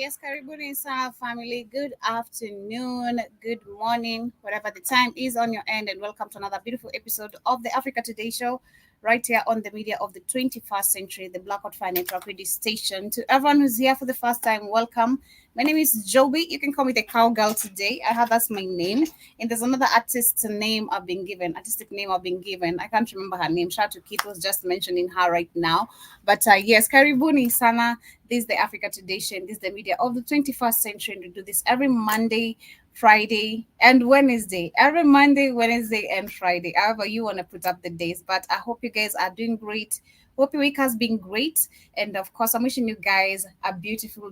Yes, karibuni sana family. Good afternoon, good morning, whatever the time is on your end, and welcome to another beautiful episode of the Africa Today Show, right here on the media of the 21st century, the Blackout Fire Network radio station. To everyone who's here for the first time, welcome. My name is Joby. You can call me the cowgirl today. I have that's my name. And there's another artistic name I've been given. I can't remember her name. Shout out to Kit was just mentioning her right now. But yes, karibuni sana. This is the Africa Today Show. This is the media of the 21st century. And we do this every Monday, Friday, and Wednesday. Every Monday, Wednesday, and Friday. However, you want to put up the days. But I hope you guys are doing great. Hope your week has been great. And of course, I'm wishing you guys a beautiful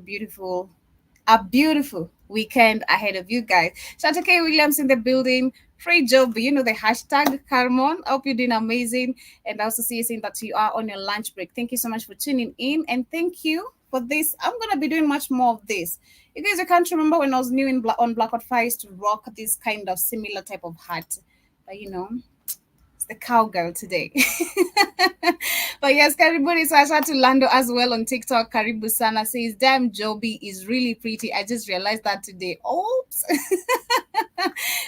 weekend ahead of you guys. Shanta K. Williams in the building. Free Job, you know the hashtag Carmon. I hope you're doing amazing. And I also see you saying that you are on your lunch break. Thank you so much for tuning in. And thank you for this. I'm going to be doing much more of this. You guys, I can't remember when I was new on Blackout Fire, I used to rock this kind of similar type of hat. But it's the cowgirl today. But yes, Karibuni. So I shout to Lando as well on TikTok. Karibu Sana says, damn, Joby is really pretty. I just realized that today. Oops.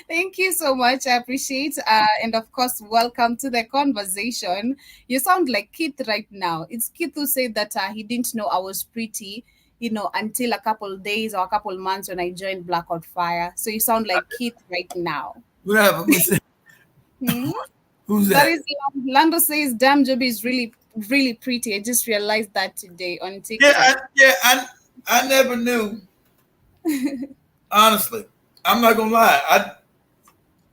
Thank you so much. I appreciate. And of course, welcome to the conversation. You sound like Keith right now. It's Keith who said that he didn't know I was pretty, until a couple of days or a couple of months when I joined Blackout Fire. So you sound like Keith right now. Whatever. Hmm? Who's That that? is Lando says, damn, Joby is really, really pretty. I just realized that today on TikTok. I never knew. Honestly, I'm not gonna lie.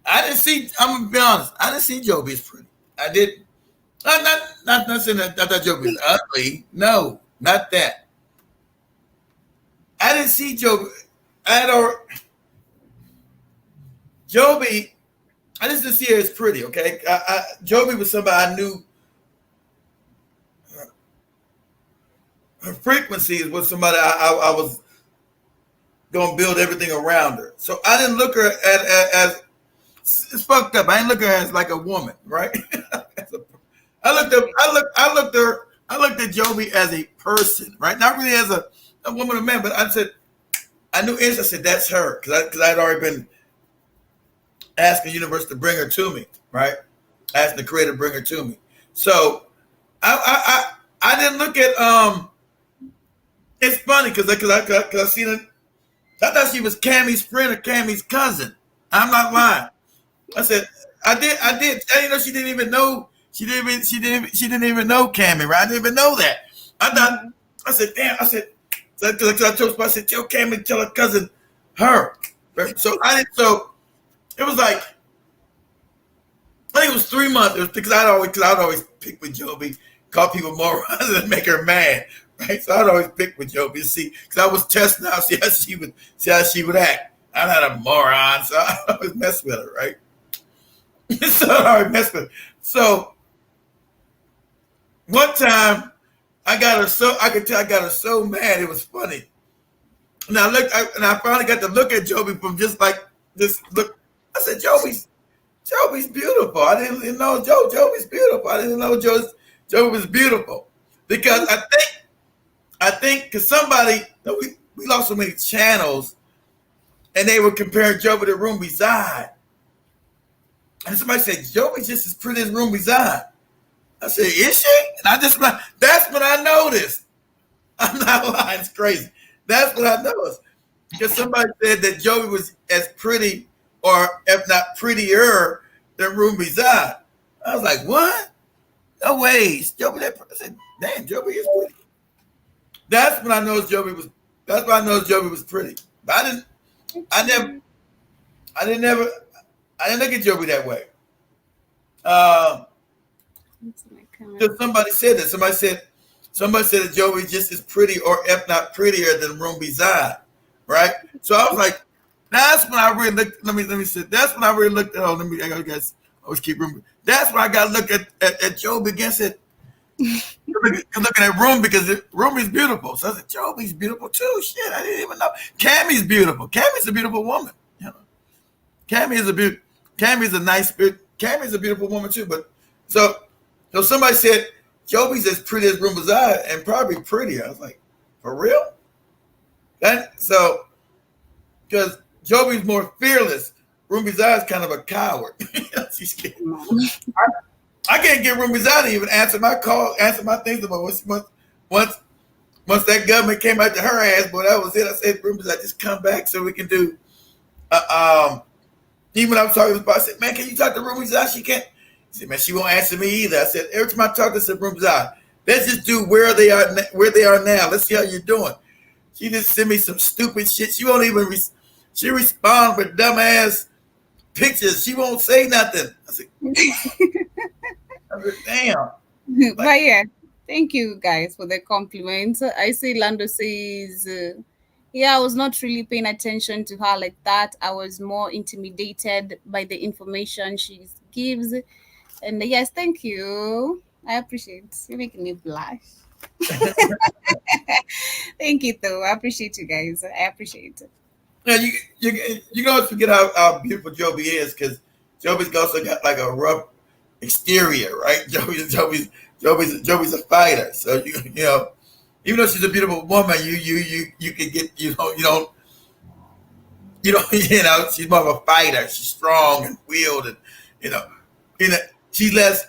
I didn't see. I'm gonna be honest. I didn't see Joby as pretty. I didn't. Not saying that Joby is ugly. No, not that. I didn't see Joby. Joby. I just didn't see her as pretty. Okay, Joby was somebody I knew. Her frequency was somebody I was gonna build everything around her. So I didn't look her as it's fucked up. I didn't look at her as like a woman, right? I looked at Joby as a person, right? Not really as a woman or man, but I knew instantly. I said that's her because I'd already been asking the universe to bring her to me, right? Asking the creator to bring her to me. So I didn't look at It's funny because I seen it. I thought she was Cammy's friend or Cammy's cousin. I'm not lying. I said I did. And, she didn't even know. She didn't even know Cammy. Right? I didn't even know that. I thought. I said, damn. I said, because I told. I said, tell Cammy, tell her cousin, her. So I didn't. So it was like, I think it was 3 months. It was because I'd always pick with Joby, call people morons and make her mad. Right, so I'd always pick with Joby to see, because I was testing out, see how she would act. I'm not a moron, so I always mess with her, right? So I always mess with her. So one time I got her so mad it was funny. And I finally got to look at Joby from just like this look. I said, Joby's beautiful. I didn't know Joby's beautiful. I didn't know Joby was beautiful because I think because somebody, we lost so many channels, and they were comparing Joby to Room Reside. And somebody said, Joby's just as pretty as Room Reside. I said, is she? And that's when I noticed. I'm not lying, it's crazy. That's what I noticed. Because somebody said that Joby was as pretty, or if not prettier, than Room Reside. I was like, what? No way. Joby that pretty. I said, damn, Joby is pretty. That's when I know Joby was. That's why I know Joby was pretty. But I didn't look at Joby that way. Because somebody said that. Somebody said that Joby just as pretty, or if not prettier, than Room Reside, right? So I was like, that's when I really looked. Let me say. That's when I really looked at. I guess I always keep remembering. That's when I got to look at Joby against it. Looking at Room because Room is beautiful. So I said, Joby's beautiful too. Shit, I didn't even know. Cammy's beautiful. Cammy's a beautiful woman. Cammy's a nice spirit. Cammy's a beautiful woman too. But so somebody said Joby's as pretty as Room Reside and probably prettier. I was like, for real? That so because Jovi's more fearless. Rumbiza is kind of a coward. She's scared. I can't get Rumbiza to even answer my call, answer my things about once once that government came after her ass, boy, that was it. I said, Rumbiza, just come back so we can do. Even when I was talking about, I said, man, can you talk to Rumbiza? She can't. She said, man, she won't answer me either. I said, every time I talk to her, Rumbiza, let's just do where they are now. Let's see how you're doing. She just sent me some stupid shit. She won't even. She respond with dumbass pictures. She won't say nothing. I said, damn. Like, But yeah, thank you guys for the compliment. I see Lando says, yeah, I was not really paying attention to her like that. I was more intimidated by the information she gives. And yes, thank you. I appreciate it. You're making me blush. Thank you, though. I appreciate you guys. I appreciate it. yeah, you can always forget how beautiful Joby is because Joby's also got like a rough exterior, right? Joby's a fighter, so you know even though she's a beautiful woman, you can get you know she's more of a fighter. She's strong and willed, and you know you know she's less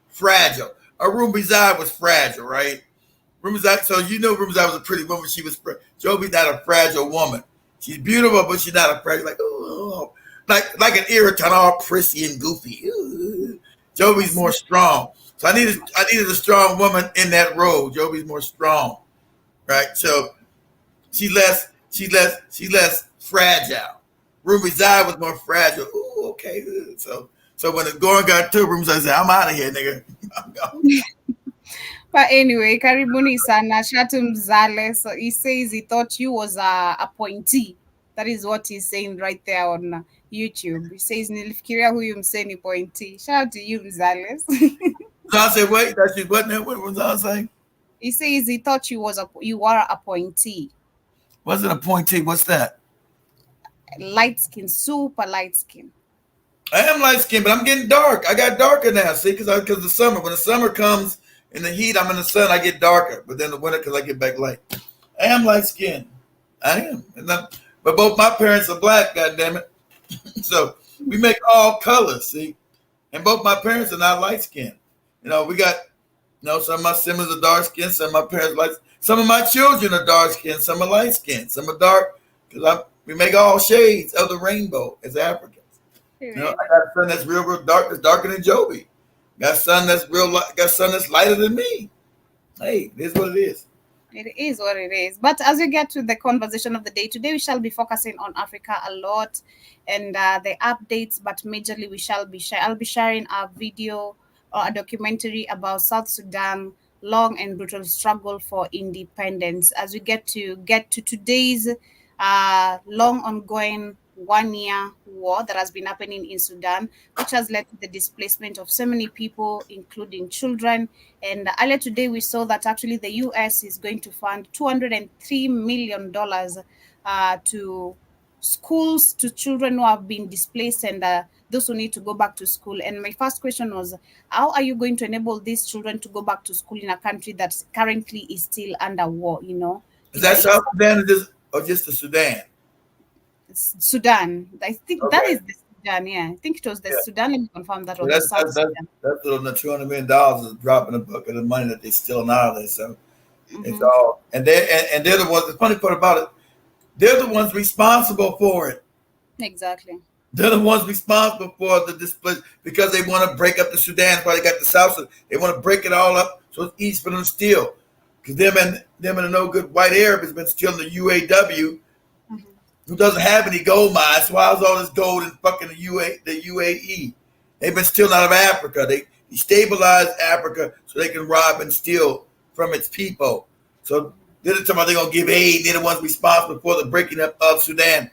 fragile. Rumbiza was fragile, right? Rumbiza, so Rumbiza was a pretty woman. She was Joby's not a fragile woman. She's beautiful, but she's not a fragile like an irritant, all prissy and goofy. Ooh. Joby's more strong. So I needed a strong woman in that role. Joby's more strong, right? So she's less fragile. Ruby Zai was more fragile. Ooh, okay. So when the going got to rooms, I said, I'm out of here, nigga. I'm gone. But anyway, karibuni sana Shatu Mzale. So he says he thought you was a appointee. That is what he's saying right there on YouTube. He says nilifikiria huyu mseni pointy. Shout out to you Mzales. So I said, wait, that shit wasn't that what was I saying? He says he thought you were a appointee. Wasn't a appointee. What's that? Light skin, super light skin. I am light skinned, but I'm getting dark. I got darker now, see, because the summer, when the summer comes in the heat, I'm in the sun, I get darker. But then the winter, because I get back light. I am light skinned. I am. But both my parents are black, goddammit. So we make all colors, see. And both my parents are not light skinned. We got, some of my siblings are dark skinned, some of my parents light. Some of my children are dark skinned, some are light skinned, some are dark. Because we make all shades of the rainbow as Africans. I got a son that's real dark, that's darker than Joby. Got a son that's got a son that's lighter than me. Hey, it is what it is. It is what it is. But as we get to the conversation of the day, today we shall be focusing on Africa a lot and the updates, but majorly I'll be sharing a video or a documentary about South Sudan long and brutal struggle for independence as we get to today's long ongoing 1 year war that has been happening in Sudan, which has led to the displacement of so many people, including children. And earlier today, we saw that actually the US is going to fund $203 million to schools, to children who have been displaced and those who need to go back to school. And my first question was, how are you going to enable these children to go back to school in a country that currently is still under war? Is that South Sudan or just the Sudan? Sudan. I think Okay. that is the Sudan, yeah. I think it was the Sudan. Let me confirm that was the That's South that's Sudan. that's on the $200 million is dropping a bucket of money that they still in Ireland. So it's Mhm. all and they're the ones. The funny part about it, they're the ones responsible for it. Exactly. They're the ones responsible for the display because they want to break up the Sudan. That's why they got the South Sudan. They want to break it all up so it's easy for them to steal. Because them and the no good white Arab has been stealing the UAW, Mhm. who doesn't have any gold mines. So why is all this gold in fucking the UAE? They've been stealing out of Africa. They destabilized Africa so they can rob and steal from its people. So they're talking about they're gonna give aid. They're the ones responsible for the breaking up of Sudan.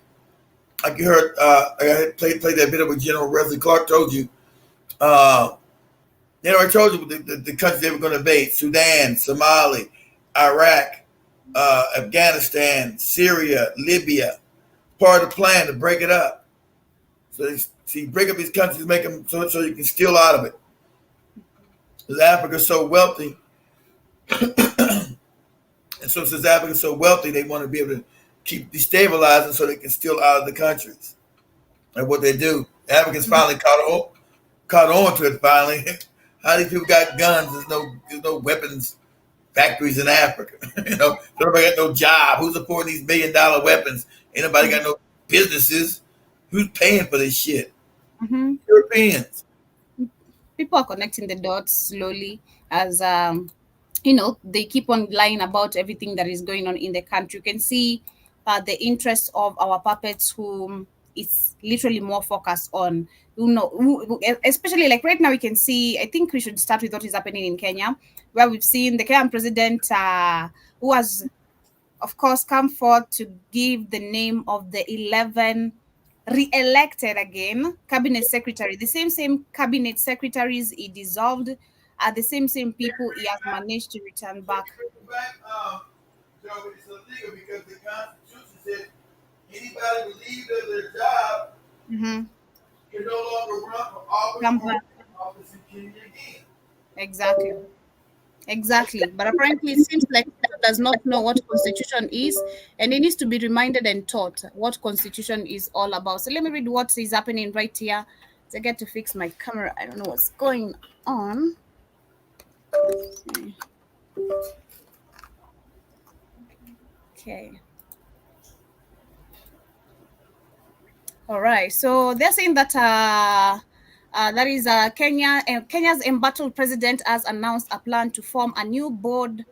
Like you heard, I played that video with General Wesley Clark. Told you, they already told you the countries they were going to invade: Sudan, Somalia, Iraq, Afghanistan, Syria, Libya. Part of the plan to break it up. So you break up these countries, make them so you can steal out of it. Because Africa's so wealthy, And so since Africa's so wealthy, they want to be able to keep destabilizing so they can steal out of the countries. And what they do, Africans finally caught on to it finally. How these people got guns? There's no weapons factories in Africa. So nobody got no job. Who's supporting these $1 million weapons? Ain't nobody got no businesses. Who's paying for this shit? Mm-hmm. Europeans. People are connecting the dots slowly as they keep on lying about everything that is going on in the country. You can see the interest of our puppets who is literally more focused on especially like right now we can see. I think we should start with what is happening in Kenya, where we've seen the Kenyan president who has of course come forth to give the name of the 11 re-elected again cabinet secretary, the same cabinet secretaries he dissolved are the same people he has managed to return back. Back, Joe, it's illegal because the Constitution said anybody relieved of their job Mm-hmm. can no longer run for office Come or back. office in Kenya again. Exactly. Exactly. But apparently, it seems like Ruto does not know what constitution is, and he needs to be reminded and taught what constitution is all about. So let me read what is happening right here. So I get to fix my camera. I don't know what's going on. Okay. All right. So they're saying that that is Kenya's embattled president has announced a plan to form a new board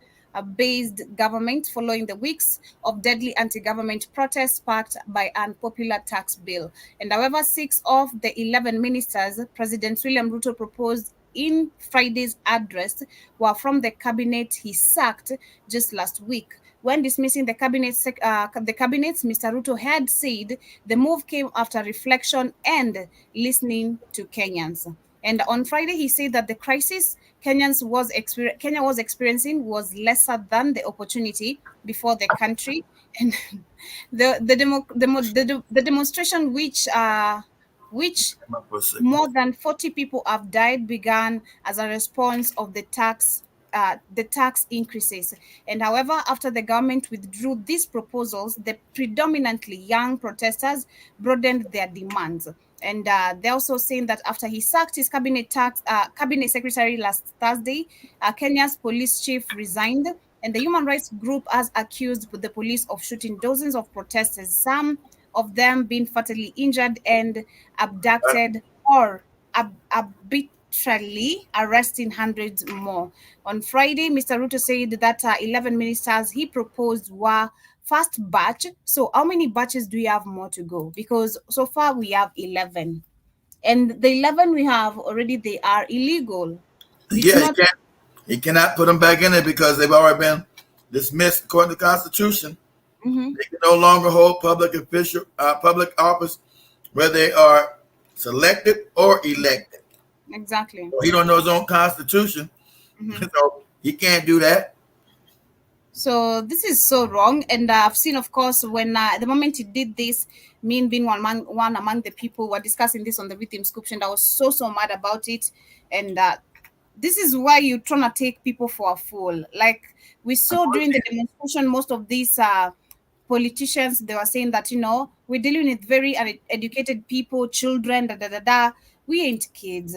based government following the weeks of deadly anti-government protests sparked by an unpopular tax bill. And however, 6 of the 11 ministers President William Ruto proposed in Friday's address were from the cabinet he sacked just last week. When dismissing the cabinet, Mr. Ruto had said the move came after reflection and listening to Kenyans. And on Friday, he said that the crisis Kenya was experiencing was lesser than the opportunity before the country, and the demonstration which Come up for a second. more than 40 people have died began as a response of the tax increases. And however, after the government withdrew these proposals, the predominantly young protesters broadened their demands. And they're also saying that after he sacked his cabinet secretary last Thursday, Kenya's police chief resigned, and the human rights group has accused the police of shooting dozens of protesters, some of them being fatally injured and abducted or arbitrarily arresting hundreds more. On Friday, Mr. Ruto said that 11 ministers he proposed were first batch. So, how many batches do we have more to go? Because so far we have 11. And the 11 we have already, they are illegal. It's Yeah, not. he cannot put them back in there because they've already been dismissed according to the Constitution. Mhm. They can no longer hold public office where they are selected or elected. Exactly. So he don't know his own Constitution, Mhm. so he can't do that. So this is so wrong, and I've seen, of course, when the moment he did this, me being one among the people who were discussing this on the Rhythm Scoop, and I was so mad about it, and this is why you're trying to take people for a fool. Like we saw during the demonstration, most of these politicians they were saying that we're dealing with very uneducated people, children, da da da da. We ain't kids.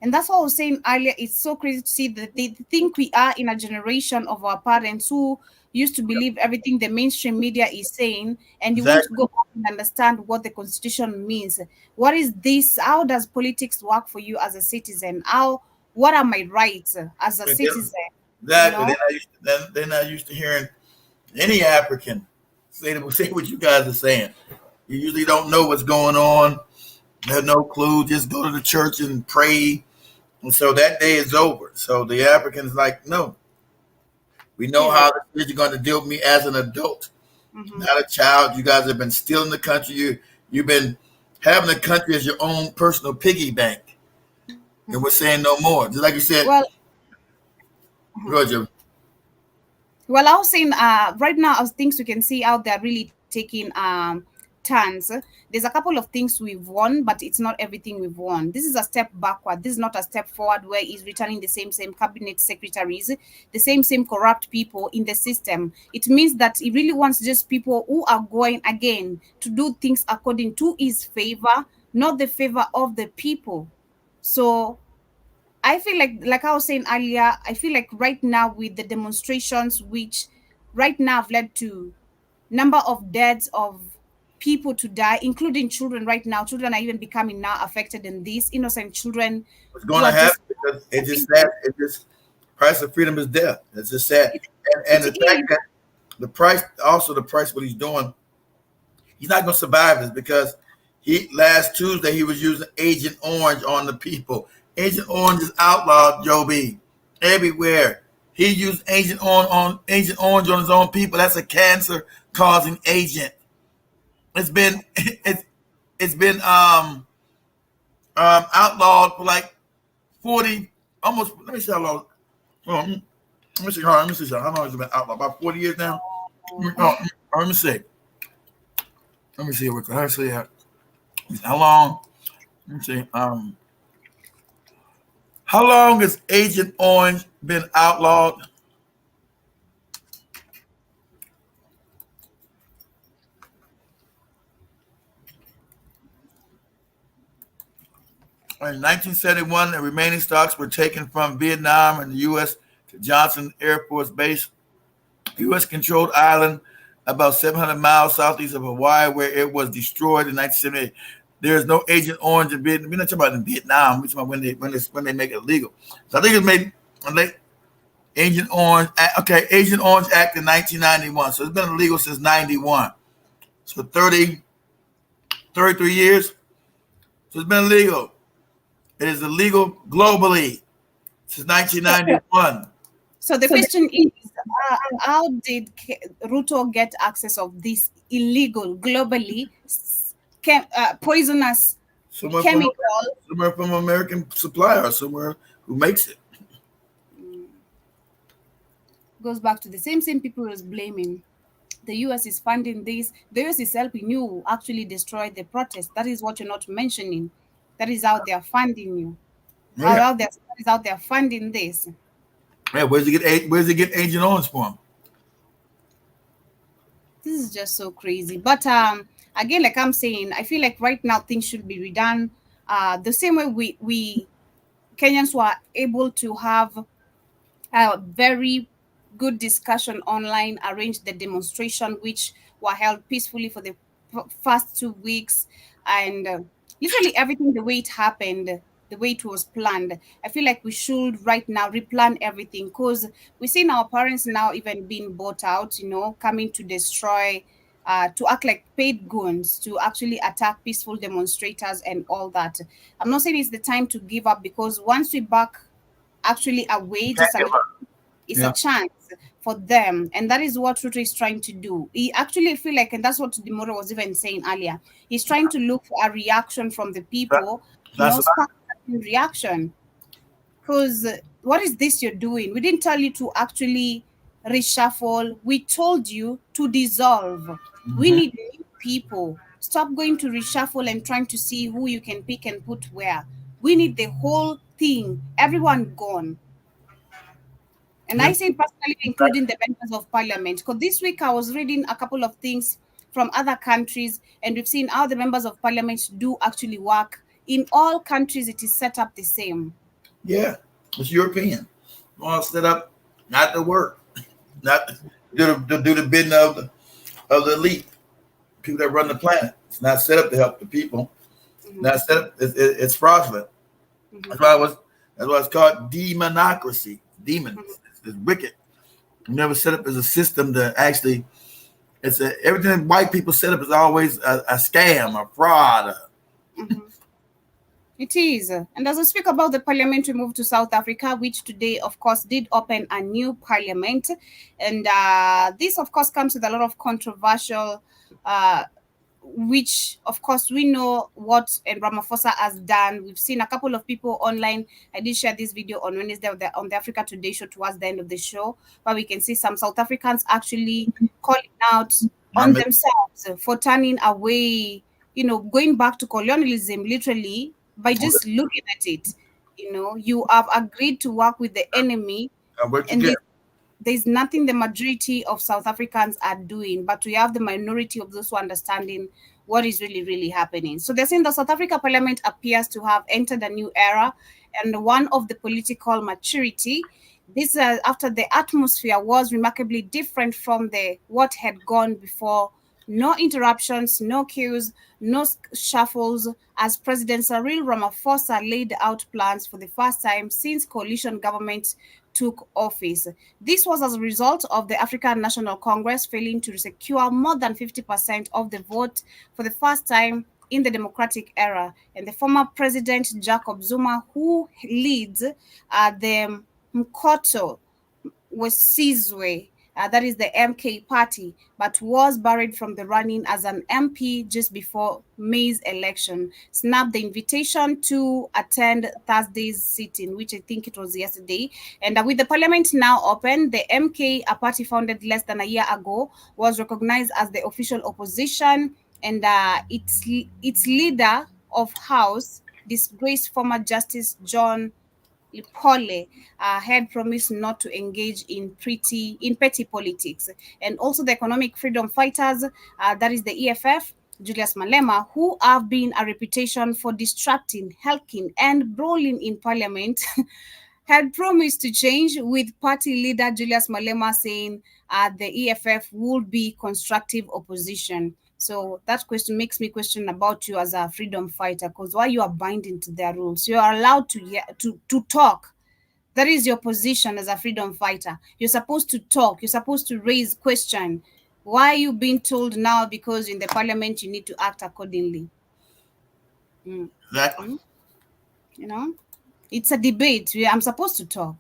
And that's what I was saying earlier. It's so crazy to see that they think we are in a generation of our parents who used to believe everything the mainstream media is saying, and you won't Exactly. go back and understand what the constitution means. What is this? How does politics work for you as a citizen? What are my rights as a citizen? You Exactly. know? They're not used to hearing any African say what you guys are saying. You usually don't know what's going on. Have no clue. Just go to the church and pray. And so that day is over. So the Africans like, no, we know Yeah. how you're going to deal with me as an adult, Hmm. not a child. You guys have been stealing the country. You've been having the country as your own personal piggy bank. And we're saying no more. Just like you said, Well, Roger. Well, I was saying right now, as things we can see out there really taking turns, there's a couple of things we've won, but it's not everything we've won. This is a step backward. This is not a step forward where he's returning the same cabinet secretaries, the same corrupt people in the system. It means that he really wants just people who are going again to do things according to his favor, not the favor of the people. So I feel like I was saying earlier, I feel like right now with the demonstrations, which right now have led to number of deaths of people to die, including children right now. Children are even becoming now affected in this, innocent children What's who going to are happen just because it's just sad. It's just price of freedom is death. It's just sad, it, and it the fact is. that the price, also the price, what he's doing, he's not going to survive this because he last Tuesday he was using Agent Orange on the people. Agent Orange is outlawed, Joe B, everywhere. He used Agent Orange on his own people. That's a cancer causing agent. It's been it's been outlawed for like 40, almost. Let me see how long. Let me see. Let me see. How long has it been outlawed? About 40 years now. Oh, let me see. Let me see. Let's see how long. Let me see. How long has Agent Orange been outlawed? In 1971, the remaining stocks were taken from Vietnam and the U.S. to Johnson Air Force Base, U.S. controlled island about 700 miles southeast of Hawaii, where it was destroyed in 1978. There is no Agent Orange in Vietnam. We're not talking about in Vietnam. We're talking about when they make it legal. So I think it's made Agent Orange. Okay, Agent Orange Act in 1991. So it's been illegal since 91. So 33 years. So it's been illegal. It is illegal globally since 1991. So the question is, how did Ruto get access of this illegal, globally poisonous Somewhere from chemical? somewhere from American supplier or somewhere who makes it. Goes back to the same people who's blaming. The US is funding this. The US is helping you actually destroy the protest. That is what you're not mentioning. That is how they are funding you. Yeah. That is how they are funding this. Yeah. Where's he get Agent Orange from? This is just so crazy. But again, like I'm saying, I feel like right now things should be redone. The same way we Kenyans were able to have a very good discussion online, arranged the demonstration, which were held peacefully for the first 2 weeks, and literally everything the way it happened, the way it was planned. I feel like we should right now replan everything because we've seen our parents now even being bought out, coming to destroy. To act like paid goons to actually attack peaceful demonstrators and all that. I'm not saying it's the time to give up because once we back actually away Can't just a give little, up. it's a Yeah. chance for them, and that is what Ruto is trying to do. He actually feel like, and that's what Demoro was even saying earlier, he's trying to look for a reaction from the That, people, that's about spark a reaction. Because what is this you're doing? We didn't tell you to actually reshuffle. We told you to dissolve. We Mhm. need new people. Stop going to reshuffle and trying to see who you can pick and put where. We need the whole thing, everyone gone. And Yeah. I say personally, including the members of parliament, because this week I was reading a couple of things from other countries, and we've seen how the members of parliament do actually work. In all countries, it is set up the same. Yeah. It's European. Want to set up, not to work, not to do the bidding of the elite, people that run the planet. It's not set up to help the people. Mhm, Not set up. It's fraudulent. mhm, That's why it was. That's why it's called demonocracy. Demons. mhm, It's wicked. It never set up as a system to actually. Everything white people set up is always a scam, a fraud. mhm. It is. And as we speak about the parliamentary move to South Africa, which today, of course, did open a new parliament. And this, of course, comes with a lot of controversial, which, of course, we know what Ramaphosa has done. We've seen a couple of people online. I did share this video on Wednesday on the Africa Today show towards the end of the show, where we can see some South Africans actually calling out on themselves for turning away, going back to colonialism literally by just looking at it. You have agreed to work with the enemy, What you and get? there's nothing the majority of South Africans are doing, but we have the minority of those who are understanding what is really, really happening. So they're saying the South Africa Parliament appears to have entered a new era and one of the political maturity. This after the atmosphere was remarkably different from the what had gone before. No interruptions, no queues, no shuffles, as President Cyril Ramaphosa laid out plans for the first time since coalition government took office. This was as a result of the African National Congress failing to secure more than 50% of the vote for the first time in the democratic era. And the former President Jacob Zuma, who leads the Mkoto Wesizwe, that is the MK party, but was buried from the running as an MP just before May's election, snapped the invitation to attend Thursday's sitting, which I think it was yesterday. And with the parliament now open, the MK, a party founded less than a year ago, was recognized as the official opposition, and its leader of House, disgraced former Justice John Lipole, had promised not to engage in petty politics. And also the economic freedom fighters, that is the EFF, Julius Malema, who have been a reputation for distracting, hulking, and brawling in parliament, had promised to change, with party leader Julius Malema saying the EFF would be constructive opposition. So that question makes me question about you as a freedom fighter, because why you are binding to their rules? You are allowed to talk. That is your position as a freedom fighter. You're supposed to talk. You're supposed to raise question. Why are you being told now because in the parliament you need to act accordingly? Exactly. Mm, You know, it's a debate. I'm supposed to talk.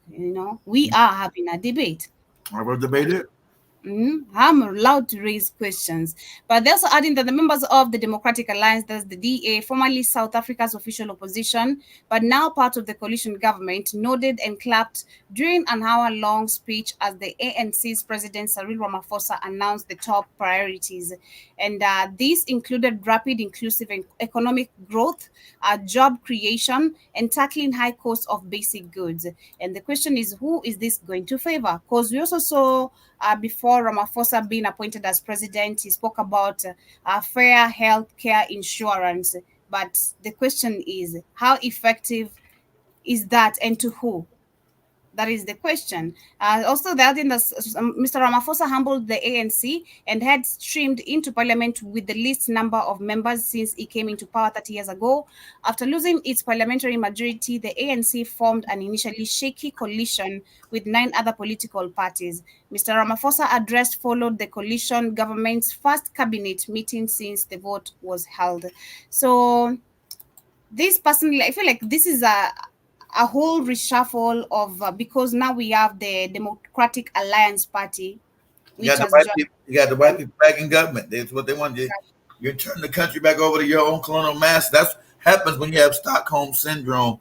We are having a debate. I was debated. I'm allowed to raise questions. But they're also adding that the members of the Democratic Alliance, that's the DA, formerly South Africa's official opposition, but now part of the coalition government, nodded and clapped during an hour-long speech as the ANC's President Cyril Ramaphosa announced the top priorities. And these included rapid, inclusive economic growth, job creation, and tackling high costs of basic goods. And the question is, who is this going to favor? Because we also saw before Ramaphosa being appointed as president, he spoke about fair health care insurance. But the question is, how effective is that, and to who? That is the question. Also, the other thing that Mr. Ramaphosa humbled the ANC and had streamed into parliament with the least number of members since he came into power 30 years ago. After losing its parliamentary majority, the ANC formed an initially shaky coalition with 9 other political parties. Mr. Ramaphosa's address followed the coalition government's first cabinet meeting since the vote was held. So, this personally, I feel like this is a whole reshuffle of because now we have the Democratic Alliance Party, You got which the has white joined. people. You got the white people back in government. That's what they want. You turn the country back over to your own colonial master. That's happens when you have Stockholm syndrome,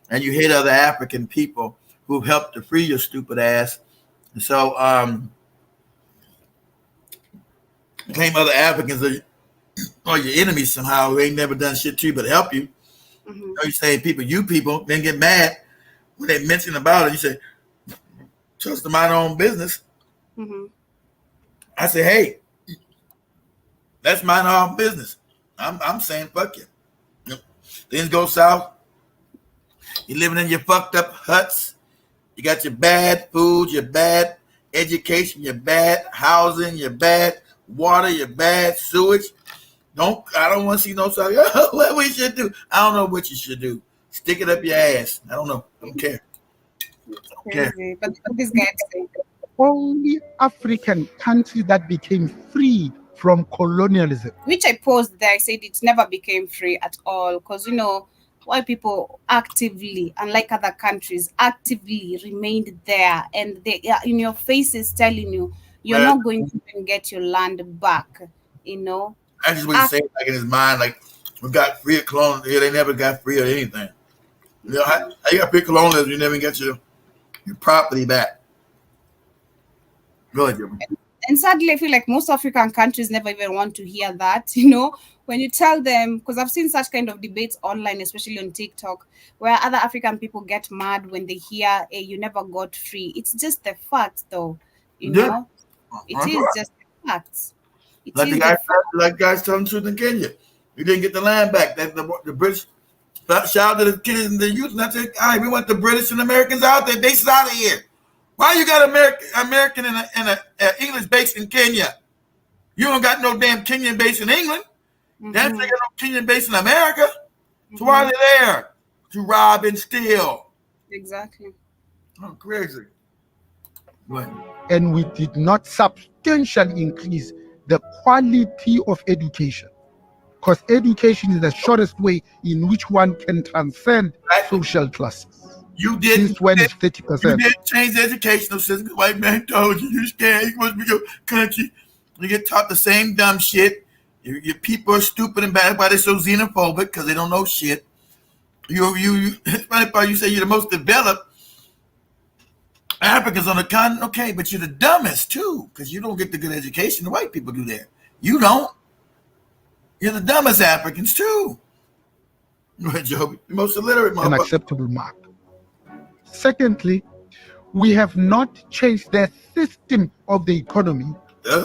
and you hate other African people who've helped to free your stupid ass. And so, claim other Africans are your enemies somehow who ain't never done shit to you but help you. Mhm, You say people, then get mad when they mention about it. You say, trust to mind our own business. mhm. I say, hey, that's mind our own business. I'm saying fuck you. Things go south. You're living in your fucked up huts. You got your bad food, your bad education, your bad housing, your bad water, your bad sewage. I don't want to see no sorry. What we should do? I don't know what you should do. Stick it up your ass. I don't know. I don't care. It's I don't care. crazy. But what this guy saying, Only African country that became free from colonialism. which I posed there, I said it never became free at all, because white people actively, unlike other countries, actively remained there, and they are in your faces telling you you're Well, not going to even get your land back. You know, I just would Act- say like in his mind, like we got free of colonialism. Yeah, they never got free of anything. How you got free of colonialism? You never get your property back. Go ahead, Jimmy. And sadly, I feel like most African countries never even want to hear that, you know, when you tell them, because I've seen such kind of debates online, especially on TikTok, where other African people get mad when they hear, hey, you never got free. It's just the facts, though, you Yeah. know, it That's is right. just the facts. It Like the is the guy, fact. like guys telling the truth in Kenya. He didn't get the land back. That the British shout out to the kids and the youth, and I said, all right, we want the British and Americans out there. They out of here. Why you got American and a English base in Kenya? You don't got no damn Kenyan base in England. Damn, sure Mm-hmm, got no Kenyan base in America. So why are mm-hmm, they there? To rob and steal. exactly. Oh, crazy. What? And we did not substantially increase the quality of education. Because education is the shortest way in which one can transcend Exactly. social classes. You didn't. Since when is You 30%? didn't change the educational system. The white man told you you scared. You must be your country. You get taught the same dumb shit. Your people are stupid and bad. Why they're so xenophobic? Because they don't know shit. It's funny part. You say you're the most developed Africans on the continent. Okay, but you're the dumbest too, because you don't get the good education the white people do there. You don't. You're the dumbest Africans too. Go ahead, Joe. The most illiterate An motherfucker. acceptable mark. Secondly, we have not changed the system of the economy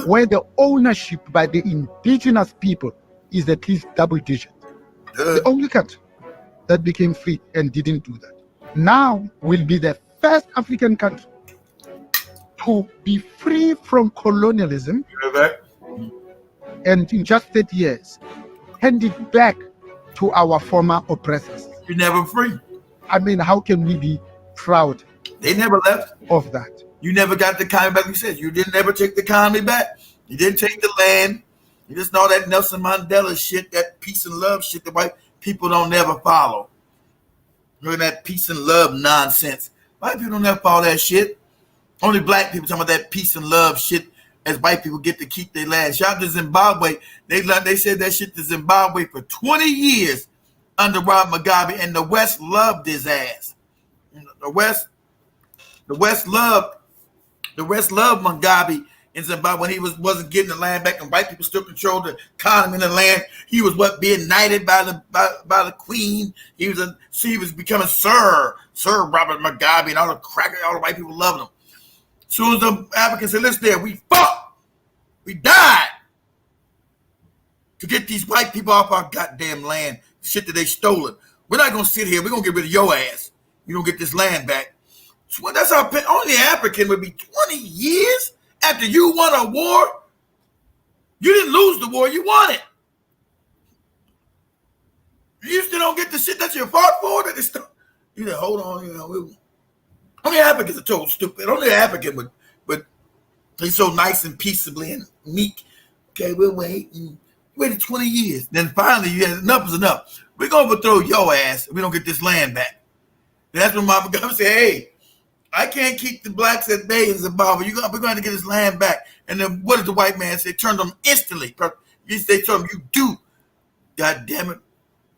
where the ownership by the indigenous people is at least double digit. The only country that became free and didn't do that. Now will be the first African country to be free from colonialism, and in just 30 years, hand it back to our former oppressors. You're never free. I mean, how can we be proud They never left. of that? You never got the economy back. You said you didn't ever take the economy back. You didn't take the land. You just know that Nelson Mandela shit, that peace and love shit that white people don't never follow. Look at that peace and love nonsense. White people don't never follow that shit. Only black people talking about that peace and love shit as white people get to keep their land. Shout out to Zimbabwe. They said that shit to Zimbabwe for 20 years under Rob Mugabe, and the West loved his ass. The West loved Mugabe in Zimbabwe when he wasn't getting the land back, and white people still controlled the economy and the land. He was being knighted by the Queen. He was becoming Sir Robert Mugabe, and all the white people loved him. As soon as the Africans said, "Listen, there, we fought, we died to get these white people off our goddamn land, shit that they stolen. We're not gonna sit here. We're gonna get rid of your ass. You don't get this land back." So that's how only African would be 20 years after you won a war. You didn't lose the war, you won it. You still don't get the shit that you fought for. That is, you know, hold on, only Africans are total stupid. Only African would be so nice and peaceably and meek. Okay, we'll wait. And waited 20 years. Then finally you had enough is enough. We're gonna overthrow your ass if we don't get this land back. And that's when Mama Mugabe said, "Hey, I can't keep the blacks at bay in Zimbabwe. We're going to get this land back." And then what did the white man say? Turned them instantly. They told him, "You do. God damn it.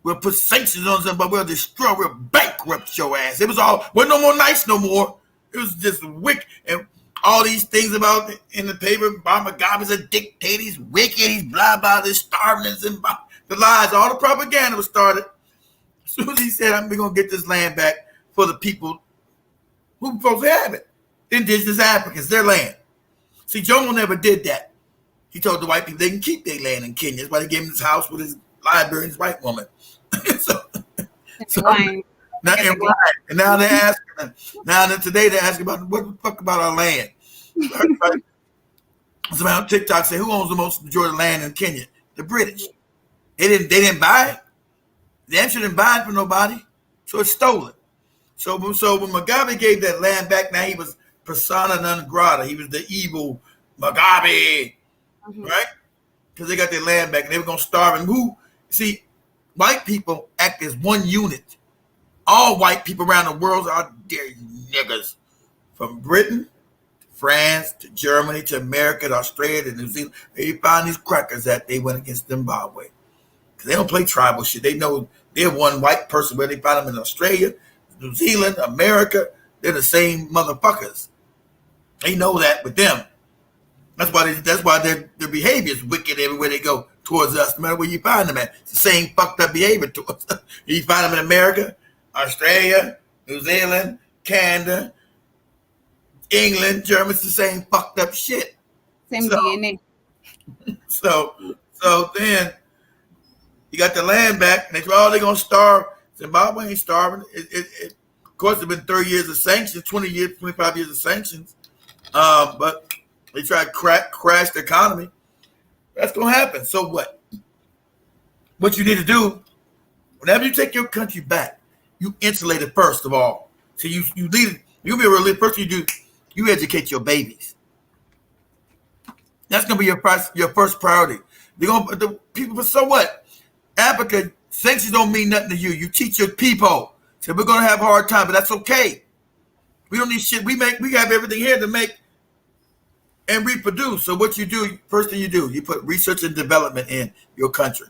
We'll put sanctions on Zimbabwe. We'll destroy. We'll bankrupt your ass." It was wasn't no more nice no more. It was just wicked. And all these things about in the paper, Mama Mugabe's a dictator. He's wicked. He's blah, blah. They're starving in Zimbabwe. The lies, all the propaganda was started. As soon as he said, "We're going to get this land back for the people who supposed to have it, the indigenous Africans, their land." See, Jomo never did that. He told the white people they can keep their land in Kenya. That's why they gave him his house with his library and his white woman. so Wine. now, and now they're asking. Today they're asking about what the fuck about our land. Somebody on TikTok say, "Who owns the most majority of land in Kenya?" The British. They didn't buy it. They actually didn't buy it from nobody, so it's stolen. So when Mugabe gave that land back, now he was persona non grata. He was the evil Mugabe, right? Because they got their land back and they were going to starve. And see, white people act as one unit. All white people around the world are dear niggas. From Britain, to France, to Germany, to America, to Australia, to New Zealand. They found these crackers that they went against Zimbabwe. Because they don't play tribal shit. They know they're one white person, where they found them in Australia, New Zealand, America, they're the same motherfuckers. They know that with them. That's why their behavior is wicked everywhere they go towards us. No matter where you find them at, it's the same fucked up behavior towards us. You find them in America, Australia, New Zealand, Canada, England, Germany. It's the same fucked up shit. Same DNA. So then you got the land back, and they say, "Oh, they're gonna starve." Zimbabwe ain't starving. Of course, it's been 30 years of sanctions, 20 years, 25 years of sanctions. But they try to crash the economy. That's gonna happen. So what? What you need to do, whenever you take your country back, you insulate it first of all. So you lead it. You be a real first thing you do. You educate your babies. That's gonna be your first priority. The people. But so what? Africa, sanctions don't mean nothing to you. You teach your people. So we're gonna have a hard time, but that's okay. We don't need shit. We have everything here to make and reproduce. So what you do, first thing you do, you put research and development in your country.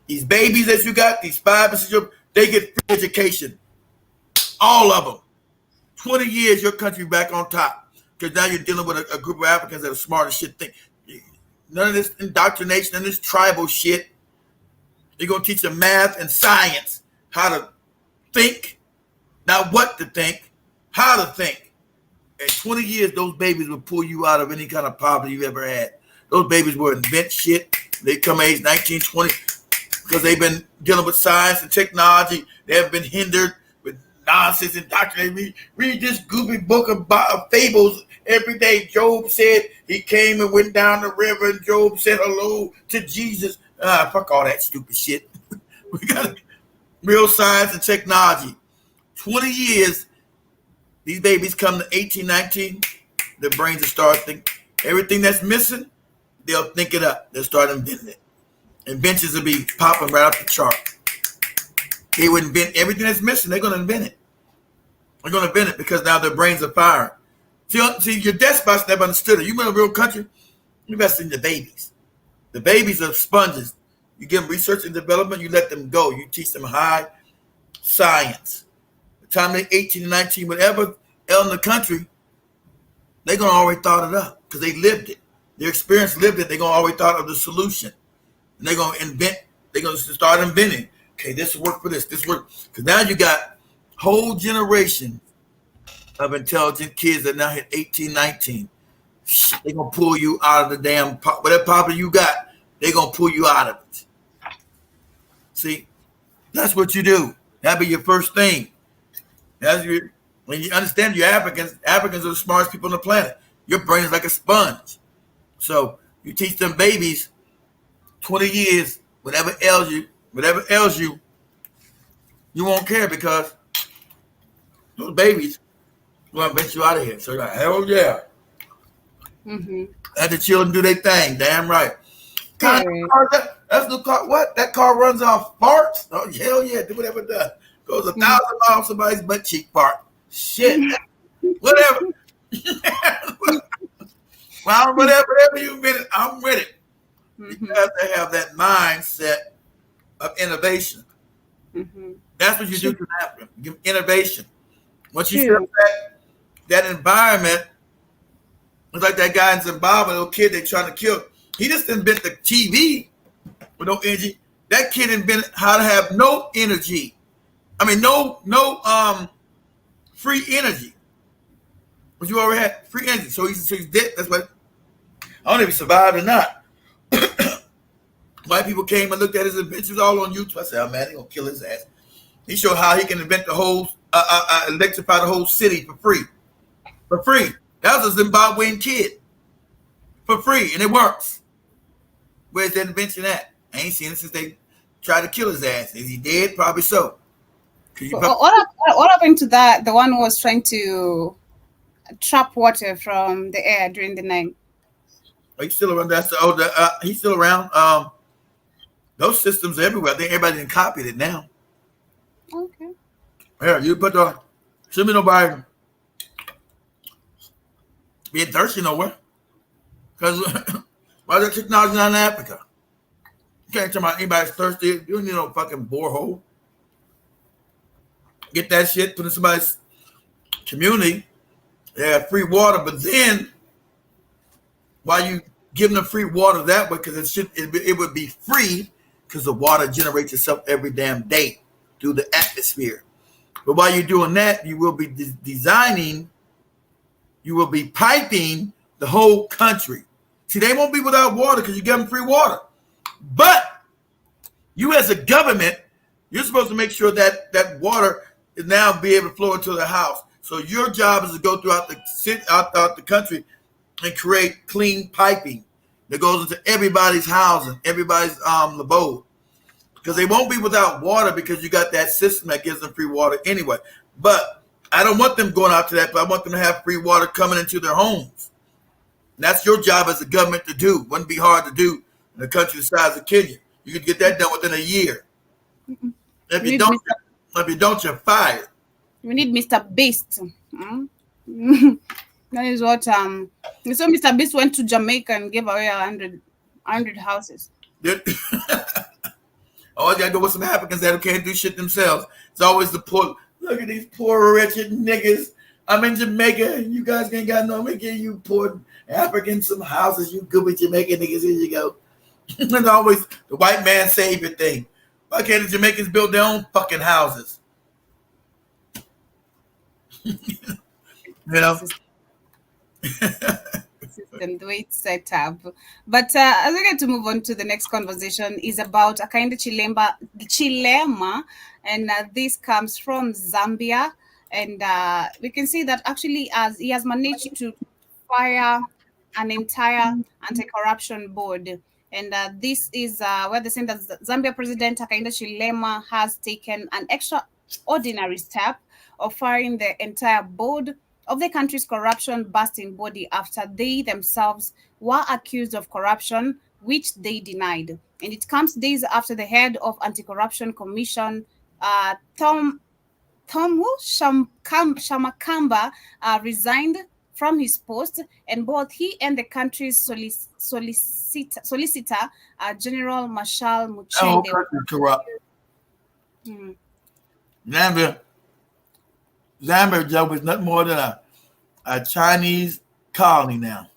These babies that you got, these 5 they get free education. All of them. 20 years, your country back on top. Because now you're dealing with a group of Africans that are smart as shit. None of this indoctrination and this tribal shit. You're going to teach them math and science, how to think, not what to think, how to think. In 20 years, those babies will pull you out of any kind of poverty you've ever had. Those babies will invent shit. They come age 19, 20, because they've been dealing with science and technology. They have been hindered with nonsense and indoctrination. Read this goofy book of fables every day. Job said he came and went down the river, and Job said hello to Jesus. Fuck all that stupid shit. We got real science and technology. 20 years, these babies come to 18, 19, their brains will start thinking. Everything that's missing, they'll think it up. They'll start inventing it. Inventions will be popping right off the chart. They would invent everything that's missing. They're going to invent it. They're going to invent it because now their brains are firing. See, your despots never understood it. You in a real country, you invest in the babies. The babies are sponges. You give them research and development, you let them go. You teach them high science. The time they're 18 and 19, whatever else in the country, they're going to already thought it up because they lived it. Their experience lived it. They're going to always thought of the solution. And they're going to invent. They're going to start inventing. Okay, this will work for this. This work. Because now you got whole generation of intelligent kids that now hit 18, 19. They're going to pull you out of the damn, whatever poverty you got, they're going to pull you out of it. See, that's what you do. That'd be your first thing. When you understand you're Africans are the smartest people on the planet. Your brain is like a sponge. So you teach them babies 20 years, whatever ails you, you won't care because those babies will invent you out of here. So you're like, hell yeah. Mm-hmm. Let the children do their thing. Damn right. God, that's the car. What? That car runs off farts? Oh, hell yeah. Do whatever it does. Goes 1,000 miles somebody's butt cheek fart. Shit. Whatever. Well, whatever you invented, I'm with it. Because they have that mindset of innovation. That's what you do to Africa. Give innovation. Once you set that environment, it's like that guy in Zimbabwe, little kid they trying to kill. He just invented the TV with no energy. That kid invented how to have no energy. I mean, no free energy. But you already had free energy. So he's dead. That's what. I don't know if he survived or not. White people came and looked at his inventions all on YouTube. I said, oh man, they're going to kill his ass. He showed how he can invent the whole, electrify the whole city for free. For free. That was a Zimbabwean kid. For free. And it works. Where's that invention at? I ain't seen it since they tried to kill his ass. Is he dead? Probably so. What happened to that? The one who was trying to trap water from the air during the night. He's still around. He's still around. Those systems are everywhere. I think everybody done copied it now. Okay. Here, you put the. Should be nobody being thirsty nowhere. Because why is that technology not in Africa? You can't tell me anybody's thirsty. You don't need no fucking borehole. Get that shit, put in somebody's community. They have free water, but then Why you giving them free water that way? Because it would be free because the water generates itself every damn day through the atmosphere. But while you're doing that, you will be designing, you will be piping the whole country. See, they won't be without water because you give them free water. But you as a government, you're supposed to make sure that that water is now be able to flow into the house. So your job is to go throughout the country and create clean piping that goes into everybody's housing, everybody's abode. Because they won't be without water because you got that system that gives them free water anyway. But I don't want them going out to that, but I want them to have free water coming into their homes. And that's your job as a government to do. Wouldn't be hard to do in a country the size of Kenya. You could get that done within a year. If you don't, you're fired. We need Mr. Beast. That is what so Mr. Beast went to Jamaica and gave away 100 houses. Oh, I gotta go with some Africans that can't do shit themselves. It's always the poor. Look at these poor wretched niggas. I'm in Jamaica and you guys ain't got no making you poor Africans some houses. You good with Jamaican niggas, here you go. It's always the white man savior thing. Why can't the Jamaicans build their own fucking houses? You know? System, the way it's set up. But as we get to move on to the next conversation is about a kind of chilema, and this comes from Zambia, and we can see that actually as he has managed to fire an entire anti-corruption board. And this is where the saying that Zambia President Hakainde Hichilema has taken an extraordinary step of firing the entire board of the country's corruption-busting body after they themselves were accused of corruption, which they denied. And it comes days after the head of Anti-Corruption Commission, Tomu Shamakamba, resigned from his post, and both he and the country's solicitor General Marshal Muchende. Corrupt. Zambia job is nothing more than a Chinese colony now.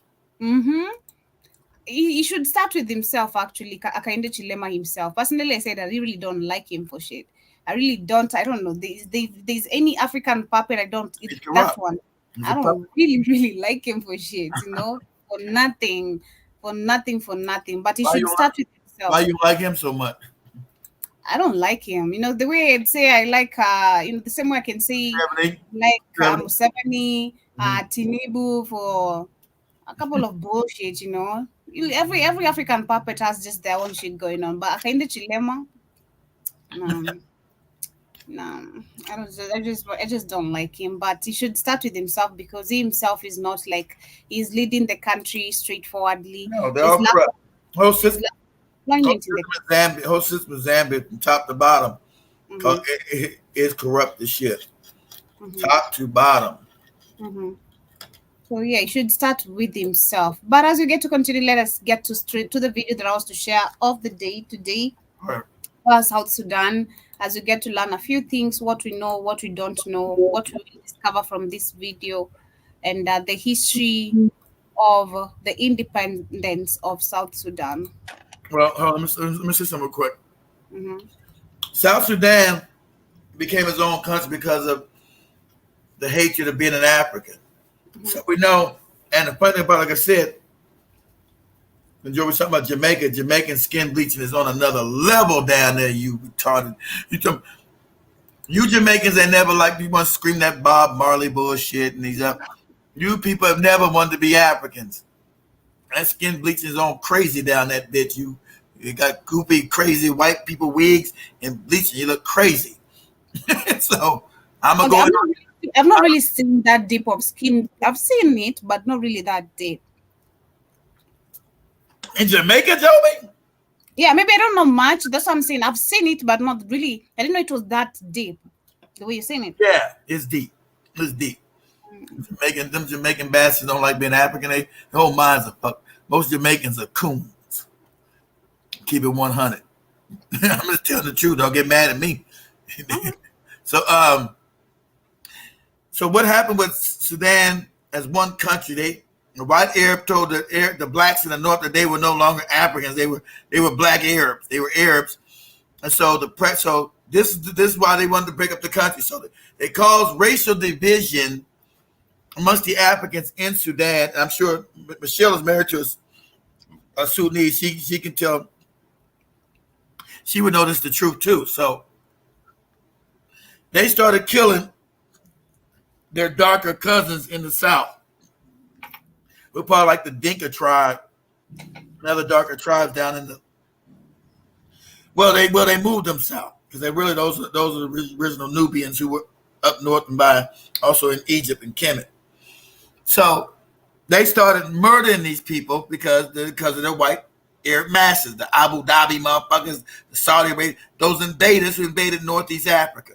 He should start with himself, actually, Hakainde Hichilema himself. Personally, I said I really don't like him for shit. I really don't. I don't know. There's any African puppet, I don't. It's that one. I don't really like him for shit, you know, for nothing. But he should start with himself. Why you like him so much? I don't like him. You know, the way I'd say I like, the same way I can say like Museveni, Tinubu for a couple of bullshit, you know. Every African puppet has just their own shit going on. But Hakainde Hichilema, no, I just don't like him. But he should start with himself because he himself is not like he's leading the country straightforwardly. No, they're all corrupt. Whole system of Zambia from top to bottom it is corrupt as shit. Top to bottom. So yeah, he should start with himself. But as we get to continue, let us get straight to the video that I was to share of the day today. South Sudan, as we get to learn a few things, what we know, what we don't know, what we will discover from this video, and the history of the independence of South Sudan. Well, let me say something real quick. South Sudan became its own country because of the hatred of being an African. So we know, and the funny thing about, like I said, when Joe was talking about Jamaica, Jamaican skin bleaching is on another level down there, you retarded. You Jamaicans ain't never like, you want to scream that Bob Marley bullshit, and you people have never wanted to be Africans. That skin bleaching is on crazy down that bitch. You got goofy, crazy white people wigs and bleaching. You look crazy. So I'm gonna go. I've not really seen that deep of skin. I've seen it, but not really that deep. In Jamaica, Joey? Yeah, maybe I don't know much. That's what I'm saying. I've seen it, but not really. I didn't know it was that deep. The way you're saying it. Yeah, it's deep. It's deep. Them Jamaican bastards don't like being African. Their whole minds are fucked. Most Jamaicans are coons. Keep it 100. I'm just telling the truth. Don't get mad at me. So what happened with Sudan as one country? The white Arab told the blacks in the north that they were no longer Africans. They were black Arabs. They were Arabs, and so this is why they wanted to break up the country. So they caused racial division amongst the Africans in Sudan. And I'm sure Michelle is married to a Sudanese. She can tell. She would notice the truth too. So they started killing their darker cousins in the south. We're part like the Dinka tribe, and other darker tribes down in the. They moved them south because they really those are the original Nubians who were up north and by also in Egypt and Kemet. So they started murdering these people because of their white Arab masses, the Abu Dhabi motherfuckers, the Saudi Arabia, those invaders who invaded Northeast Africa.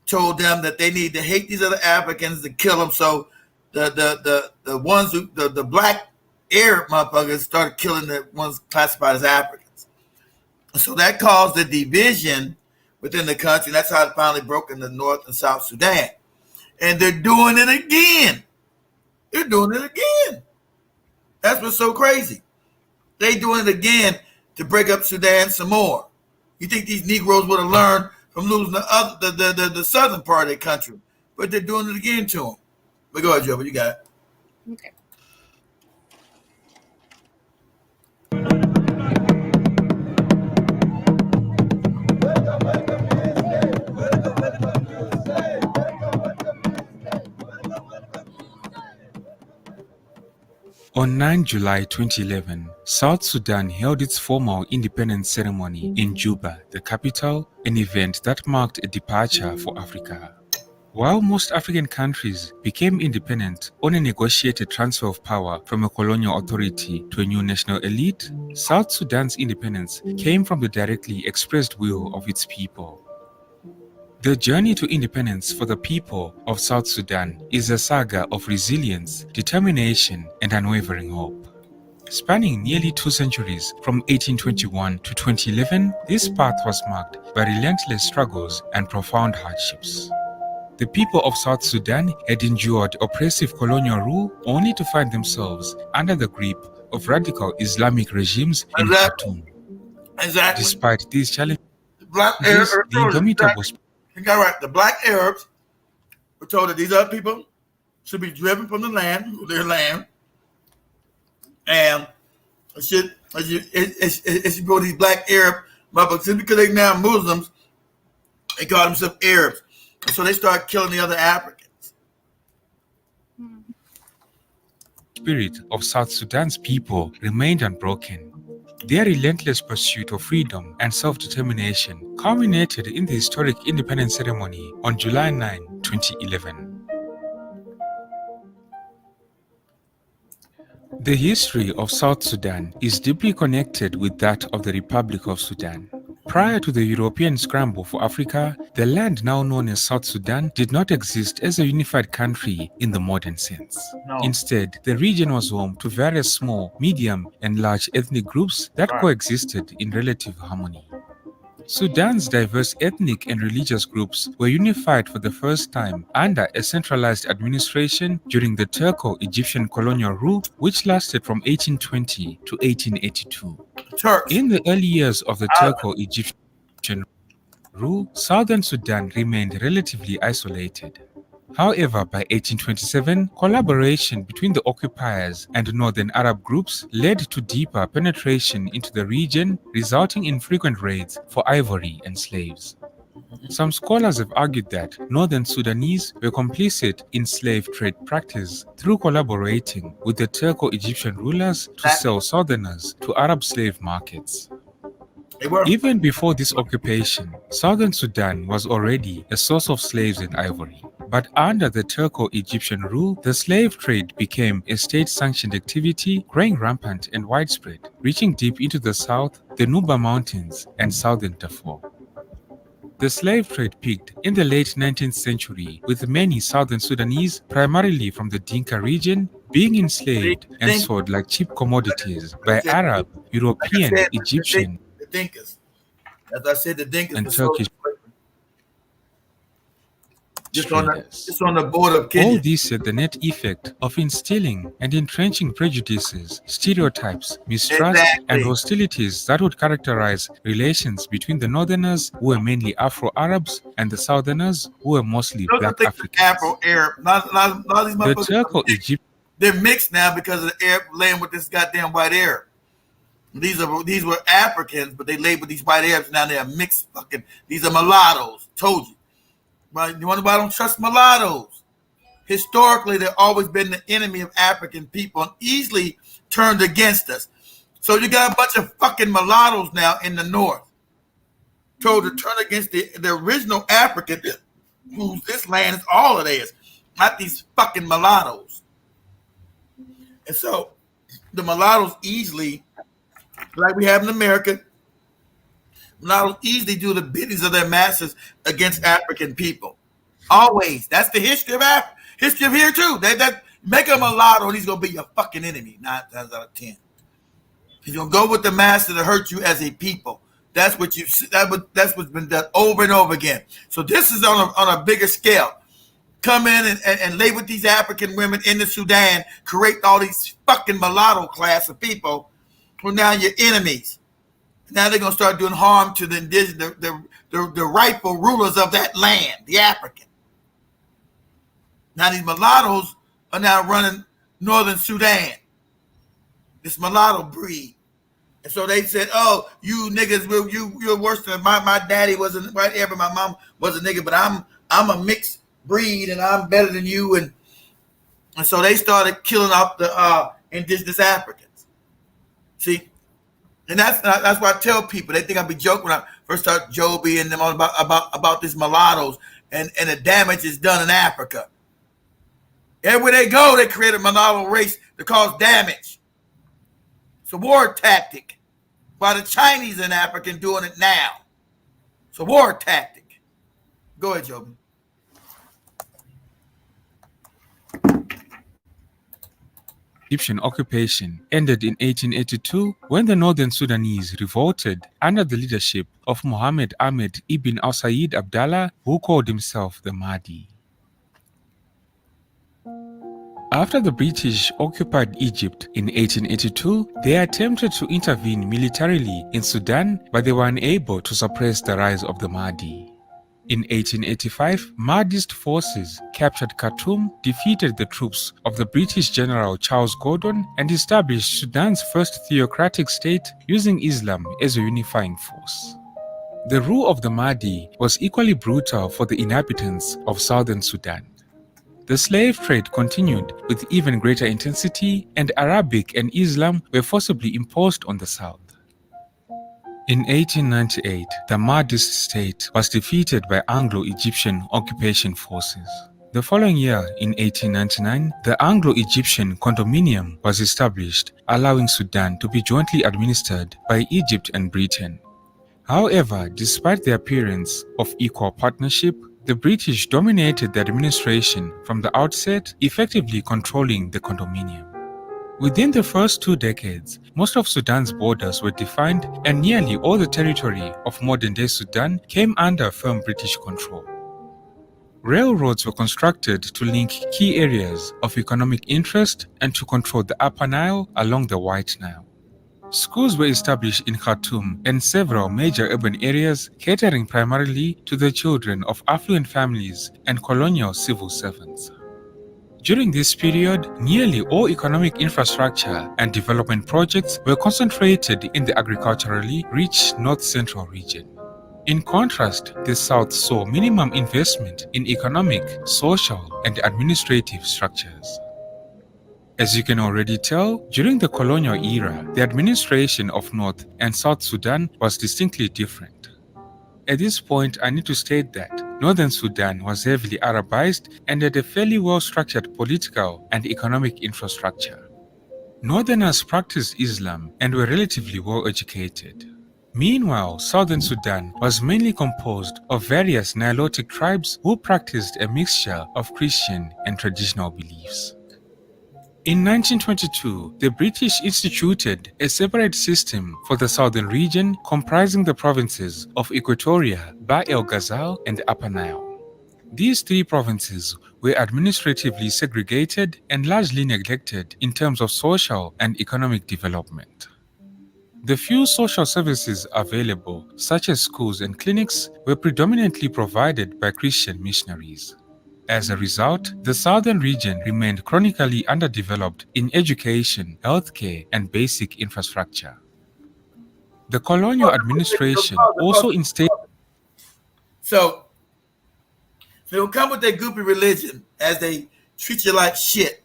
Told them that they need to hate these other Africans to kill them. So the ones who the black Arab motherfuckers started killing the ones classified as Africans. So that caused the division within the country. And that's how it finally broke in the North and South Sudan. And they're doing it again. They're doing it again. That's what's so crazy. They doing it again to break up Sudan some more. You think these Negroes would have learned from losing the southern part of the country, but they're doing it again to them. But go ahead, Joe. You got it. Okay. On 9 July 2011, South Sudan held its formal independence ceremony in Juba, the capital, an event that marked a departure for Africa. While most African countries became independent on a negotiated transfer of power from a colonial authority to a new national elite, South Sudan's independence came from the directly expressed will of its people. The journey to independence for the people of South Sudan is a saga of resilience, determination, and unwavering hope. Spanning nearly 2 centuries from 1821 to 2011, this path was marked by relentless struggles and profound hardships. The people of South Sudan had endured oppressive colonial rule only to find themselves under the grip of radical Islamic regimes in Khartoum. Exactly. Despite these challenges, the indomitable the black Arabs were told that these other people should be driven from the land, their land, and it should go these black Arab motherfuckers because they now Muslims. They call themselves Arabs, and so they start killing the other Africans. Spirit of South Sudan's people remained unbroken. Their relentless pursuit of freedom and self-determination culminated in the historic independence ceremony on July 9, 2011. The history of South Sudan is deeply connected with that of the Republic of Sudan. Prior to the European scramble for Africa, the land now known as South Sudan did not exist as a unified country in the modern sense. No. Instead, the region was home to various small, medium, and large ethnic groups that coexisted in relative harmony. Sudan's diverse ethnic and religious groups were unified for the first time under a centralized administration during the Turco-Egyptian colonial rule, which lasted from 1820 to 1882. Turks. In the early years of the Turco-Egyptian rule, southern Sudan remained relatively isolated. However, by 1827, collaboration between the occupiers and northern Arab groups led to deeper penetration into the region, resulting in frequent raids for ivory and slaves. Some scholars have argued that northern Sudanese were complicit in slave trade practice through collaborating with the Turco-Egyptian rulers to sell southerners to Arab slave markets. Even before this occupation, southern Sudan was already a source of slaves and ivory. But under the Turco-Egyptian rule, the slave trade became a state-sanctioned activity, growing rampant and widespread, reaching deep into the south, the Nuba Mountains, and southern Darfur. The slave trade peaked in the late 19th century, with many southern Sudanese, primarily from the Dinka region, being enslaved and sold like cheap commodities by Arab, European, Egyptian, the Dinkas. As I said, the Dinkas and were Turkish traders. Just on the border of All Kenya. this had the net effect of instilling and entrenching prejudices, stereotypes, mistrust, and Exactly. hostilities that would characterize relations between the northerners, who were mainly Afro-Arabs, and the southerners, who were mostly Those are black things like Africans. Afro-Arab. Not these The motherfuckers are mixed. Turco-Egyptian They're mixed now because of the Arab laying with this goddamn white Arab. These were Africans, but they labeled these white Arabs. Now they're mixed fucking. These are mulattoes. Told you. But you wonder why I don't trust mulattoes? Historically, they've always been the enemy of African people and easily turned against us. So you got a bunch of fucking mulattoes now in the north, told to turn against the original African, whose this land is all of theirs, not these fucking mulattoes. And so the mulattoes easily, like we have in America, mulattoes easily do the biddings of their masters against African people. Always. That's the history of Africa. History of here too. That make a mulatto and he's gonna be your fucking enemy. 9 times out of 10. He's gonna go with the master to hurt you as a people. That's what you. That's what's been done over and over again. So this is on a bigger scale. Come in and lay with these African women in the Sudan, create all these fucking mulatto class of people who are now your enemies. Now they're gonna start doing harm to the indigenous, the rightful rulers of that land, the African. Now these mulattoes are now running northern Sudan. This mulatto breed. And so they said, "Oh, you niggas, you're worse than my daddy wasn't right ever. My mom was a nigga, but I'm a mixed breed and I'm better than you." And so they started killing off the indigenous Africans. See, and that's why I tell people. They think I be joking when I first start Joby and them all about these mulattoes and the damage is done in Africa. Everywhere they go, they create a mulatto race to cause damage. It's a war tactic by the Chinese and African doing it now. It's a war tactic. Go ahead, Joby. Egyptian occupation ended in 1882 when the northern Sudanese revolted under the leadership of Mohammed Ahmed ibn al-Sayyid Abdallah, who called himself the Mahdi. After the British occupied Egypt in 1882, they attempted to intervene militarily in Sudan, but they were unable to suppress the rise of the Mahdi. In 1885, Mahdist forces captured Khartoum, defeated the troops of the British General Charles Gordon, and established Sudan's first theocratic state using Islam as a unifying force. The rule of the Mahdi was equally brutal for the inhabitants of southern Sudan. The slave trade continued with even greater intensity, and Arabic and Islam were forcibly imposed on the south. In 1898, the Mahdist state was defeated by Anglo-Egyptian occupation forces. The following year, in 1899, the Anglo-Egyptian Condominium was established, allowing Sudan to be jointly administered by Egypt and Britain. However, despite the appearance of equal partnership, the British dominated the administration from the outset, effectively controlling the condominium. Within the first 2 decades, most of Sudan's borders were defined and nearly all the territory of modern-day Sudan came under firm British control. Railroads were constructed to link key areas of economic interest and to control the Upper Nile along the White Nile. Schools were established in Khartoum and several major urban areas, catering primarily to the children of affluent families and colonial civil servants. During this period, nearly all economic infrastructure and development projects were concentrated in the agriculturally rich north-central region. In contrast, the South saw minimum investment in economic, social, and administrative structures. As you can already tell, during the colonial era, the administration of North and South Sudan was distinctly different. At this point, I need to state that Northern Sudan was heavily Arabized and had a fairly well-structured political and economic infrastructure. Northerners practiced Islam and were relatively well-educated. Meanwhile, Southern Sudan was mainly composed of various Nilotic tribes who practiced a mixture of Christian and traditional beliefs. In 1922, the British instituted a separate system for the southern region comprising the provinces of Equatoria, Bahr el Ghazal, and Upper Nile. These three provinces were administratively segregated and largely neglected in terms of social and economic development. The few social services available, such as schools and clinics, were predominantly provided by Christian missionaries. As a result, the southern region remained chronically underdeveloped in education, healthcare, and basic infrastructure. The colonial administration also instated So, so they'll come with their goopy religion as they treat you like shit.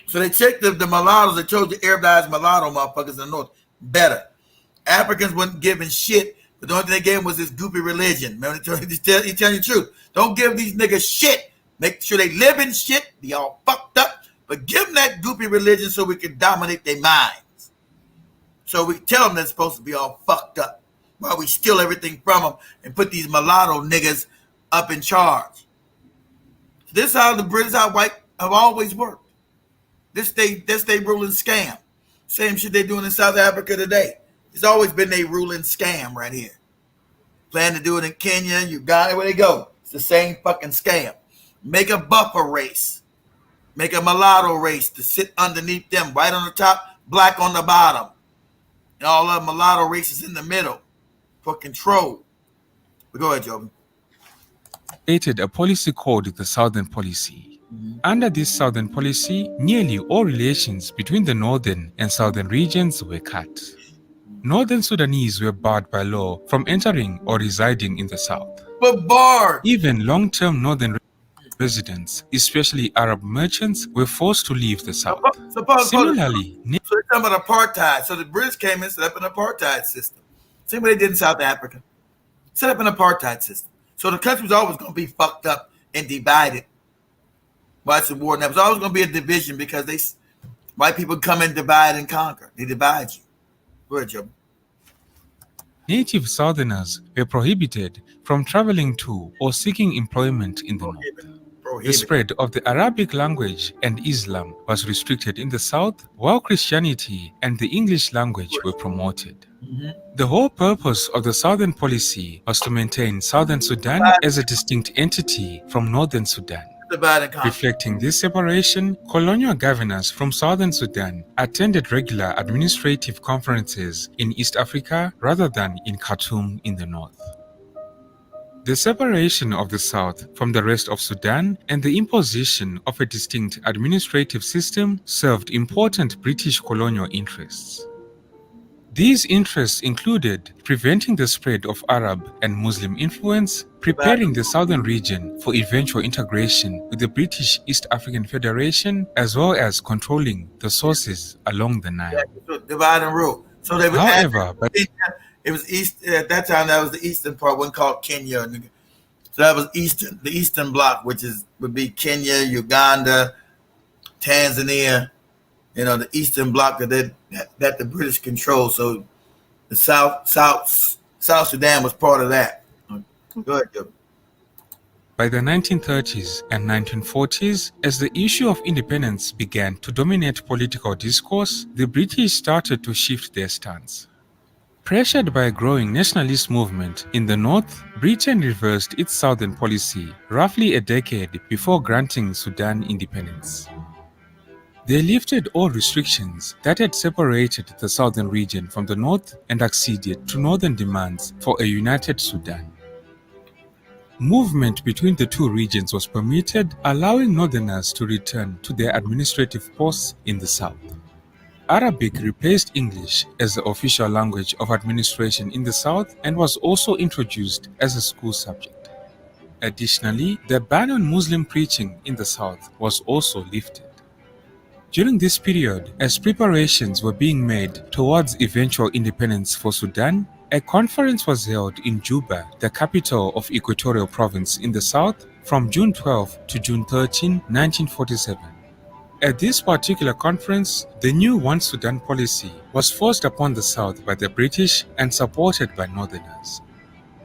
So they checked the mulattoes. They chose the Arabized mulatto motherfuckers in the north better. Africans wasn't giving shit, but the only thing they gave them was this goopy religion. Remember, he tell you the truth. Don't give these niggas shit. Make sure they live in shit, be all fucked up, but give them that goopy religion so we can dominate their minds. So we tell them they're supposed to be all fucked up while we steal everything from them and put these mulatto niggas up in charge. This is how the British, how white have always worked. This they ruling scam. Same shit they doing in South Africa today. It's always been a ruling scam right here. Plan to do it in Kenya, Uganda, where they go. It's the same fucking scam. Make a buffer race. Make a mulatto race to sit underneath them, white on the top, black on the bottom. And all of mulatto races in the middle for control. But go ahead, Joby. a policy called the Southern Policy. Under this Southern Policy, nearly all relations between the northern and southern regions were cut. Northern Sudanese were barred by law from entering or residing in the south. But barred. Even long-term northern residents, especially Arab merchants, were forced to leave the south. Similarly, so they're talking about apartheid. So the British came and set up an apartheid system. Same way they did in South Africa. Set up an apartheid system. So the country was always going to be fucked up and divided. Why it's a war? And there was always going to be a division because white people come and divide and conquer. They divide you. Go ahead, Joe. Native Southerners were prohibited from traveling to or seeking employment in the north. The spread of the Arabic language and Islam was restricted in the south, while Christianity and the English language were promoted. The whole purpose of the Southern Policy was to maintain Southern Sudan as a distinct entity from Northern Sudan. Reflecting this separation, colonial governors from Southern Sudan attended regular administrative conferences in East Africa rather than in Khartoum in the north. The separation of the South from the rest of Sudan and the imposition of a distinct administrative system served important British colonial interests. These interests included preventing the spread of Arab and Muslim influence, preparing the southern region for eventual integration with the British East African Federation, as well as controlling the sources along the Nile. Divide and rule. So they would However, it was east at that time. That was the eastern part, wasn't called Kenya. So that was eastern, the eastern bloc, which would be Kenya, Uganda, Tanzania. You know, the eastern bloc that the British controlled. So the South Sudan was part of that. Go ahead, Joe. By the 1930s and 1940s, as the issue of independence began to dominate political discourse, the British started to shift their stance. Pressured by a growing nationalist movement in the north, Britain reversed its southern policy roughly a decade before granting Sudan independence. They lifted all restrictions that had separated the southern region from the north and acceded to northern demands for a united Sudan. Movement between the two regions was permitted, allowing northerners to return to their administrative posts in the south. Arabic replaced English as the official language of administration in the south and was also introduced as a school subject. Additionally, the ban on Muslim preaching in the south was also lifted. During this period, as preparations were being made towards eventual independence for Sudan, a conference was held in Juba, the capital of Equatorial Province in the south, from June 12 to June 13, 1947. At this particular conference, the new One Sudan policy was forced upon the south by the British and supported by northerners.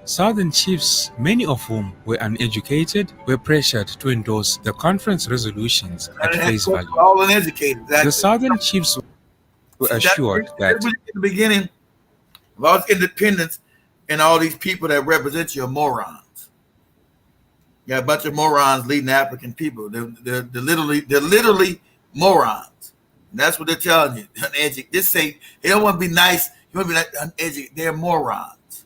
Southern chiefs, many of whom were uneducated, were pressured to endorse the conference resolutions at face value. All uneducated. The Southern chiefs were assured that in the beginning of all independence and all these people that represent you are morons. You got a bunch of morons leading African people. They're literally morons. And that's what they're telling you. Uneducated. Just say they don't want to be nice. You want to be like uneducated. They're morons.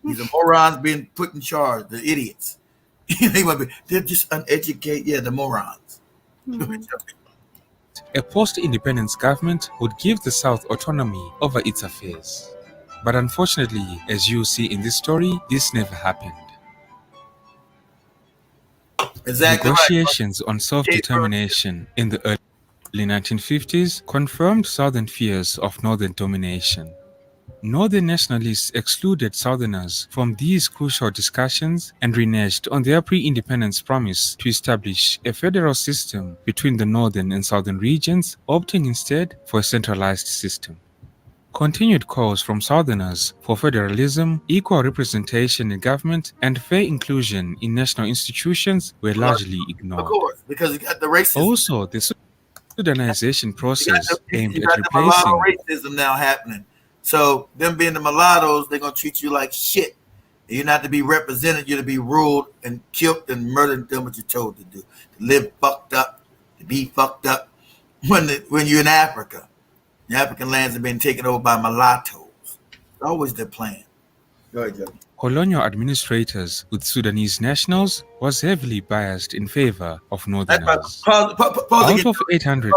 These are morons being put in charge. The idiots. They're just uneducated. Yeah, the morons. A post-independence government would give the South autonomy over its affairs. But unfortunately, as you see in this story, this never happened. Exactly right. Negotiations on self-determination in the early 1950s confirmed Southern fears of Northern domination. Northern nationalists excluded Southerners from these crucial discussions and reneged on their pre-independence promise to establish a federal system between the northern and southern regions, opting instead for a centralized system. Continued calls from Southerners for federalism, equal representation in government, and fair inclusion in national institutions were largely Of ignored. course, because you got the racism. Also, the Sudanization process aimed You at got the mulatto replacing racism now happening. So them being the mulattoes, they're gonna treat you like shit. You're not to be represented. You're to be ruled and killed and murdered and done what you're told to do. To live fucked up, to be fucked up. When you're in Africa, the African lands have been taken over by mulattoes. It's always their plan. Go ahead, Joe. colonial administrators with Sudanese nationals was heavily biased in favor of Northerners. Out of 800,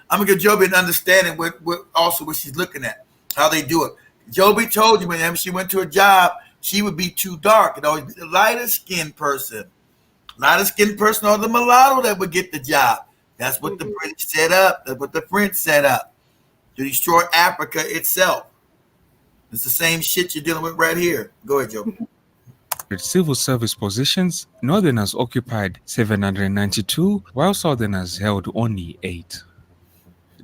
I'm gonna give Joby an understanding what she's looking at, how they do it. Joby told you whenever she went to a job, she would be too dark. It'd always be the lighter skinned person or the mulatto that would get the job. That's what the British set up. That's what the French set up to destroy Africa itself. It's the same shit you're dealing with right here. Go ahead, Joe. civil service positions, Northerners occupied 792, while Southerners held only 8.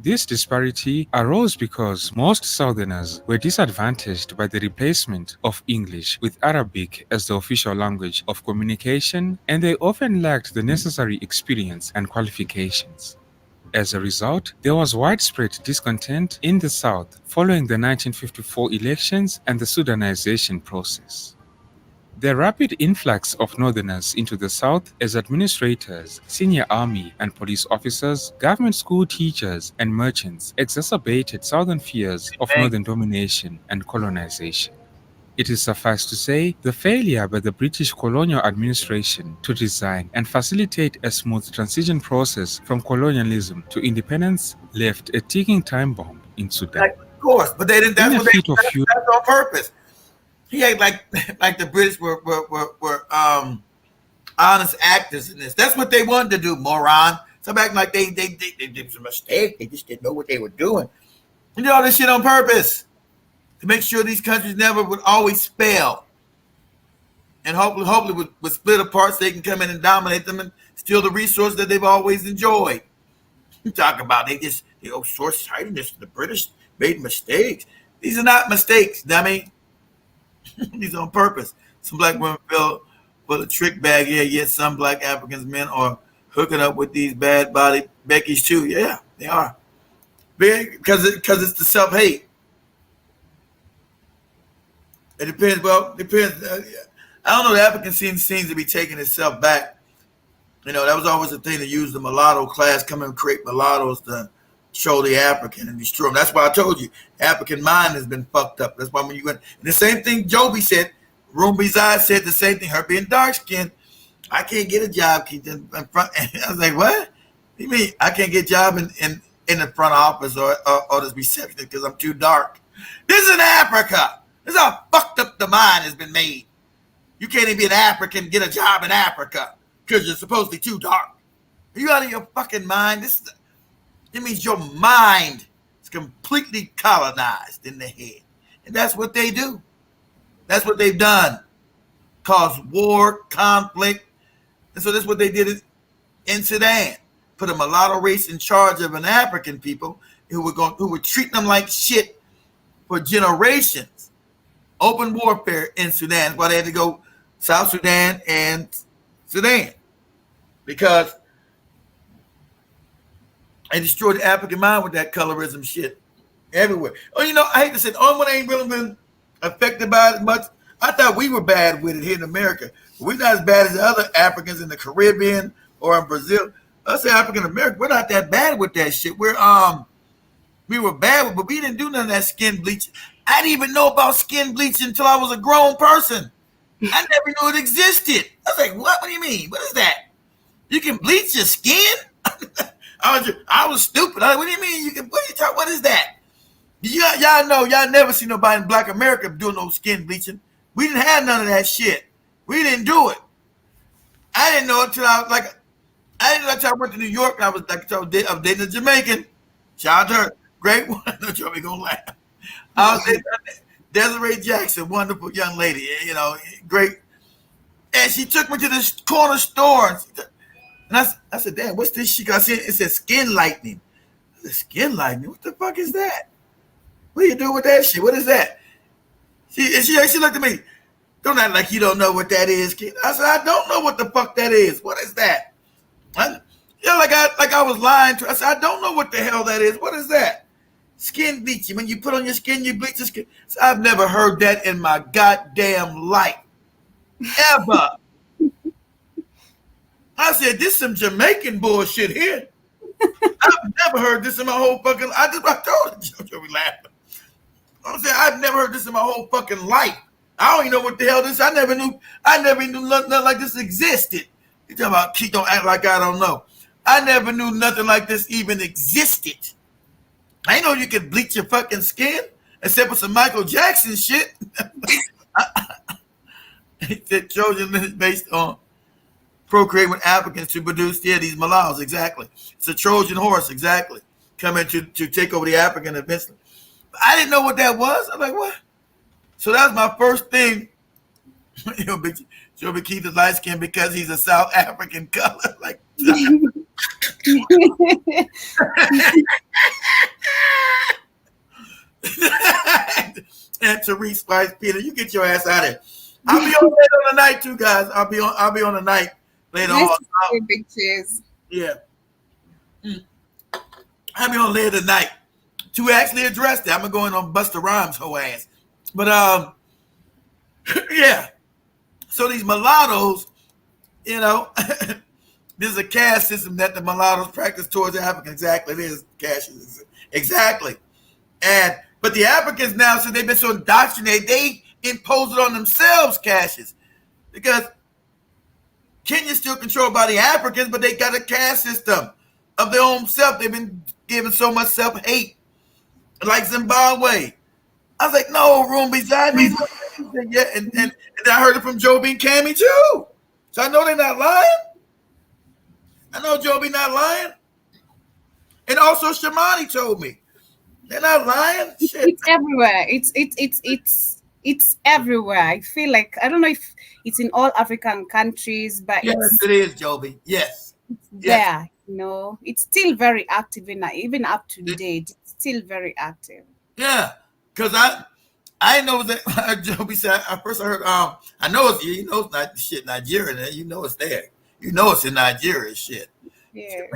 This disparity arose because most Southerners were disadvantaged by the replacement of English with Arabic as the official language of communication, and they often lacked the necessary experience and qualifications. As a result, there was widespread discontent in the South following the 1954 elections and the Sudanization process. The rapid influx of Northerners into the South as administrators, senior army and police officers, government school teachers, and merchants exacerbated Southern fears of Northern domination and colonization. It is suffice to say, the failure by the British colonial administration to design and facilitate a smooth transition process from colonialism to independence left a ticking time bomb in Sudan. Of course, but they didn't. That's on purpose. He ain't like the British were honest actors in this. That's what they wanted to do, moron. Some acting like they did some mistake. They just didn't know what they were doing. They did all this shit on purpose to make sure these countries never would always fail. And hopefully would split apart so they can come in and dominate them and steal the resources that they've always enjoyed. You talk about they short-sightedness. The British made mistakes. These are not mistakes, dummy. These are on purpose. Some black women feel for the trick bag. Yeah, yet some black Africans men are hooking up with these bad body Beckies too. Yeah, they are. Because it's the self-hate. It depends. Well, depends. I don't know. The African scene seems to be taking itself back. You know, that was always the thing to use the mulatto class, come and create mulattoes to show the African and destroy them. That's why I told you, African mind has been fucked up. That's why when you went, and the same thing Joby said, Rumbi's eyes said the same thing, her being dark skinned. I can't get a job in front. I was like, what? You mean I can't get a job in the front office or the receptionist because I'm too dark? This is Africa. This is how fucked up the mind has been made. You can't even be an African, get a job in Africa because you're supposedly too dark. Are you out of your fucking mind? It means your mind is completely colonized in the head. And that's what they do. That's what they've done. Cause war, conflict. And so that's what they did in Sudan. Put a mulatto race in charge of an African people who were treating them like shit for generations. Open warfare in Sudan. That's why they had to go South Sudan and Sudan. Because they destroyed the African mind with that colorism shit everywhere. Oh, you know, I hate to say the only one that ain't really been affected by it as much. I thought we were bad with it here in America. We're not as bad as the other Africans in the Caribbean or in Brazil. Us African Americans, we're not that bad with that shit. We were bad, but we didn't do none of that skin bleaching. I didn't even know about skin bleaching until I was a grown person. I never knew it existed. I was like, what? What do you mean? What is that? You can bleach your skin? I was stupid. I was like, what do you mean? You can? What is that? Y'all know, y'all never see nobody in Black America doing no skin bleaching. We didn't have none of that shit. We didn't do it. I didn't know it until I went to New York and I was dating a Jamaican. Shout out to her. Great one. Don't you be gonna laugh. I was dating Desiree Jackson, wonderful young lady, great. And she took me to this corner store. And I said, damn, what's this shit? I said, it said skin lightening. I said, skin lightening? What the fuck is that? What do you do with that shit? What is that? She looked at me. Don't act like you don't know what that is, kid. I said, I don't know what the fuck that is. What is that? Like I was lying to her. I said, I don't know what the hell that is. What is that? Skin bleaching. When you put on your skin, you bleach your skin. So I've never heard that in my goddamn life. Ever. I said, this is some Jamaican bullshit here. I've never heard this in my whole fucking. I told you, we laughing. I'm saying I've never heard this in my whole fucking life. I don't even know what the hell this is. I never knew nothing like this existed. You talking about Keith, don't act like I don't know. I never knew nothing like this even existed. I ain't know you could bleach your fucking skin except with some Michael Jackson shit. The Trojan is based on procreate with Africans to produce these mulattoes, exactly. It's a Trojan horse, exactly. Coming to take over the African eventually. I didn't know what that was. I'm like, what? So that was my first thing. Joby Keith is light skinned because he's a South African color. Like, and Therese Spice Peter, you get your ass out of here. I'll be on later on the night too, guys. I'll be on the night later nice on. Big cheers. Yeah. I'll be on later tonight to actually address that. I'm gonna go in on Busta Rhymes' whole ass. But yeah. So these mulattoes, there's a caste system that the mulattoes practice towards the Africans. Exactly, it is caste. Exactly. But the Africans now, since they've been so indoctrinated, they impose it on themselves, castes. Because Kenya's still controlled by the Africans, but they got a caste system of their own self. They've been given so much self-hate. Like Zimbabwe. I was like, no, room beside me. Yeah, and I heard it from Joby and Cammy too. So I know they're not lying. I know Joby not lying. And also Shamani told me. They're not lying. Shit. It's everywhere. It's everywhere. I feel like, I don't know if it's in all African countries, but yes, it is, Joby. Yes. It's there. It's still very active even up to date. It's still very active. Yeah. Because I know that Joby said at first I heard I know it's it's not shit Nigeria there. It's there. It's in Nigeria shit. Yeah.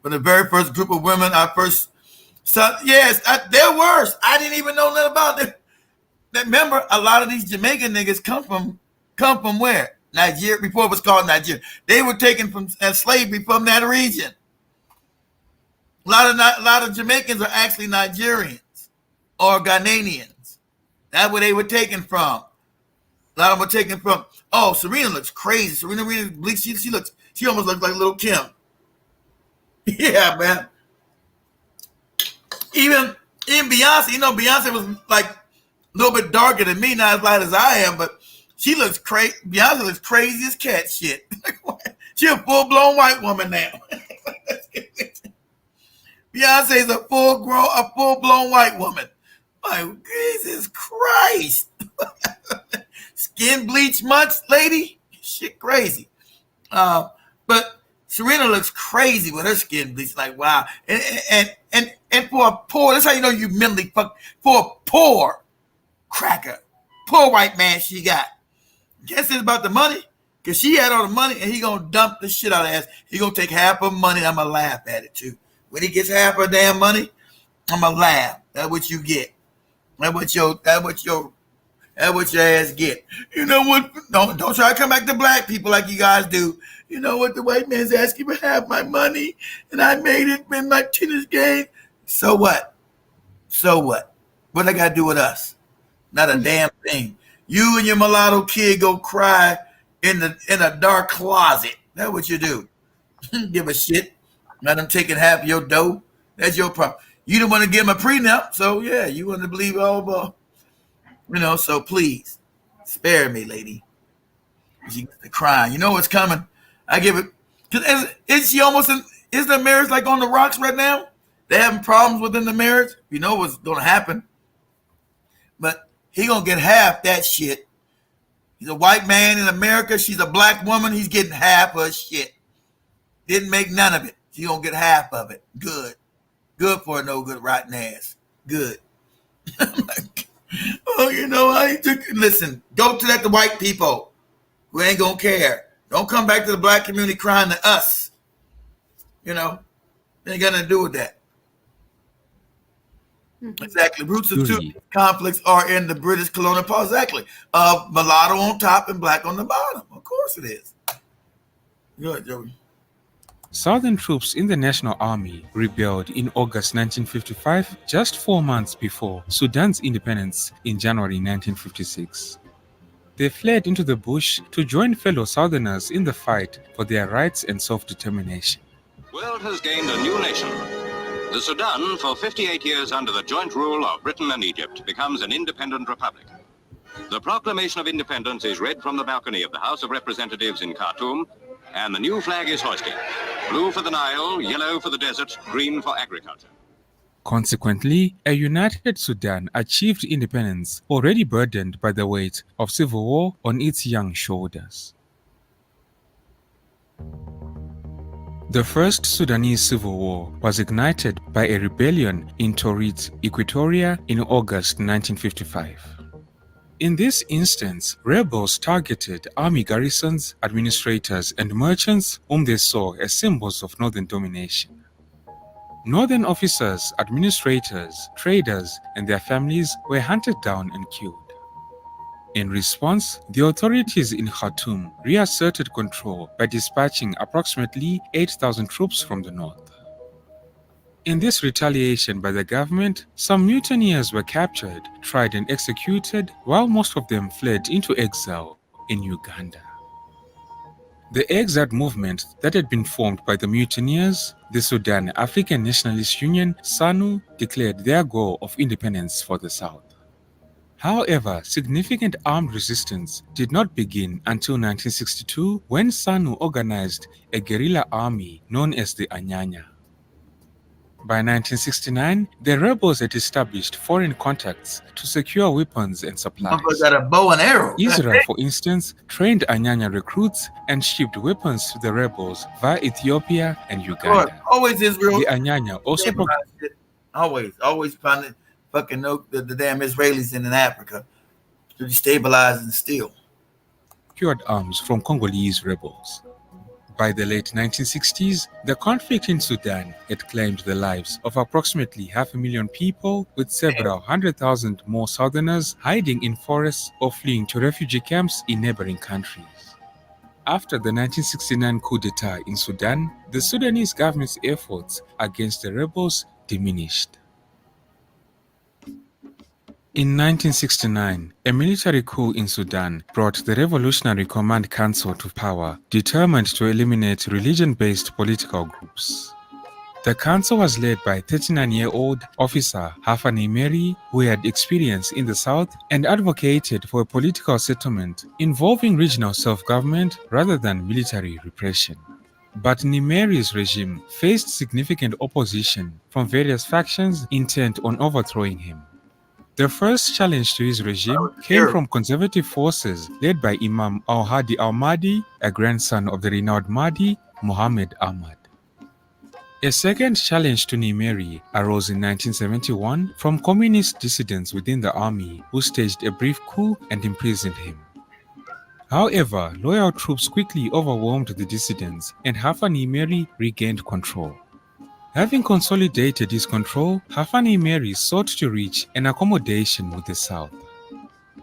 But the very first group of women yes, they're worse. I didn't even know nothing about them. Remember, a lot of these Jamaican niggas come from where? Nigeria, before it was called Nigeria. They were taken from slavery from that region. A lot of Jamaicans are actually Nigerians or Ghanaians. That's where they were taken from. A lot of them were taken from. Oh, Serena looks crazy. Serena bleached. She almost looks like Little Kim. Yeah, man. Even Beyonce, Beyonce was like a little bit darker than me, not as light as I am, but she looks crazy. Beyonce looks crazy as cat shit. She's a full-blown white woman now. Beyonce's a full-blown white woman. Like, Jesus Christ. Skin bleach months, lady? Shit crazy. But Serena looks crazy with her skin bleach. Like, wow. And for a poor, that's how you know you mentally fucked. For a poor cracker, poor white man she got. Guess it's about the money? Because she had all the money and he going to dump the shit out of her ass. He going to take half her money and I'm going to laugh at it too. When he gets half her damn money, I'm going to laugh. That's what you get. That's what your That's what your ass get. You know what? Don't try to come back to black people like you guys do. You know what? The white man's asking for half my money, and I made it in my tennis game. So what? So what? What they got to do with us? Not a damn thing. You and your mulatto kid go cry in a dark closet. That's what you do. Give a shit. Let them taking half of your dough. That's your problem. You don't want to give them a prenup, so yeah, you want to believe all about. So please spare me, lady. She gets to crying. You know what's coming. I give it because is she almost in? Is the marriage like on the rocks right now? They having problems within the marriage. You know what's going to happen, but he gonna get half that shit. He's a white man in America. She's a black woman. He's getting half her shit. Didn't make none of it. She gonna get half of it. Good. Good for a no good rotten ass. Good. Oh, I took. Listen, go to that the white people who ain't gonna care. Don't come back to the black community crying to us. They ain't got nothing to do with that. Mm-hmm. Exactly. Roots of two conflicts are in the British colonial power. Exactly. Mulatto on top and black on the bottom. Of course it is. Good, Joey. Southern troops in the National Army rebelled in August 1955, just 4 months before Sudan's independence in January 1956. They fled into the bush to join fellow Southerners in the fight for their rights and self-determination. The world has gained a new nation. The Sudan, for 58 years under the joint rule of Britain and Egypt, becomes an independent republic. The Proclamation of Independence is read from the balcony of the House of Representatives in Khartoum, and the new flag is hoisted. Blue for the Nile, yellow for the desert, green for agriculture. Consequently, a united Sudan achieved independence, already burdened by the weight of civil war on its young shoulders. The First Sudanese Civil War was ignited by a rebellion in Torit, Equatoria in August 1955. In this instance, rebels targeted army garrisons, administrators, and merchants whom they saw as symbols of northern domination. Northern officers, administrators, traders, and their families were hunted down and killed. In response, the authorities in Khartoum reasserted control by dispatching approximately 8,000 troops from the north. In this retaliation by the government, some mutineers were captured, tried and executed, while most of them fled into exile in Uganda. The exiled movement that had been formed by the mutineers, the Sudan African Nationalist Union, SANU, declared their goal of independence for the South. However, significant armed resistance did not begin until 1962 when SANU organized a guerrilla army known as the Anyanya. By 1969, the rebels had established foreign contacts to secure weapons and supplies. Got a bow and arrow. Israel, for instance, trained Anyanya recruits and shipped weapons to the rebels via Ethiopia and Uganda. Always Israel. The Anyanya also always finding fucking the damn Israelis in Africa to destabilize and steal. Procured arms from Congolese rebels. By the late 1960s, the conflict in Sudan had claimed the lives of approximately 500,000 people, with several 100,000 more Southerners hiding in forests or fleeing to refugee camps in neighboring countries. After the 1969 coup d'etat in Sudan, the Sudanese government's efforts against the rebels diminished. In 1969, a military coup in Sudan brought the Revolutionary Command Council to power, determined to eliminate religion-based political groups. The council was led by 39-year-old officer Hafani Meri, who had experience in the south and advocated for a political settlement involving regional self-government rather than military repression. But Nimeri's regime faced significant opposition from various factions intent on overthrowing him. The first challenge to his regime came from conservative forces led by Imam al-Hadi al-Mahdi, a grandson of the renowned Mahdi, Muhammad Ahmad. A second challenge to Nimeri arose in 1971 from communist dissidents within the army who staged a brief coup and imprisoned him. However, loyal troops quickly overwhelmed the dissidents and Hafani Meri regained control. Having consolidated his control, Hafani Meri sought to reach an accommodation with the South.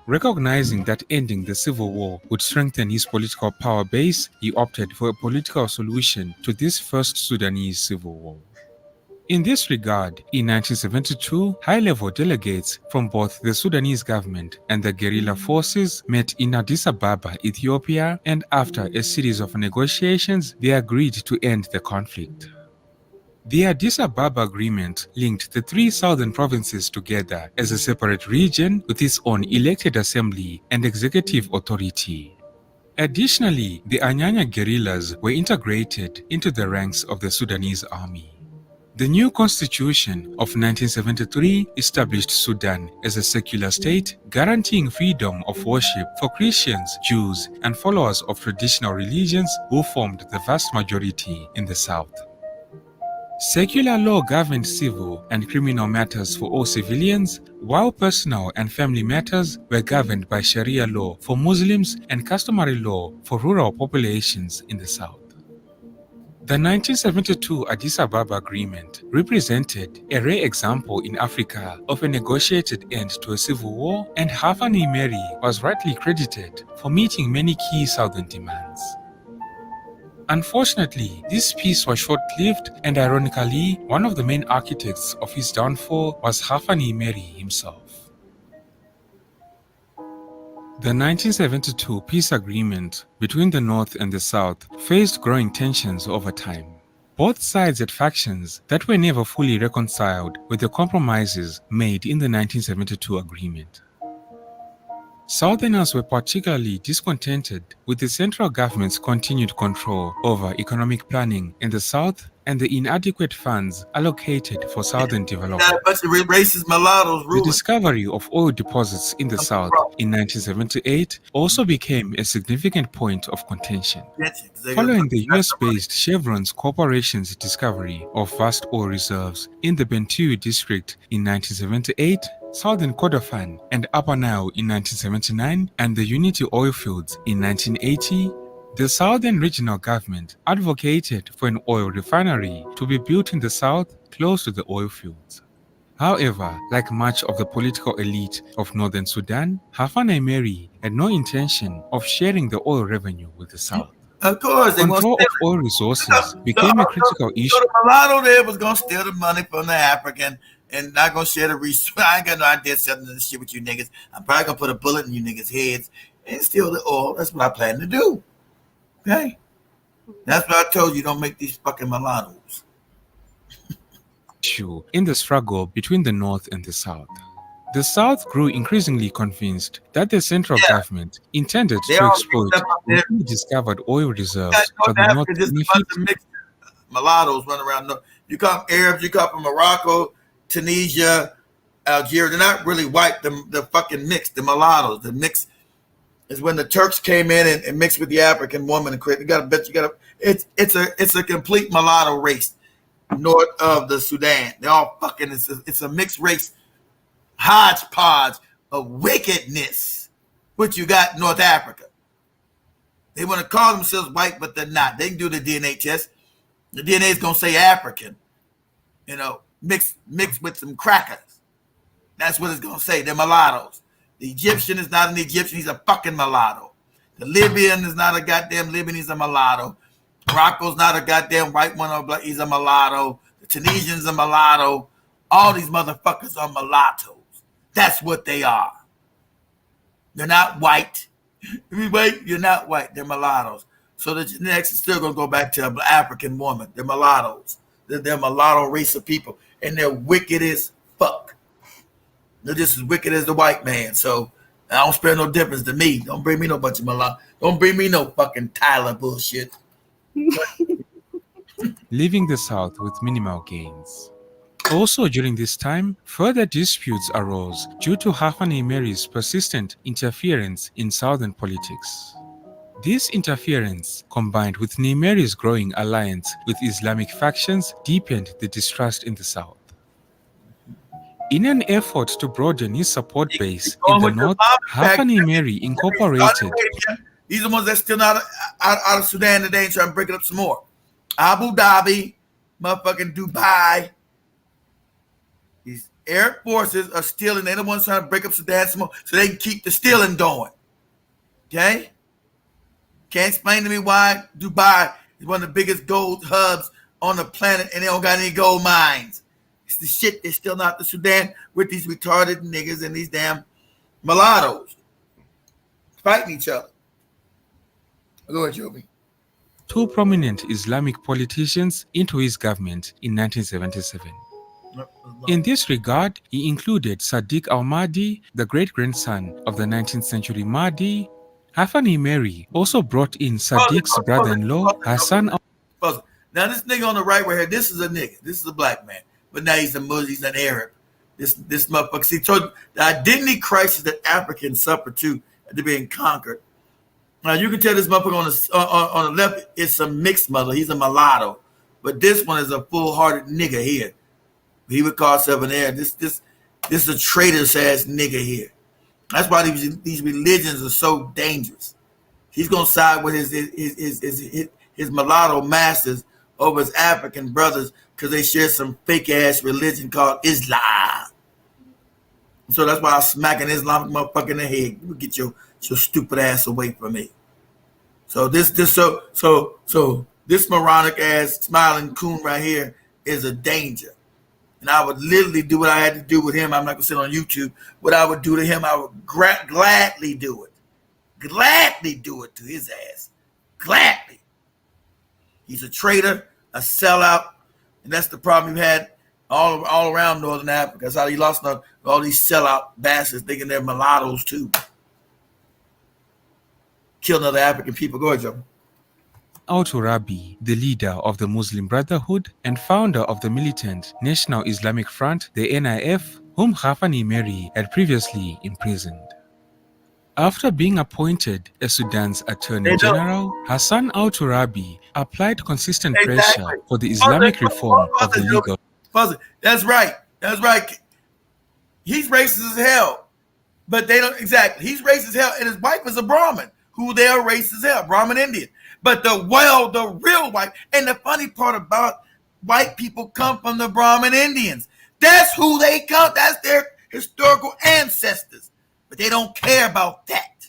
Recognizing that ending the civil war would strengthen his political power base, he opted for a political solution to this first Sudanese civil war. In this regard, in 1972, high-level delegates from both the Sudanese government and the guerrilla forces met in Addis Ababa, Ethiopia, and after a series of negotiations, they agreed to end the conflict. The Addis Ababa Agreement linked the three southern provinces together as a separate region with its own elected assembly and executive authority. Additionally, the Anyanya guerrillas were integrated into the ranks of the Sudanese army. The new constitution of 1973 established Sudan as a secular state, guaranteeing freedom of worship for Christians, Jews, and followers of traditional religions who formed the vast majority in the south. Secular law governed civil and criminal matters for all civilians, while personal and family matters were governed by Sharia law for Muslims and customary law for rural populations in the south. The 1972 Addis Ababa Agreement represented a rare example in Africa of a negotiated end to a civil war, and Hafan Imeri was rightly credited for meeting many key southern demands. Unfortunately, this peace was short-lived, and ironically, one of the main architects of his downfall was Hafan Imeri himself. The 1972 peace agreement between the North and the South faced growing tensions over time. Both sides had factions that were never fully reconciled with the compromises made in the 1972 agreement. Southerners were particularly discontented with the central government's continued control over economic planning in the South and the inadequate funds allocated for Southern development. Got a bunch of racist mulattoes The ruling. discovery of oil deposits in the South in 1978 also became a significant point of contention. Following the US-based Chevron Corporation's discovery of vast oil reserves in the Bentiu district in 1978, Southern Kordofan and Upper Nile in 1979, and the Unity oil fields in 1980, the Southern Regional Government advocated for an oil refinery to be built in the south close to the oil fields. However, like much of the political elite of northern Sudan, Hafan Imeri had no intention of sharing the oil revenue with the south. Of course, they Control of oil resources became a critical issue. So the mulatto there was going to steal the money from the African and not going to share the resources. I ain't got no idea selling this shit with you niggas. I'm probably going to put a bullet in you niggas' heads and steal the oil. That's what I plan to do. Okay? That's what I told you. Don't make these fucking mulattoes. In the struggle between the North and the South. The South grew increasingly convinced that the central government intended to exploit the discovered oil reserves for the North benefit. Mulattoes run around. You come Arabs, you come from Morocco, Tunisia, Algeria. They're not really white. The fucking mix, the mulattoes. The mix is when the Turks came in and mixed with the African woman and created. It's a complete mulatto race north of the Sudan. They're all fucking. It's a mixed race hodgepodge of wickedness, which you got in North Africa. They want to call themselves white, but they're not. They can do the DNA test. The DNA is gonna say African, mixed with some crackers. That's what it's gonna say. They're mulattoes. The Egyptian is not an Egyptian; he's a fucking mulatto. The Libyan is not a goddamn Libyan; he's a mulatto. Morocco's not a goddamn white one or black; he's a mulatto. The Tunisian's a mulatto. All these motherfuckers are mulattoes. That's what they are. They're not white. You're not white. They're mulattoes. So the genetics is still going to go back to an African woman. They're mulattoes. They're a mulatto race of people. And they're wicked as fuck. They're just as wicked as the white man. So I don't spare no difference to me. Don't bring me no bunch of mulatto. Don't bring me no fucking Tyler bullshit. Leaving the South with minimal gains. Also during this time, further disputes arose due to Hafan Imeri's persistent interference in southern politics. This interference, combined with Nimeri's growing alliance with Islamic factions, deepened the distrust in the south. In an effort to broaden his support base in the north, Hafan Imeri incorporated. These are the ones that's still not out of Sudan today and trying to break it up some more. Abu Dhabi, motherfucking Dubai. Arab forces are stealing. They're the ones trying to break up Sudan so they can keep the stealing going. Okay? Can't explain to me why Dubai is one of the biggest gold hubs on the planet and they don't got any gold mines. It's the shit they're still not the Sudan with these retarded niggas and these damn mulattoes fighting each other. Go ahead, Joby. Two prominent Islamic politicians into his government in 1977. In this regard, he included Sadiq al-Mahdi, the great-grandson of the 19th century Mahdi. Hafani Mary also brought in Sadiq's brother-in-law, Hassan al-Mahdi. Now this nigga on the right right here, this is a nigga. This is a black man. But now he's a Muslim, he's an Arab. This motherfucker. See, told the identity crisis that Africans suffer too after being conquered. Now you can tell this motherfucker on the left is a mixed mother. He's a mulatto. But this one is a full-hearted nigga here. He would call himself an Arab. This is a traitorous ass nigga here. That's why these religions are so dangerous. He's gonna side with his mulatto masters over his African brothers because they share some fake ass religion called Islam. So that's why I'm smacking Islamic motherfucker in the head. You get your stupid ass away from me. So this moronic ass smiling coon right here is a danger. And I would literally do what I had to do with him. I'm not gonna sit on YouTube. What I would do to him, I would gladly do it. Gladly do it to his ass. Gladly. He's a traitor, a sellout, and that's the problem you had all around Northern Africa. That's how he lost all these sellout bastards thinking they're mulattoes too. Killing other African people. Go ahead, Joe. al-Turabi, the leader of the Muslim Brotherhood and founder of the militant National Islamic Front, the NIF, whom Hafani Mary had previously imprisoned. After being appointed as Sudan's Attorney General, Hassan al-Turabi applied consistent pressure for the Islamic reform of the legal. That's right. That's right. He's racist as hell, but they don't exactly. He's racist as hell, and his wife is a Brahmin, who they are racist as hell, Brahmin Indian. But the real white, and the funny part about white people come from the Brahmin Indians. That's who they come. That's their historical ancestors. But they don't care about that.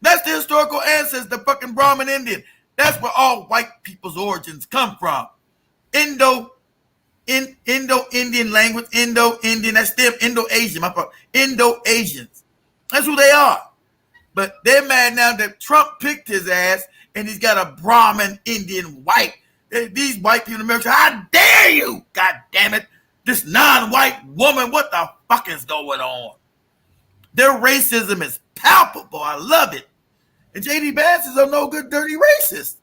That's the historical ancestors, the fucking Brahmin Indian. That's where all white people's origins come from. Indo-Indian language, Indo-Indian, that's them, Indo-Asian, my fault. Indo-Asians. That's who they are. But they're mad now that Trump picked his ass and he's got a Brahmin Indian white. These white people in America, how dare you? God damn it. This non-white woman, what the fuck is going on? Their racism is palpable. I love it. And J.D. Vance is a no good, dirty racist.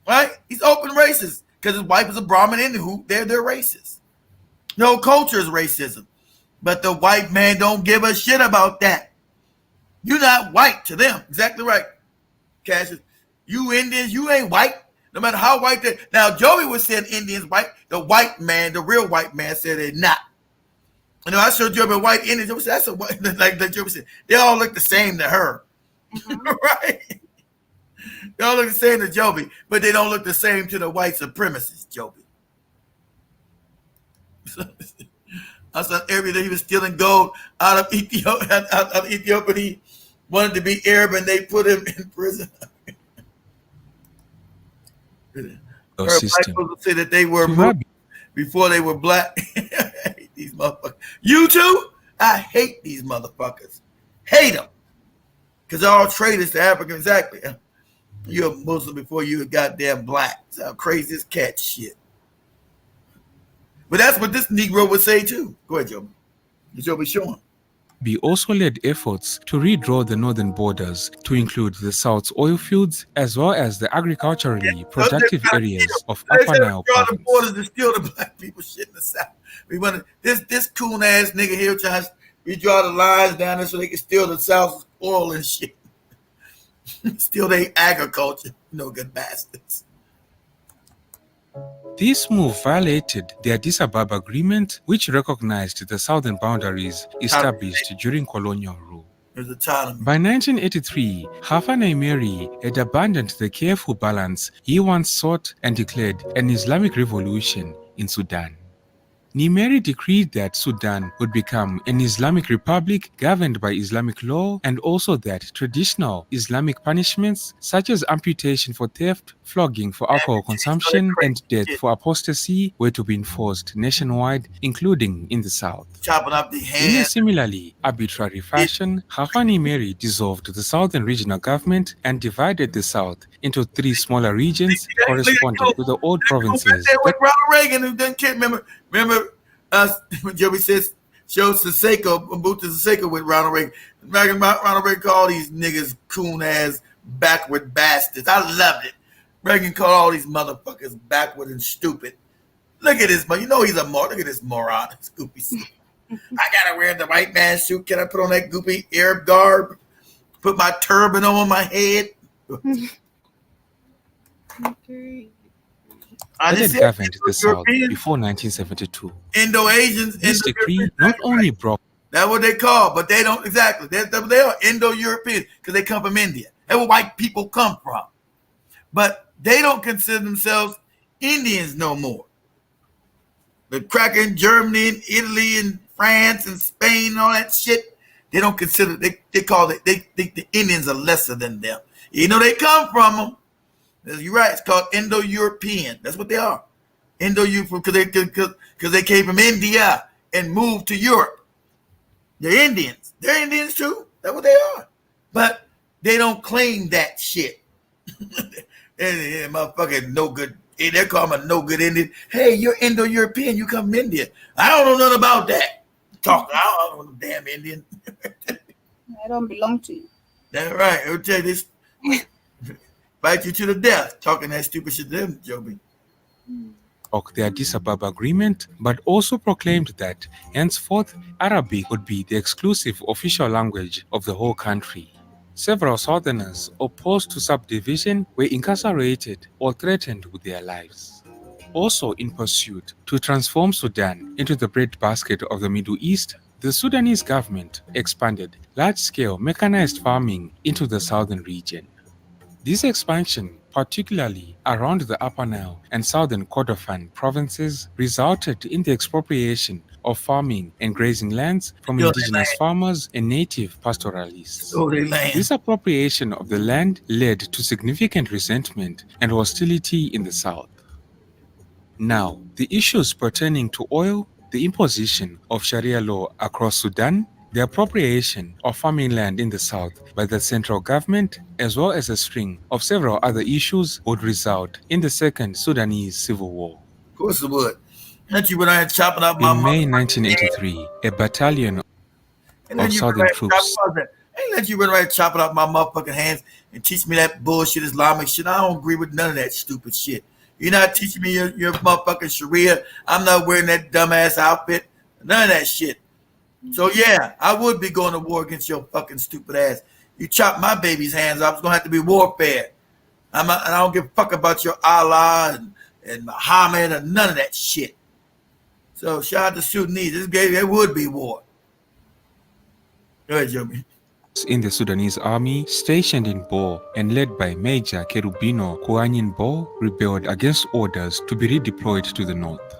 Right? He's open racist because his wife is a Brahmin Indian who they're racist. No culture is racism. But the white man don't give a shit about that. You're not white to them. Exactly right. Cassius. You Indians, you ain't white. No matter how white they now Joey was saying Indians white. The white man, the real white man said they're not. You know, I showed Joey a white Indian. Joey said, that's a white, like Joey said, they all look the same to her. Mm-hmm. Right? They all look the same to Joby, but they don't look the same to the white supremacists, Joby. I saw every day he was stealing gold out of Ethiopia. He wanted to be Arab, and they put him in prison. Black people say that they were before they were black. I hate these motherfuckers. You too? I hate these motherfuckers. Hate them. Because they're all traitors to Africa. Exactly. You're a Muslim before you were goddamn black. That's how crazy this cat shit. But that's what this Negro would say too. Go ahead, Joe. Joe, be showing. He also led efforts to redraw the northern borders to include the South's oil fields as well as the agriculturally productive areas of Upper Nile province. The borders to steal the black people shit in the South. We want this coon ass nigga here trying to redraw the lines down there so they can steal the South's oil and shit. Steal their agriculture. No good bastards. This move violated the Addis Ababa Agreement, which recognized the southern boundaries established during colonial rule. By 1983, Hafani Mary had abandoned the careful balance he once sought and declared an Islamic revolution in Sudan. Nimeri decreed that Sudan would become an Islamic republic governed by Islamic law, and also that traditional Islamic punishments such as amputation for theft, flogging for alcohol consumption, and death for apostasy were to be enforced nationwide, including in the south. Chopping up the In a hands. similarly arbitrary fashion, Khafra Nimeri dissolved the southern regional government and divided the south into 3 smaller regions corresponding to the old provinces. With Ronald Reagan, who didn't care. Remember us when Joey says show Siseko, Mbutu Siseko with Ronald Reagan. Ronald Reagan called these niggas coon ass backward bastards. I loved it. Reagan called all these motherfuckers backward and stupid. Look at this, man. You know he's a moron. Look at this moron. Scoopy. I gotta wear the white man suit. Can I put on that goopy Arab garb? Put my turban on my head? Okay. That governed the South before 1972. Indo-Asians. This decree not only brought... That's what they call, but they don't exactly. They are Indo-European because they come from India. That's where white people come from. But they don't consider themselves Indians no more. The cracker in Germany and Italy and France and Spain and all that shit, they don't consider, they call it, they think the Indians are lesser than them. You know they come from them. You're right, it's called Indo-European. That's what they are. Indo-European because they came from India and moved to Europe. They're Indians. They're Indians too. That's what they are. But they don't claim that shit. And motherfucking no good. They call them a no good Indian. Hey, you're Indo-European. You come from India. I don't know nothing about that. Talk. I don't know damn Indian. I don't belong to you. That's right. I'll tell you this. Fight you to the death. Talking that stupid shit to them, Joby. The Addis Ababa Agreement, but also proclaimed that henceforth Arabic would be the exclusive official language of the whole country. Several Southerners opposed to subdivision were incarcerated or threatened with their lives. Also in pursuit to transform Sudan into the breadbasket of the Middle East, the Sudanese government expanded large-scale mechanized farming into the southern region. This expansion, particularly around the Upper Nile and southern Kordofan provinces, resulted in the expropriation of farming and grazing lands from indigenous farmers and native pastoralists. This appropriation of the land led to significant resentment and hostility in the south. Now, the issues pertaining to oil, the imposition of Sharia law across Sudan, the appropriation of farming land in the south by the central government, as well as a string of several other issues, would result in the Second Sudanese Civil War. Of course it would. You when I had chopping up my in May 1983, a battalion of southern troops. Ain't let you run around chopping up my motherfucking hands and teach me that bullshit Islamic shit. I don't agree with none of that stupid shit. You're not teaching me your motherfucking Sharia. I'm not wearing that dumbass outfit. None of that shit. So yeah, I would be going to war against your fucking stupid ass. You chop my baby's hands off, it's gonna have to be warfare. And I don't give a fuck about your Allah and Muhammad and none of that shit. So shout out to Sudanese. It would be war. Go ahead, Joby. In the Sudanese army, stationed in Bo and led by Major Kerubino Kouanyin Bo, rebelled against orders to be redeployed to the north.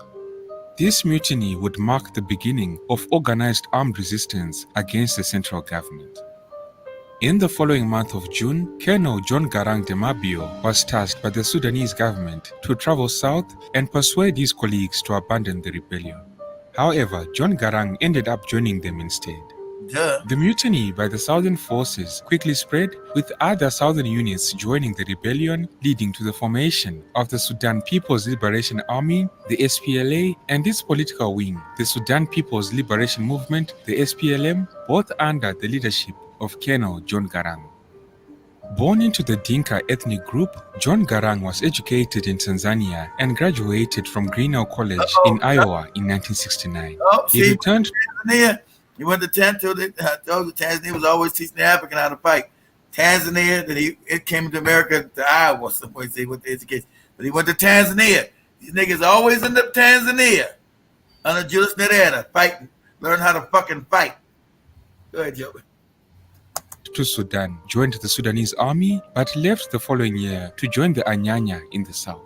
This mutiny would mark the beginning of organized armed resistance against the central government. In the following month of June, Colonel John Garang de Mabio was tasked by the Sudanese government to travel south and persuade his colleagues to abandon the rebellion. However, John Garang ended up joining them instead. The mutiny by the southern forces quickly spread, with other southern units joining the rebellion, leading to the formation of the Sudan People's Liberation Army, the SPLA, and its political wing, the Sudan People's Liberation Movement, the SPLM, both under the leadership of Colonel John Garang. Born into the Dinka ethnic group, John Garang was educated in Tanzania and graduated from Grinnell College in Iowa in 1969. He returned. He went to Tanzania. Tanzania was always teaching the African how to fight. Tanzania, then it came to America, to Iowa, somewhere say with the education. But he went to Tanzania. These niggas always end up Tanzania under Julius Nyerere, fighting, learn how to fucking fight. Go ahead, Joey. To Sudan, joined the Sudanese army, but left the following year to join the Anyanya in the south.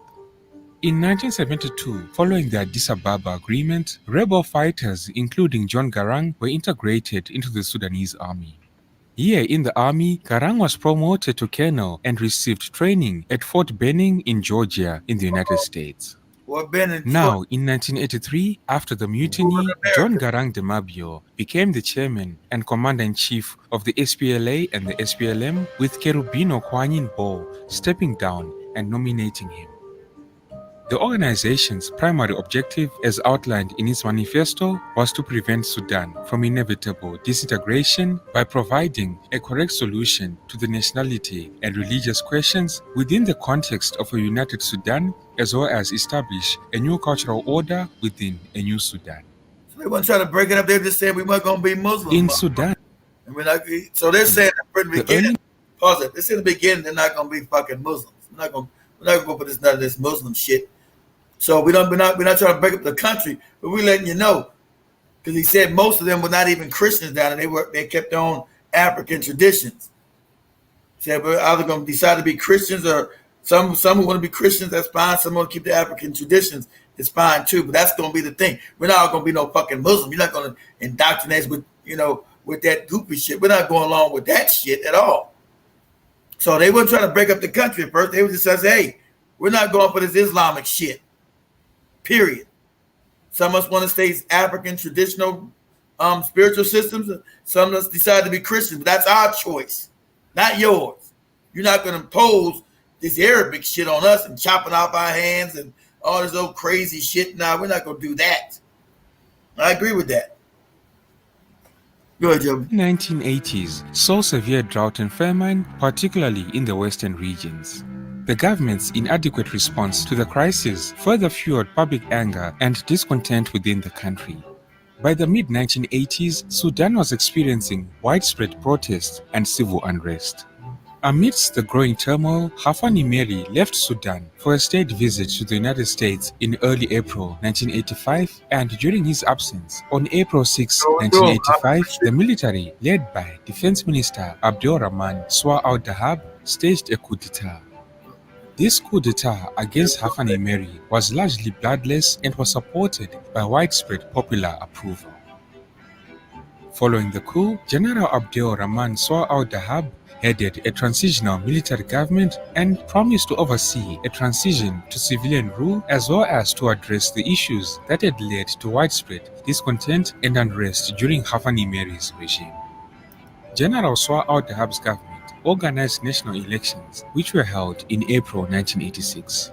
In 1972, following the Addis Ababa Agreement, rebel fighters including John Garang were integrated into the Sudanese army. Here in the army, Garang was promoted to colonel and received training at Fort Benning in Georgia in the United States. What been in Now, in 1983, after the mutiny, John America? Garang de Mabio became the chairman and commander-in-chief of the SPLA and the SPLM, with Cherubino Kwanyin Bo stepping down and nominating him. The organization's primary objective, as outlined in its manifesto, was to prevent Sudan from inevitable disintegration by providing a correct solution to the nationality and religious questions within the context of a united Sudan, as well as establish a new cultural order within a new Sudan. So they weren't trying to break it up. They just said we weren't going to be Muslim. In Sudan, and we're not, so they're saying from the the beginning, early pause it. They said in the beginning they're not going to be fucking Muslims. We're not going to go for this none of this Muslim shit. So we're not trying to break up the country, but we're letting you know, because he said most of them were not even Christians down there. They kept their own African traditions. He said we're either going to decide to be Christians, or some who want to be Christians, that's fine. Some want to keep the African traditions, it's fine too. But that's going to be the thing. We're not going to be no fucking Muslim. You're not going to indoctrinate with with that goofy shit. We're not going along with that shit at all. So they weren't trying to break up the country at first. They were just saying, hey, we're not going for this Islamic shit. Period. Some of us want to stay African traditional spiritual systems. Some of us decide to be Christian, but that's our choice, not yours. You're not going to impose this Arabic shit on us and chopping off our hands and all this old crazy shit. Nah, we're not going to do that. I agree with that. Go ahead, Joe. 1980s saw severe drought and famine, particularly in the western regions. The government's inadequate response to the crisis further fueled public anger and discontent within the country. By the mid-1980s, Sudan was experiencing widespread protests and civil unrest. Amidst the growing turmoil, Hafani Meri left Sudan for a state visit to the United States in early April 1985, and during his absence, on April 6, 1985, the military, led by Defense Minister Abdel Rahman Swar al-Dahab, staged a coup d'etat. This coup d'etat against Hafani Meri was largely bloodless and was supported by widespread popular approval. Following the coup, General Abdel Rahman Swar al-Dahab headed a transitional military government and promised to oversee a transition to civilian rule, as well as to address the issues that had led to widespread discontent and unrest during Hafani Meri's regime. General Swar al-Dahab's government organized national elections, which were held in April 1986.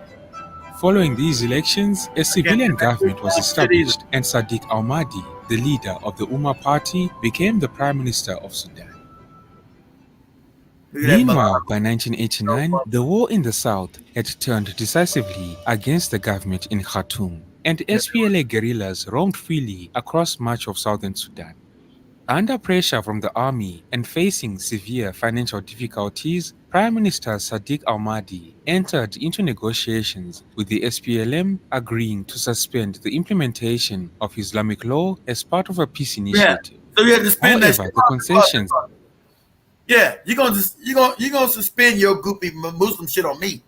Following these elections, a civilian government was established, and Sadiq al-Mahdi, the leader of the Umma Party, became the Prime Minister of Sudan. Meanwhile, by 1989, the war in the south had turned decisively against the government in Khartoum, and SPLA guerrillas roamed freely across much of southern Sudan. Under pressure from the army and facing severe financial difficulties, Prime Minister Sadiq al-Mahdi entered into negotiations with the SPLM, agreeing to suspend the implementation of Islamic law as part of a peace initiative. So you had to spend However, the concessions. Yeah, you're gonna suspend your goofy Muslim shit on me.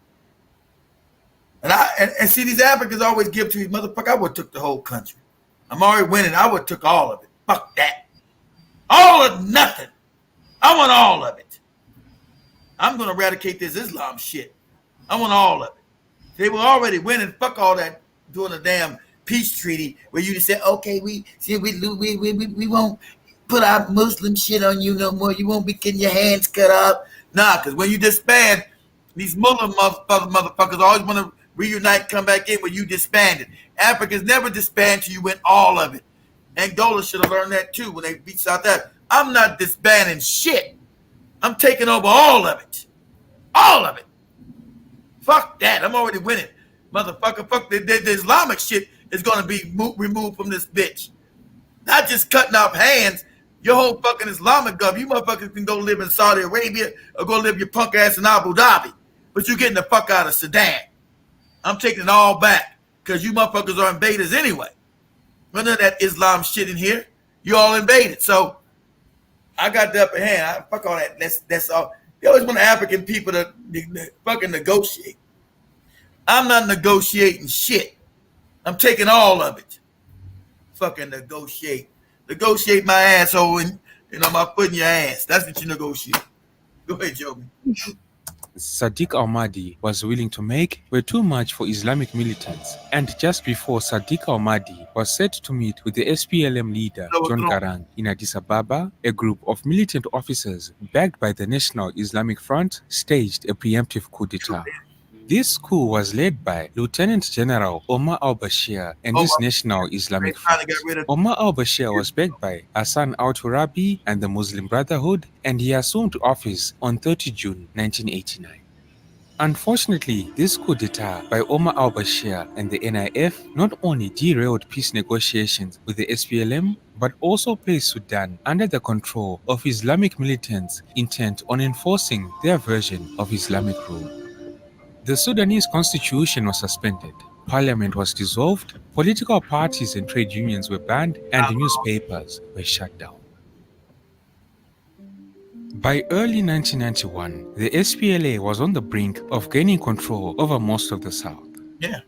And see, these Africans always give to these motherfuckers. I would have took the whole country. I'm already winning. I would have took all of it. Fuck that. All or nothing. I want all of it. I'm gonna eradicate this Islam shit. I want all of it. They were already winning. Fuck all that doing a damn peace treaty where you just say, okay, we won't put our Muslim shit on you no more. You won't be getting your hands cut off. Nah, because when you disband, these Muslim motherfuckers always want to reunite, come back in when you disbanded. Africans never disband till you win all of it. Angola should have learned that too when they beat South Africa. I'm not disbanding shit. I'm taking over all of it. All of it. Fuck that. I'm already winning. Motherfucker, fuck the Islamic shit is going to be removed from this bitch. Not just cutting off hands. Your whole fucking Islamic government. You motherfuckers can go live in Saudi Arabia or go live your punk ass in Abu Dhabi. But you're getting the fuck out of Sudan. I'm taking it all back because you motherfuckers are invaders anyway. None of that Islam shit in here. You all invaded. So I got the upper hand. Fuck all that. That's all. They always want African people to fucking negotiate. I'm not negotiating shit. I'm taking all of it. Fucking negotiate. Negotiate my asshole and my foot in your ass. That's what you negotiate. Go ahead, Joby. Sadiq al-Mahdi was willing to make were too much for Islamic militants, and just before Sadiq al-Mahdi was set to meet with the SPLM leader John Garang in Addis Ababa, a group of militant officers backed by the National Islamic Front staged a preemptive coup d'etat. This coup was led by Lieutenant General Omar al-Bashir and his National Islamic Front. Omar al-Bashir was backed by Hassan al-Turabi and the Muslim Brotherhood, and he assumed office on 30 June 1989. Unfortunately, this coup d'etat by Omar al-Bashir and the NIF not only derailed peace negotiations with the SPLM, but also placed Sudan under the control of Islamic militants intent on enforcing their version of Islamic rule. The Sudanese constitution was suspended, parliament was dissolved, political parties and trade unions were banned, and newspapers were shut down. By early 1991, the SPLA was on the brink of gaining control over most of the south.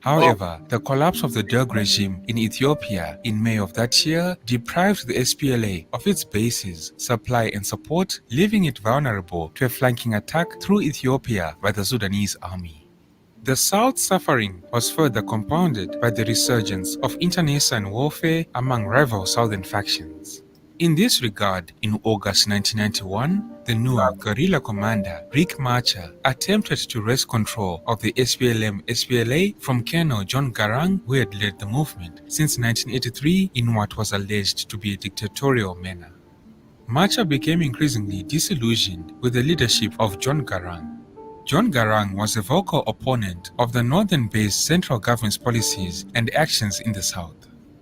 However, the collapse of the Derg regime in Ethiopia in May of that year deprived the SPLA of its bases, supply and support, leaving it vulnerable to a flanking attack through Ethiopia by the Sudanese army. The South's suffering was further compounded by the resurgence of internecine warfare among rival southern factions. In this regard, in August 1991, the new guerrilla commander Riek Machar attempted to wrest control of the SPLM-SPLA from Colonel John Garang, who had led the movement since 1983 in what was alleged to be a dictatorial manner. Machar became increasingly disillusioned with the leadership of John Garang. John Garang was a vocal opponent of the northern-based central government's policies and actions in the south.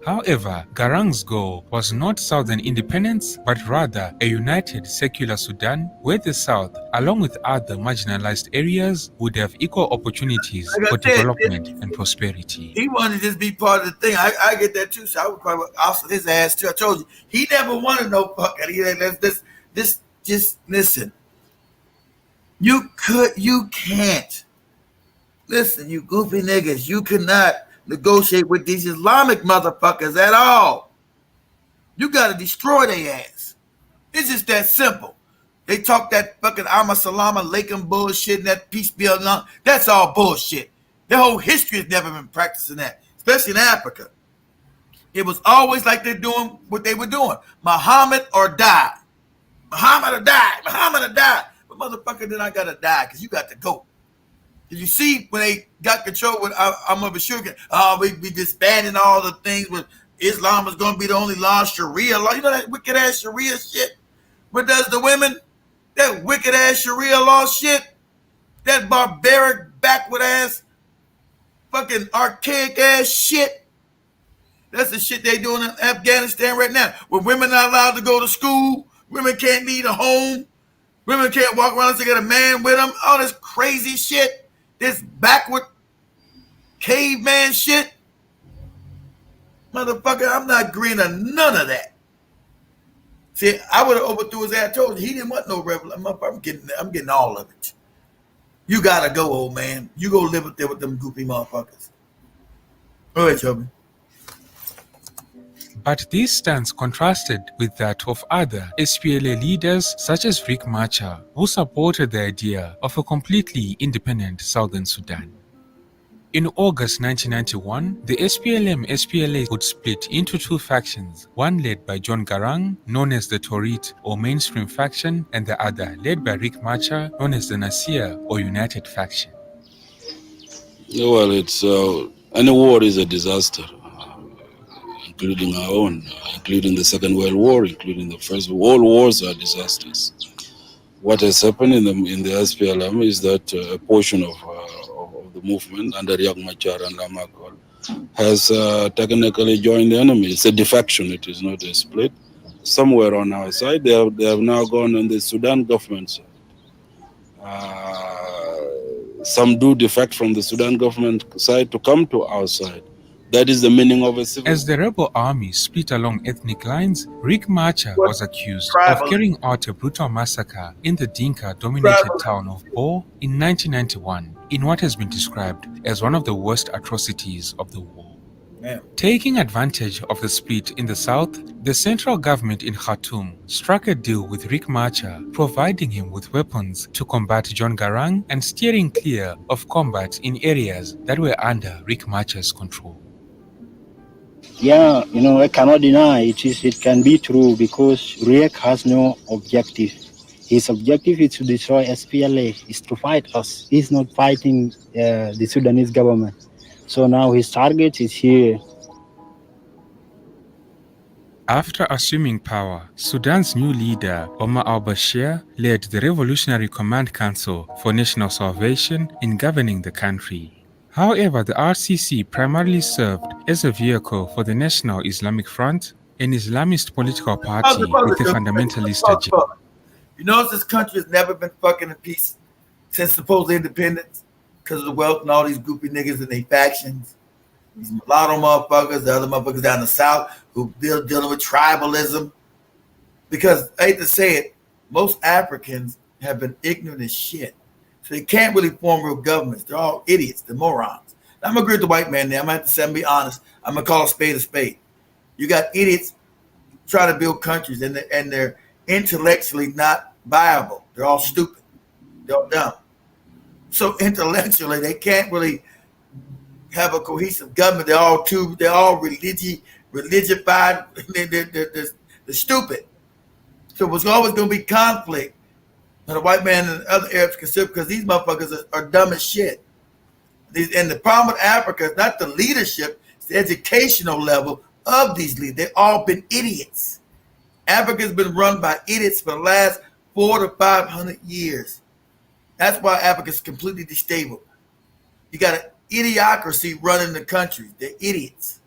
However, Garang's goal was not southern independence, but rather a united secular Sudan where the south, along with other marginalized areas, would have equal opportunities for development and prosperity. He wanted to just be part of the thing. I get that too, so I would probably off his ass too. I told you, he never wanted no fucking. Just listen. You can't. Listen, you goofy niggas, you cannot negotiate with these Islamic motherfuckers at all. You gotta destroy their ass. It's just that simple. They talk that fucking Amma Salama Lakem bullshit and that peace be along. That's all bullshit. Their whole history has never been practicing that, especially in Africa. It was always like they're doing what they were doing. Muhammad or die. Muhammad or die. Muhammad or die. But motherfucker, then I gotta die because you got to go. Did you see when they got control with Ahmad Bashir? We disbanding all the things with Islam is going to be the only law, Sharia law. You know that wicked ass Sharia shit? What does the women? That wicked ass Sharia law shit? That barbaric, backward ass, fucking archaic ass shit? That's the shit they doing in Afghanistan right now. Where women are allowed to go to school, women can't leave a home. Women can't walk around unless they got a man with them. All this crazy shit. This backward caveman shit. Motherfucker, I'm not agreeing to none of that. See, I would have overthrew his ass. I told you, he didn't want no revolution. I'm getting all of it. You gotta go, old man. You go live up there with them goofy motherfuckers. All right, Chubby. But this stance contrasted with that of other SPLA leaders such as Riek Machar, who supported the idea of a completely independent southern Sudan. In August 1991, the SPLM-SPLA would split into two factions, one led by John Garang, known as the Torit or mainstream faction, and the other led by Riek Machar, known as the Nasir or united faction. Well, it's any war is a disaster. Including our own, including the Second World War, including the First. All wars are disasters. What has happened in the SPLM is that a portion of the movement under Riek Machar and Lamakol has technically joined the enemy. It's a defection. It is not a split. Somewhere on our side, they have now gone on the Sudan government side. Some do defect from the Sudan government side to come to our side. That is the meaning of a civil As war. the rebel army split along ethnic lines, Riek Machar was accused of Tribalism. carrying out a brutal massacre in the Dinka-dominated town of Bo in 1991 in what has been described as one of the worst atrocities of the war. Yeah. Taking advantage of the split in the south, the central government in Khartoum struck a deal with Riek Machar, providing him with weapons to combat John Garang and steering clear of combat in areas that were under Riek Machar's control. Yeah, I cannot deny it can be true because Riek has no objective. His objective is to destroy SPLA, is to fight us. He's not fighting the Sudanese government. So now his target is here. After assuming power, Sudan's new leader, Omar al-Bashir, led the Revolutionary Command Council for National Salvation in governing the country. However, the RCC primarily served as a vehicle for the National Islamic Front, an Islamist political party with a fundamentalist agenda. You notice this country has never been fucking in peace since supposed independence because of the wealth and all these goopy niggas and their factions. These mulatto motherfuckers, the other motherfuckers down the south who dealing with tribalism. Because I hate to say it, most Africans have been ignorant as shit. So they can't really form real governments. They're all idiots. They're morons. Now, I'm going to agree with the white man there. I'm going to have to say, I'm be honest. I'm going to call a spade a spade. You got idiots trying to build countries and they're intellectually not viable. They're all stupid. They're all dumb. So intellectually, they can't really have a cohesive government. They're all religified. They're stupid. So there's always going to be conflict. And the white man and other Arabs consider because these motherfuckers are dumb as shit. And the problem with Africa is not the leadership, it's the educational level of these leaders. They've all been idiots. Africa's been run by idiots for the last 400 to 500 years. That's why Africa's completely destabilized. You got an idiocracy running the country. They're idiots.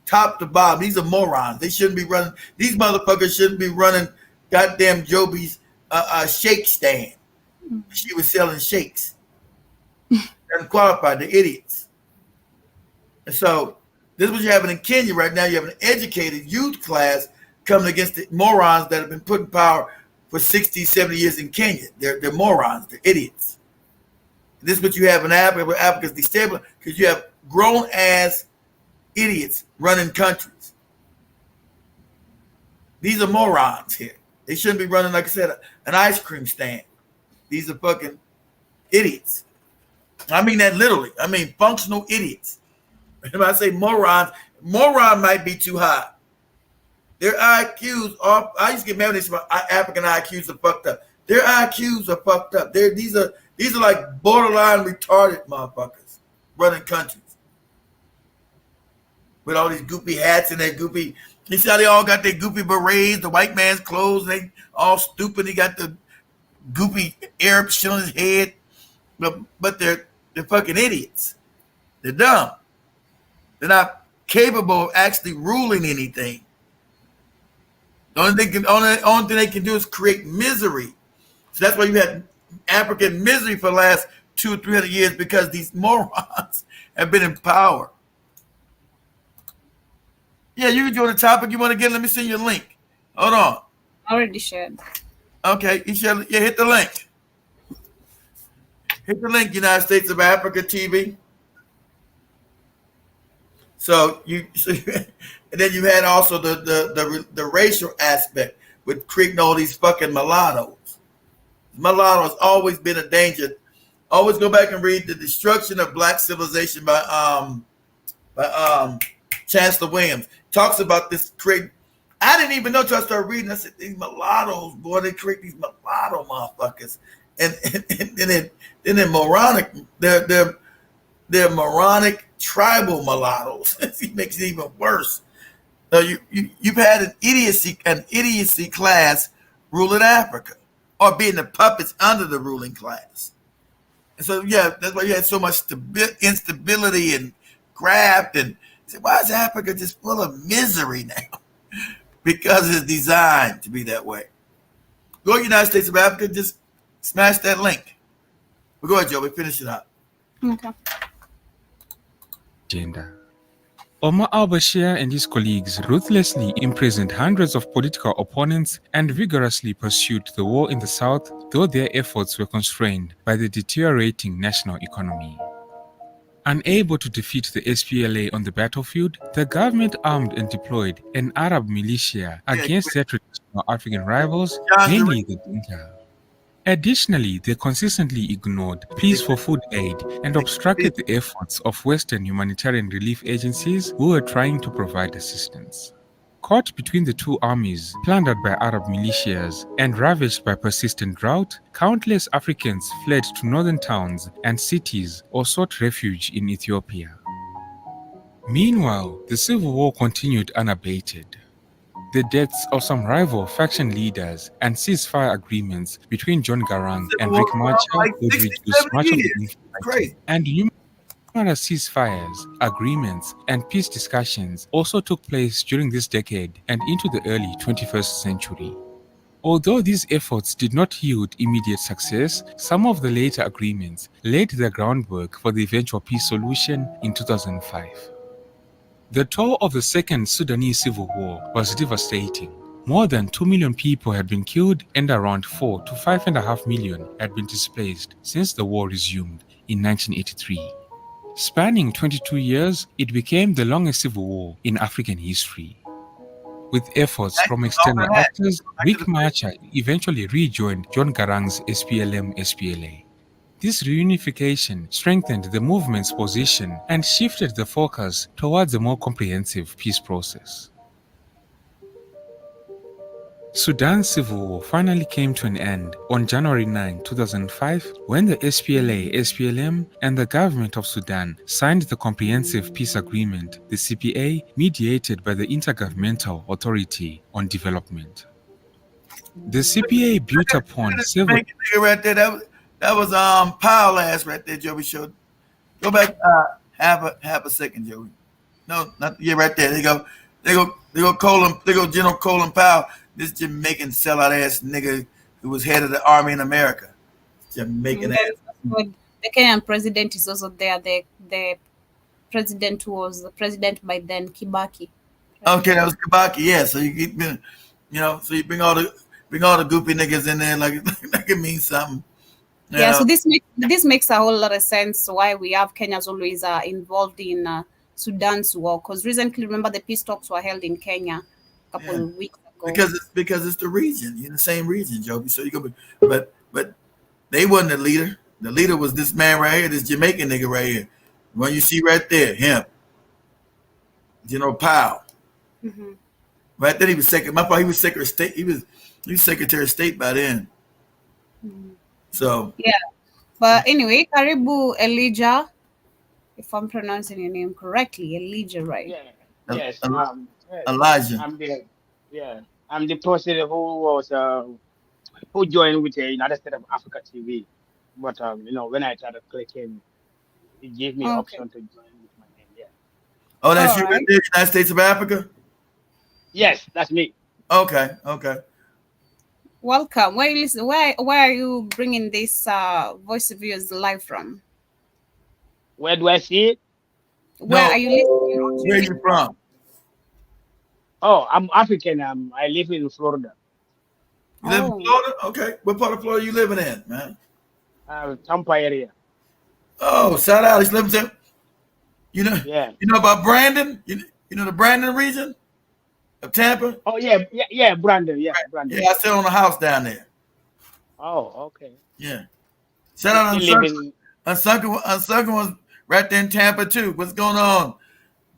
Top to bottom. These are morons. They shouldn't be running. These motherfuckers shouldn't be running goddamn Joby's shake stand. She was selling shakes. Unqualified. They're idiots. And so this is what you're having in Kenya right now. You have an educated youth class coming against the morons that have been put in power for 60, 70 years in Kenya. They're morons. They're idiots. This is what you have in Africa, where Africa's destabilized because you have grown-ass idiots running countries. These are morons here. They shouldn't be running, like I said, an ice cream stand. These are fucking idiots. I mean that literally. I mean functional idiots. When I say morons, moron might be too high. Their IQs are, I used to get mad when they say African IQs are fucked up. Their IQs are fucked up. These are like borderline retarded motherfuckers running countries. With all these goopy hats and their goopy, you see how they all got their goopy berets, the white man's clothes, and they all stupid. He got the goopy Arab shit on his head. But they're fucking idiots. They're dumb. They're not capable of actually ruling anything. The only thing they can do is create misery. So that's why you had African misery for the last 200 or 300 years because these morons have been in power. Yeah, you can join the topic you want to get. Let me send you a link. Hold on. Already shared. Okay, you should hit the link. Hit the link, United States of Africa TV. So and then you had also the racial aspect with creating all these fucking mulattoes. Mulattoes always been a danger. Always go back and read The Destruction of Black Civilization by Chancellor Williams. Talks about this creating. I didn't even know until I started reading. I said, these mulattoes, boy, they create these mulatto motherfuckers. And then moronic, they're moronic tribal mulattoes. It makes it even worse. So you've had an idiocy class ruling Africa, or being the puppets under the ruling class. And so yeah, that's why you had so much instability and graft. And you say, why is Africa just full of misery now? Because it's designed to be that way. Go to the United States of Africa, just smash that link. But go ahead, Joe. We finish it up. Okay. Agenda. Omar al-Bashir and his colleagues ruthlessly imprisoned hundreds of political opponents and vigorously pursued the war in the south, though their efforts were constrained by the deteriorating national economy. Unable to defeat the SPLA on the battlefield, the government armed and deployed an Arab militia against their traditional African rivals, mainly the Dinka. Additionally, they consistently ignored pleas for food aid and obstructed the efforts of Western humanitarian relief agencies who were trying to provide assistance. Caught between the two armies, plundered by Arab militias, and ravaged by persistent drought, countless Africans fled to northern towns and cities or sought refuge in Ethiopia. Meanwhile, the civil war continued unabated. The deaths of some rival faction leaders and ceasefire agreements between John Garang and Riek Machar would reduce much of the infighting, and numerous ceasefires, agreements, and peace discussions also took place during this decade and into the early 21st century. Although these efforts did not yield immediate success, some of the later agreements laid the groundwork for the eventual peace solution in 2005. The toll of the Second Sudanese Civil War was devastating. More than 2 million people had been killed and around 4 to 5.5 million had been displaced since the war resumed in 1983. Spanning 22 years, it became the longest civil war in African history. With efforts from external actors, Riek Machar eventually rejoined John Garang's SPLM-SPLA. This reunification strengthened the movement's position and shifted the focus towards a more comprehensive peace process. Sudan's civil war finally came to an end on January 9, 2005, when the SPLA, SPLM, and the government of Sudan signed the Comprehensive Peace Agreement, the CPA, mediated by the Intergovernmental Authority on Development. The CPA built upon several... That was Powell ass right there, Joey showed. Go back half a second, Joey. No, not right there. They go General Colin Powell, this Jamaican sellout ass nigga who was head of the army in America. Jamaican ass. The Kenyan president is also there. The president who was the president by then, Kibaki. Okay, that was Kibaki, yeah. So so you bring all the goopy niggas in there like it means something. Yeah, so this makes a whole lot of sense why we have Kenyans always involved in Sudan's war. Because recently, remember, the peace talks were held in Kenya a couple of weeks ago. Because it's the region, you're in the same region, Joby. So you go, but they wasn't the leader. The leader was this man right here, this Jamaican nigga right here. The one you see right there, him, General Powell. Mm-hmm. Right then he was secretary. My part, he was Secretary of State. He was Secretary of State by then. Mm-hmm. So yeah, but anyway, Karibu Elijah, if I'm pronouncing your name correctly, Elijah, right? Yeah. Yes. Elijah. I'm the person who joined with the United States of Africa TV, but when I started clicking, it gave me option to join with my name. Yeah. Oh, that's you right there, United States of Africa. Yes, that's me. Okay. Welcome. Where are you bringing this voice of yours live from? Where do I see it? Where are you listening? Where are you from? Oh, I'm African. I live in Florida. You live in Florida? Okay. What part of Florida you living in, man? Tampa area. Oh, shout out. He's living there. Yeah. You know about Brandon? You know the Brandon region of Tampa? Oh yeah, Brandon. Yeah, Brandon. Yeah, I sit on a house down there. Oh, okay. Yeah. Shout out Unsunken was right there in Tampa too. What's going on?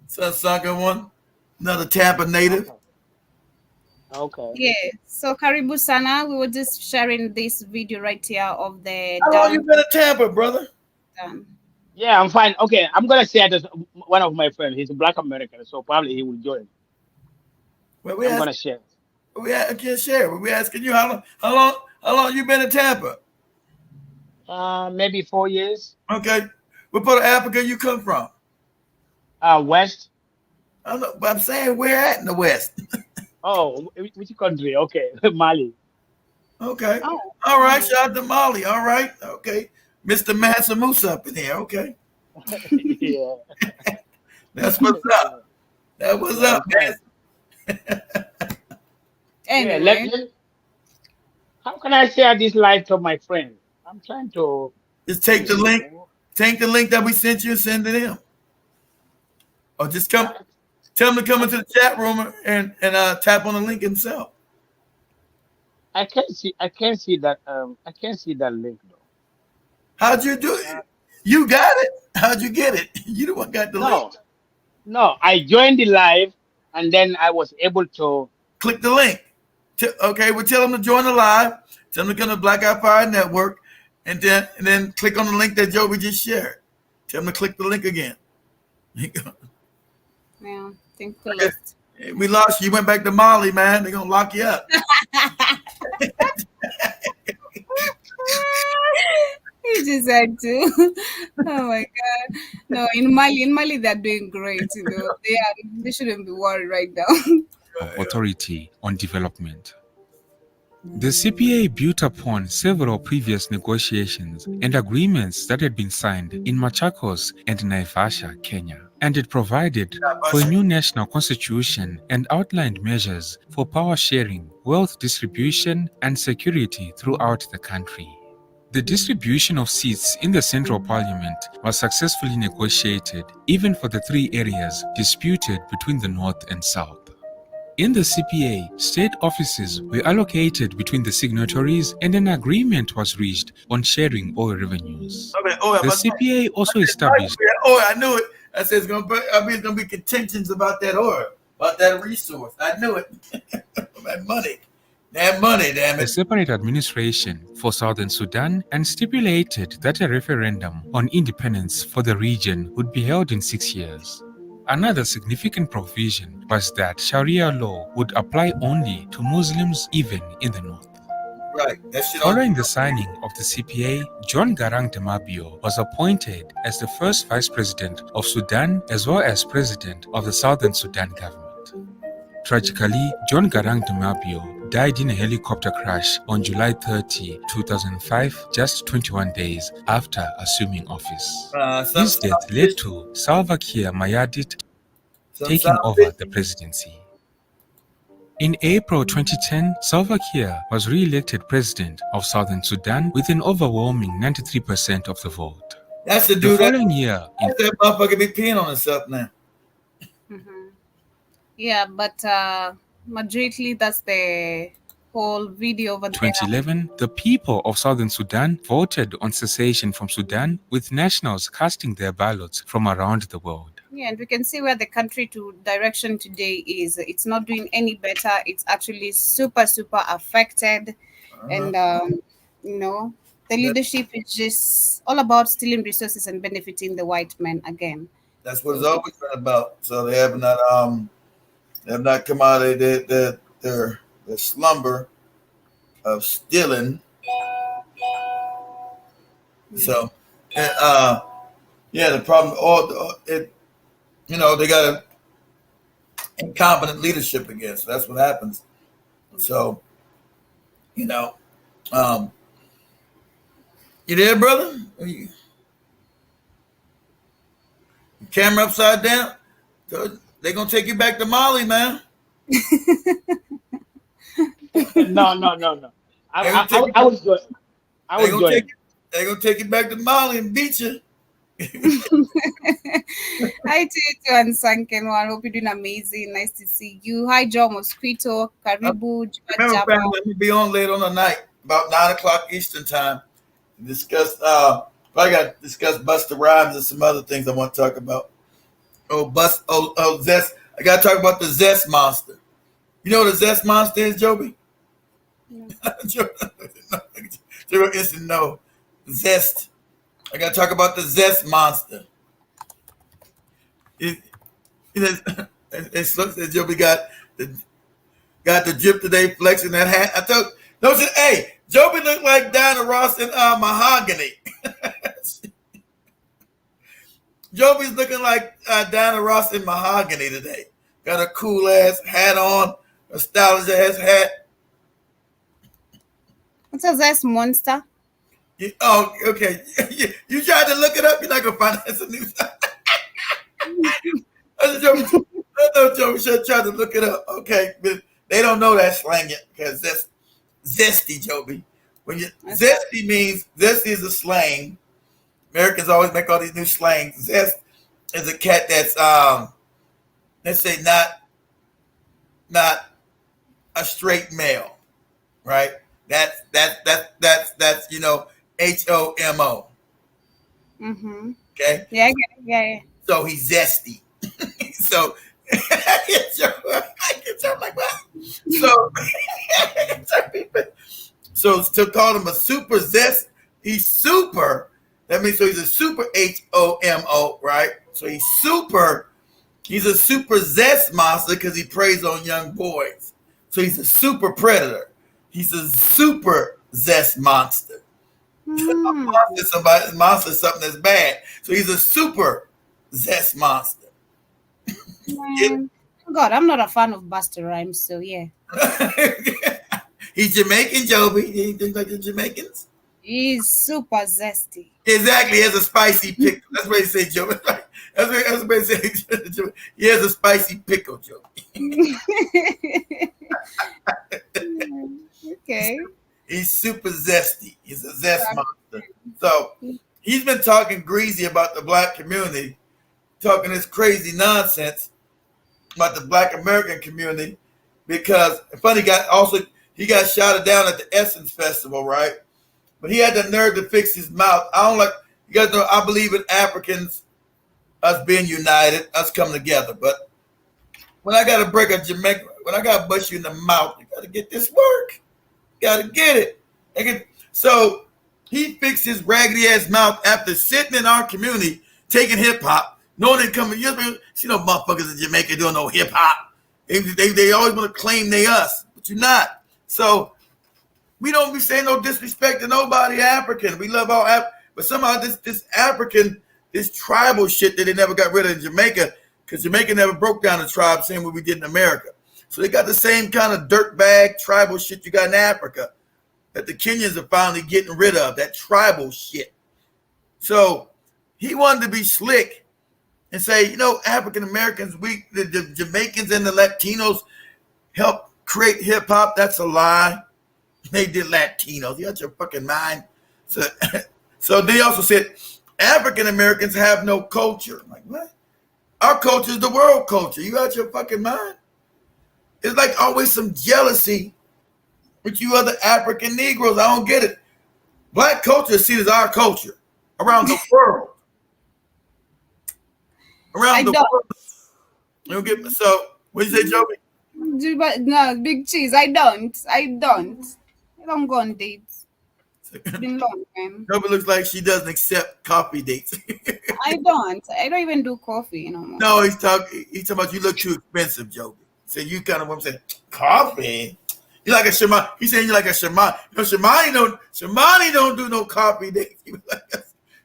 Unsunken one, another Tampa native. Okay. Yeah. So Karibu Sana, we were just sharing this video right here of the. How long you been in Tampa, brother? Yeah, I'm fine. Okay, I'm gonna say this. One of my friends, he's a Black American, so probably he will join. Well, I'm gonna share. I can't share. We're asking you how long you been in Tampa? Maybe 4 years. Okay. What part of Africa you come from? West. I don't know, but I'm saying where at in the West? Oh, which country? Okay, Mali. Okay. Oh. All right. Shout out to Mali. All right. Okay. Mr. Mansa Musa up in here. Okay. Yeah. That's what's up. That was Yeah, up, I'm trying. man. Yeah, Anyway, how can I share this live to my friend? I'm trying to Just let me take the see. link. Take the link that we sent you and send it in. Or just come. I, Tell him to come I, into the chat room and tap on the link himself. I can't see that I can't see that link though. How'd you do Uh, it? You got it. How'd you get it? You the one got the link. no, no, I joined the live and then I was able to. Click the link. Okay, we'll tell him to join the live. Tell him to come to Black Eye Fire Network, and then click on the link that Joby just shared. Tell him to click the link again. yeah, think we lost. We lost you. You went back to Mali, man. They're gonna lock you up. You just had to. Oh my God. No, in Mali they're doing great, they shouldn't be worried right now. Authority on Development. The CPA built upon several previous negotiations and agreements that had been signed in Machakos and Naivasha, Kenya, and it provided for a new national constitution and outlined measures for power sharing, wealth distribution, and security throughout the country. The distribution of seats in the Central Parliament was successfully negotiated, even for the three areas disputed between the North and South. In the CPA, state offices were allocated between the signatories and an agreement was reached on sharing oil revenues. The CPA also established... Oh, I knew it. I said it's gonna be contentions about that oil, about that resource. I knew it. That money. That money, damn it. A separate administration for Southern Sudan and stipulated that a referendum on independence for the region would be held in 6 years. Another significant provision was that Sharia law would apply only to Muslims even in the north. Right. Following the signing of the CPA, John Garang Demabio was appointed as the first vice president of Sudan as well as president of the Southern Sudan government. Tragically, John Garang Demabio died in a helicopter crash on July 30, 2005, just 21 days after assuming office. His death led to Salva Kiir Mayardit taking over the presidency. In April 2010, Salva Kiir was re-elected president of Southern Sudan with an overwhelming 93% of the vote. That's the dude. The following year, that motherfucker be peeing on himself now. Yeah, but majority that's the whole video over there. 2011, the people of Southern Sudan voted on cessation from Sudan, with nationals casting their ballots from around the world. Yeah, and we can see where the country to direction today is. It's not doing any better. It's actually super affected. And, the leadership is just all about stealing resources and benefiting the white men again. That's what it's always been about. So they have not come out of their slumber of stealing. So, the problem, they got an incompetent leadership again. So that's what happens. So, you there, brother? Camera upside down? They're going to take you back to Mali, man. No. I was good. They're going to take you back to Mali and beat you. Hi to you too, and Sunken One. Hope you're doing amazing. Nice to see you. Hi, Joe Mosquito. Karibu. Remember, family, let me be on late on the night, about 9 o'clock Eastern time. Discuss, probably got to discuss Busta Rhymes and some other things I want to talk about. Zest. I got to talk about the Zest monster. You know what the Zest monster is, Joby? No. No. Zest. I got to talk about the Zest monster. It looks as Joby got the drip today, flexing that hat. I told, hey, Joby looked like Diana Ross in Mahogany. Joby's looking like Diana Ross in Mahogany today. Got a cool ass hat on, a stylish ass hat. What's a Zest monster? Okay. You tried to look it up. You're not gonna find it. That's a new. No, Joey should try to look it up. Okay, but they don't know that slang yet because that's zesty, Joby. When you zesty means zesty is a slang. Americans always make all these new slangs. Zest is a cat that's let's say not a straight male, right? That's HOMO. Mm-hmm. Okay. Yeah, I get it. Yeah. So he's zesty. So I get you like what? So to call him a super zest, he's super. That means so he's a super HOMO, right? So he's a super zest monster because he preys on young boys. So he's a super predator. He's a super zest monster. A monster is something that's bad. So he's a super zest monster. God, I'm not a fan of Buster Rhymes, so yeah. He's Jamaican, Joby. You think like the Jamaicans? He's super zesty. Exactly. He has a spicy pickle. That's what he said, Joby. That's what he said. He has a spicy pickle, Joby. Okay. He's super zesty. He's a zest monster. So he's been talking greasy about the black community, talking this crazy nonsense about the black American community because funny he got shouted down at the Essence Festival, right? But he had the nerve to fix his mouth. You guys know I believe in Africans, us being united, us coming together. But when I got to break a Jamaican, when I got to bust you in the mouth, you got to get this work. Got to get it. So he fixed his raggedy ass mouth after sitting in our community, taking hip hop, knowing they coming. You see no motherfuckers in Jamaica doing no hip hop. They always want to claim they us, but you're not. So we don't be saying no disrespect to nobody African. We love all but somehow this African, this tribal shit that they never got rid of in Jamaica, because Jamaica never broke down the tribe, same way we did in America. So they got the same kind of dirtbag tribal shit you got in Africa that the Kenyans are finally getting rid of, that tribal shit. So he wanted to be slick and say, African Americans, the Jamaicans and the Latinos helped create hip hop. That's a lie. They did Latinos. You got your fucking mind. So they also said African Americans have no culture. I'm like, what? Our culture is the world culture. You got your fucking mind. It's like always some jealousy with you other African Negroes. I don't get it. Black culture is seen as our culture around the world. Around the world. You don't get me? So, what you say, Joby? No, Big Cheese. I don't go on dates. It's been long, man. Joby looks like she doesn't accept coffee dates. I don't even do coffee no more. No, he's talking about you look too expensive, Joby. So you kind of saying coffee. You like a shaman. He's saying you like a shaman. Shamani don't do no coffee dates.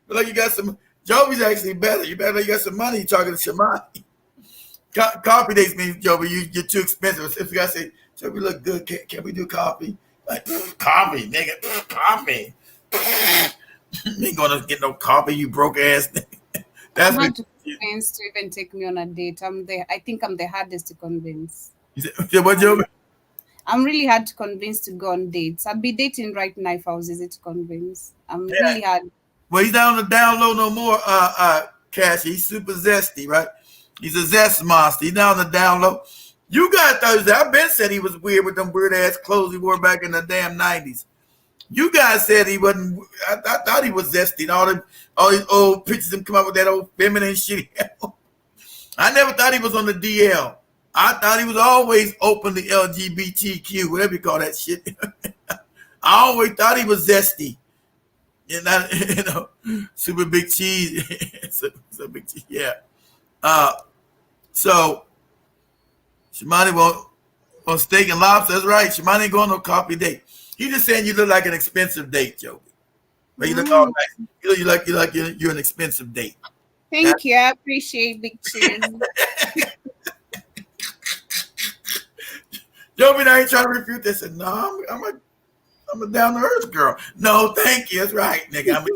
Like you got some. Joby's actually better. You better you got some money. You talking to Shamani. Coffee dates means Joby, you're too expensive. If you guys say Joby look good, can we do coffee? Like coffee, nigga, coffee. You ain't gonna get no coffee, you broke ass. That's what to convince to even take me on a date. I think I'm the hardest to convince. You said what, Joby? I'm really hard to convince to go on dates. I'd be dating right now if I was easy to convince. I'm really hard. Well, he's down to download no more, Cash. He's super zesty, right? He's a zest monster. He's down to download. You got Thursday. I've been said he was weird with them weird ass clothes he wore back in the damn 90s. You guys said he wasn't. I thought he was zesty. And all these old pictures of him come up with that old feminine shit. I never thought he was on the DL. I thought he was always open to LGBTQ, whatever you call that shit. I always thought he was zesty. Super big cheese. super big cheese, yeah. So Shimani won't steak and lobster. That's right. Shimani ain't going on no coffee date. He just saying you look like an expensive date, Joby. But you look all nice. You look like you're an expensive date. Thank you. I appreciate Big Cheese. Joby, I ain't trying to refute this. And no, I'm a down to earth girl. No, thank you. That's right, nigga.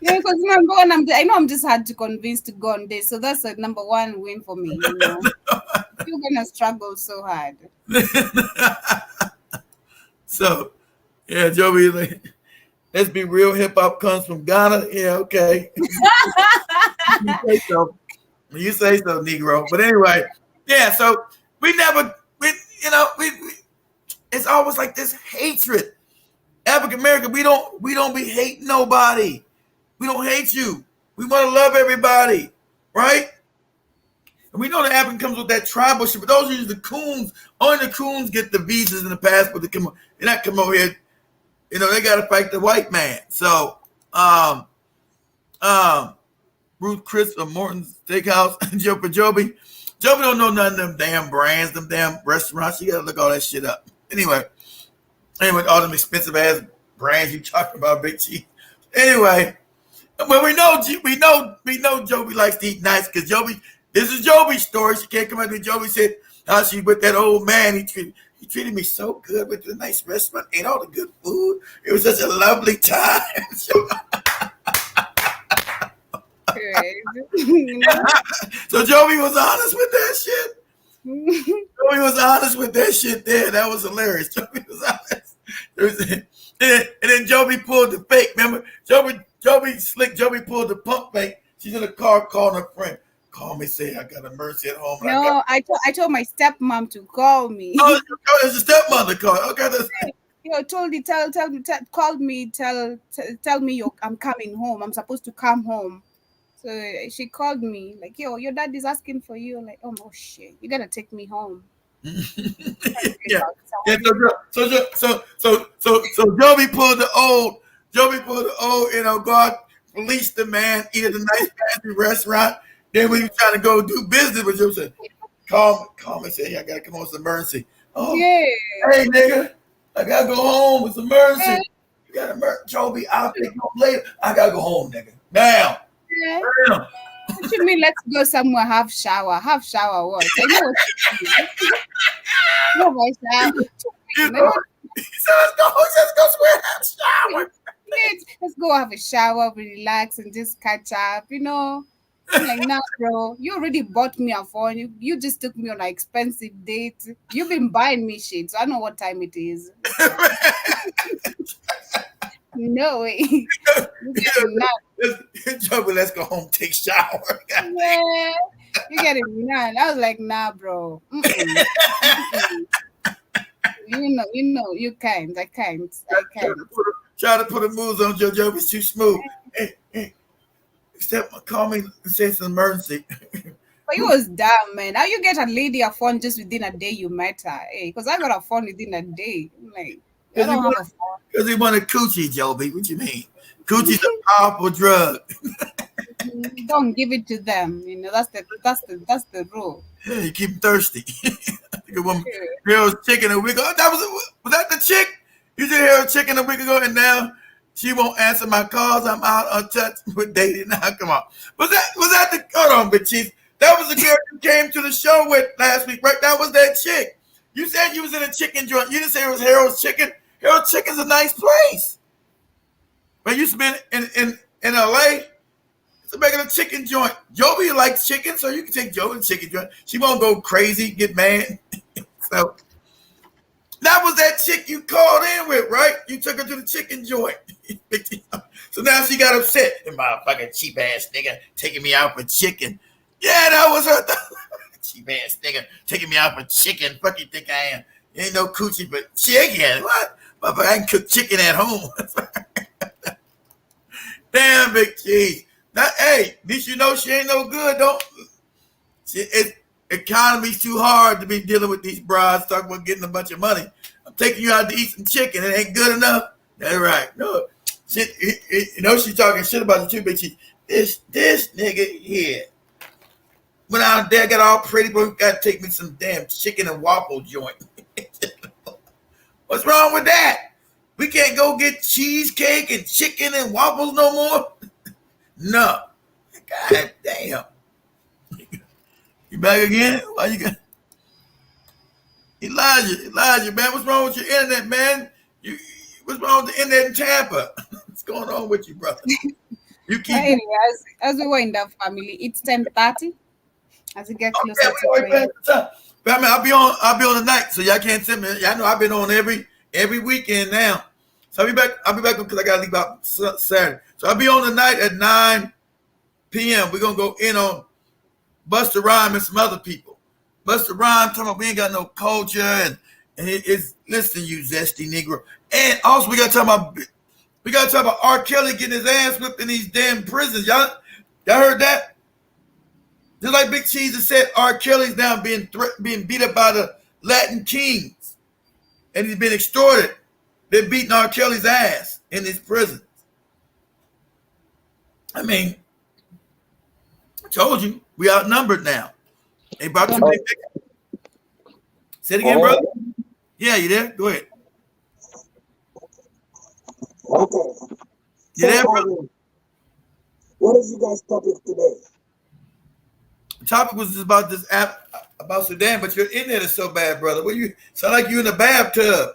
Yeah, because number one, I know I'm just hard to convince to go on this, so that's a number one win for me. You're gonna struggle so hard. So, yeah, Joby, like, let's be real. Hip hop comes from Ghana. Yeah, okay. You say so. You say so, Negro. But anyway, yeah. So we never, we it's always like this hatred. African American, we don't be hating nobody. We don't hate you. We want to love everybody, right? And we know that African comes with that tribal shit, but those are usually the coons. Only the coons get the visas and the passport to come. They not come over here. They got to fight the white man. So, Ruth Chris of Morton's Steakhouse, Joe for Joby. Joby don't know none of them damn brands, them damn restaurants. You got to look all that shit up. Anyway, all them expensive ass brands you talking about, Big Chief. Anyway, well, we know Joby likes to eat nice because Joby. This is Joby's story. She can't come out with Joby said how she with that old man. He treated me so good with the nice restaurant, ate all the good food. It was such a lovely time. So Joby was honest with that shit. Joby was honest with that shit there. That was hilarious. Joby was honest. And then Joby pulled the fake. Remember? Joby slick. Joby pulled the pump fake. She's in the car calling her friend. Call me, say I got a mercy at home. No, I told my stepmom to call me. Oh, it's a stepmother call. Okay, called me, tell me I'm coming home. I'm supposed to come home. So she called me like, yo, your dad is asking for you. I'm like, oh shit, you gotta take me home. Yeah. So Joby pulled the old, God released the man, eat at a nice fancy restaurant. Then when you trying to go do business with you, said, call me, say, hey, I gotta come on, it's an emergency. Oh, yeah. Hey, nigga, I gotta go home. It's an emergency. Yeah. You got to Joby, I'll pick you up later. I gotta go home, nigga. Now. Yeah. What you mean? Let's go somewhere. Have shower. What? I know what you mean. Let's go swear have shower. Let's go have a shower, relax, and just catch up. I'm like, nah, bro, you already bought me a phone. You just took me on an expensive date. You've been buying me shit, so I know what time it is. No way. Let's go home, take shower. Yeah, you getting none. I was like, nah, bro. You can't. I can't. Try to put a moves on JoJo. It's too smooth. Hey. Except call me and say it's an emergency. But you was dumb, man. How you get a lady a phone just within a day you met her? Hey, because I got a phone within a day. I'm like, I don't have a phone. Because he wanted coochie, Joby. What you mean? Coocie's a powerful drug. Don't give it to them. That's the rule. Yeah, you keep them thirsty. I think a woman, girl's chicken a week ago. Was that the chick? You just hear a chick a week ago, and now she won't answer my calls. I'm out untouched with dating. Now, come on. Was that the? Hold on, Big Chief. That was the girl you came to the show with last week, right? That was that chick. You said you was in a chicken joint. You didn't say it was Harold's Chicken. Harold's Chicken's a nice place. But you used to be in LA. It's a regular chicken joint. Joby likes chicken, so you can take Joby to chicken joint. She won't go crazy, get mad. So that was that chick you called in with, right? You took her to the chicken joint. So now she got upset. The motherfucking cheap ass nigga taking me out for chicken. Yeah, that was her. Cheap ass nigga taking me out for chicken. Fuck you think I am? Ain't no coochie but chicken. What? Motherfucker, I can cook chicken at home. Damn, Big Cheese. Now, hey, at least you know she ain't no good, don't. Economy's too hard to be dealing with these brides talking about getting a bunch of money. I'm taking you out to eat some chicken. It ain't good enough. That's right. No, shit. She's talking shit about you too, Big Cheese. This nigga here went out there, got all pretty, but got to take me some damn chicken and waffle joint. What's wrong with that? We can't go get cheesecake and chicken and waffles no more? No. God damn. You back again? Why you got Elijah, man, what's wrong with your internet, man? What's wrong with the internet in Tampa? What's going on with you, brother? You But keep. anyway, as we wind up, family, it's 10:30. As we get closer Okay, to we already going. passed the time. But I mean, I'll be on the night, so y'all can't tell me. Y'all know I've been on every weekend now. So I'll be back because I gotta leave out Saturday. So I'll be on the night at 9 p.m. We're gonna go in on Busta Rhyme and some other people. Busta Rhyme talking about we ain't got no culture and it's listen, you zesty Negro. And also we gotta talk about R. Kelly getting his ass whipped in these damn prisons. Y'all heard that? Just like Big Cheese has said, R. Kelly's now being beat up by the Latin kings, and he's been extorted. They're beating R. Kelly's ass in these prisons. I mean, I told you we outnumbered now. They brought too many. Say it again, brother. Yeah, you there? Go ahead. Okay. You there, brother? What is you guys' topic today? The topic was just about this app about Sudan, but your internet is so bad, brother. What you sound like you in a bathtub?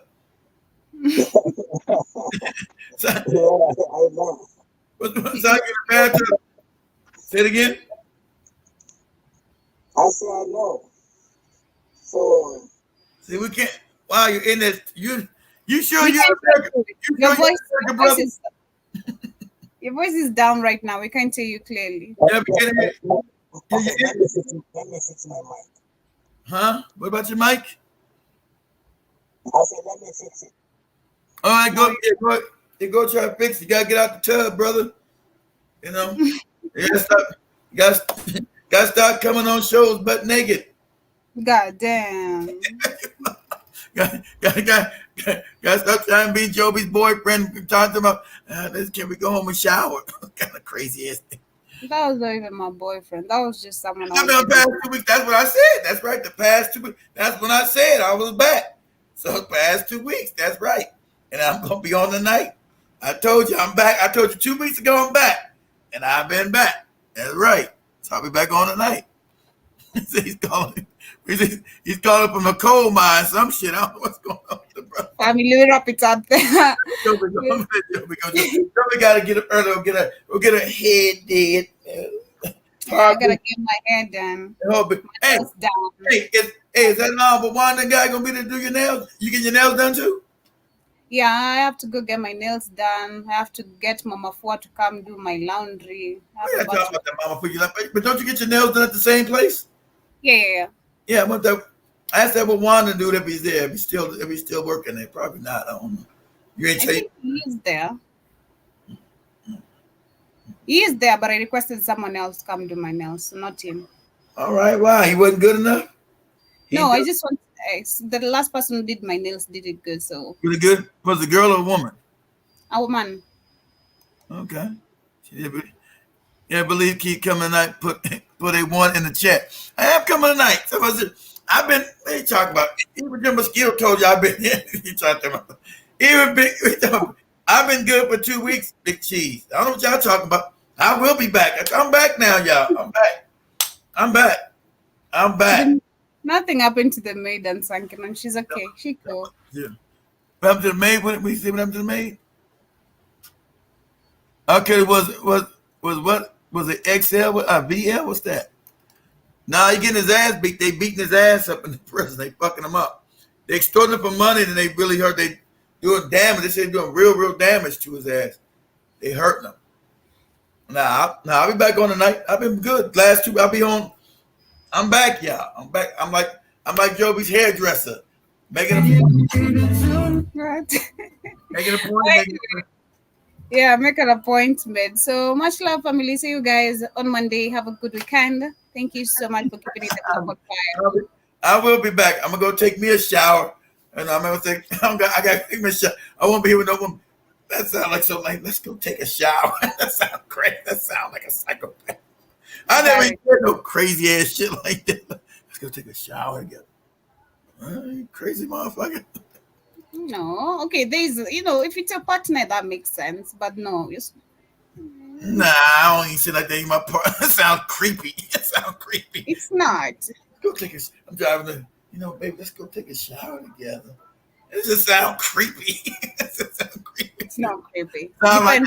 sound like you in a bathtub? Say it again. I say I know. So see, we can't. Wow, you're in this. You sure We you're can't America? hear you. You Your sure voice, you're your America, voice brother? is your voice is down right now. We can't hear you clearly. Yeah, we can hear you. okay, let me fix my mic. Huh? What about your mic? I said let me fix it. All right, go try to fix it. You gotta get out the tub, brother. You know, you gotta start coming on shows butt naked. God damn. Gotta stop trying to be Joby's boyfriend. Talking about, can we go home and shower? Kind of crazy ass thing. That was not even my boyfriend. That was just someone I I was mean, the dating. past 2 weeks, that's what I said. That's right. The past 2 weeks, that's when I said I was back. So the past 2 weeks, that's right. And I'm gonna be on the night. I told you I'm back. I told you 2 weeks ago I'm back, and I've been back. That's right. So I'll be back on the night. he's calling. He's calling from a coal mine. Some shit. I don't know what's going on with the brother. Family, wrap it up there. We gotta get up early. We'll get a head dead. Yeah, I gotta get my hair done. My Hey, nails done. is that number one the guy gonna be to do your nails? You get your nails done too? Yeah, I have to go get my nails done. I have to get Mama Fua to come do my laundry. I We have a gotta talk bunch of... about that mama for you. But don't you get your nails done at the same place? Yeah. Yeah, I asked that what Wanda do if he's there. If he's still working there. Probably not. I don't know. You ain't I say think he is there. He is there, but I requested someone else come do my nails, not him. all right, why? He wasn't good enough? No, I just want the last person who did my nails did it good, so Really good? Was it a girl or a woman? a woman. Okay. Yeah, believe keep coming tonight. Put a one in the chat. I am coming tonight. So I've been. What are you talking about? Even Jim Mosquito told you I've been. You talking about? Even big. I've been good for 2 weeks. Big Cheese. I don't know what y'all talking about. I will be back. I'm back now, y'all. I'm back. Nothing happened to the maid and Sankinon. She's okay. She cool. Yeah. What happened to the maid? We see what happened to the maid? Okay, was what? Was it XL? VL? What's that? Nah, he getting his ass beat. They beating his ass up in the prison. They fucking him up. They extorting him for money, and they really hurt. They doing damage. They say doing real damage to his ass. They hurting him. I'll be back on tonight. I've been good. Last 2, I'll be on. I'm back, y'all. I'm back. I'm like Joby's hairdresser, making a point. Right. Making a point. Yeah, make an appointment. So much love, family. See you guys on Monday. Have a good weekend. Thank you so much for keeping it the top of fire. I will be back. I'm gonna go take me a shower, and I'm gonna say I got to take me a shower. I won't be here with no one. That sounds like so like let's go take a shower. That sounds crazy. That sounds like a psychopath. I never even heard no crazy ass shit like that. Let's go take a shower together. Crazy motherfucker. No, okay. There's, if it's your partner, that makes sense. But no, nah, I don't even say like that in my part. That sounds creepy. It sounds creepy. It's not. Go take I'm driving baby, let's go take a shower together. It just sounds creepy. It's not creepy. Sound like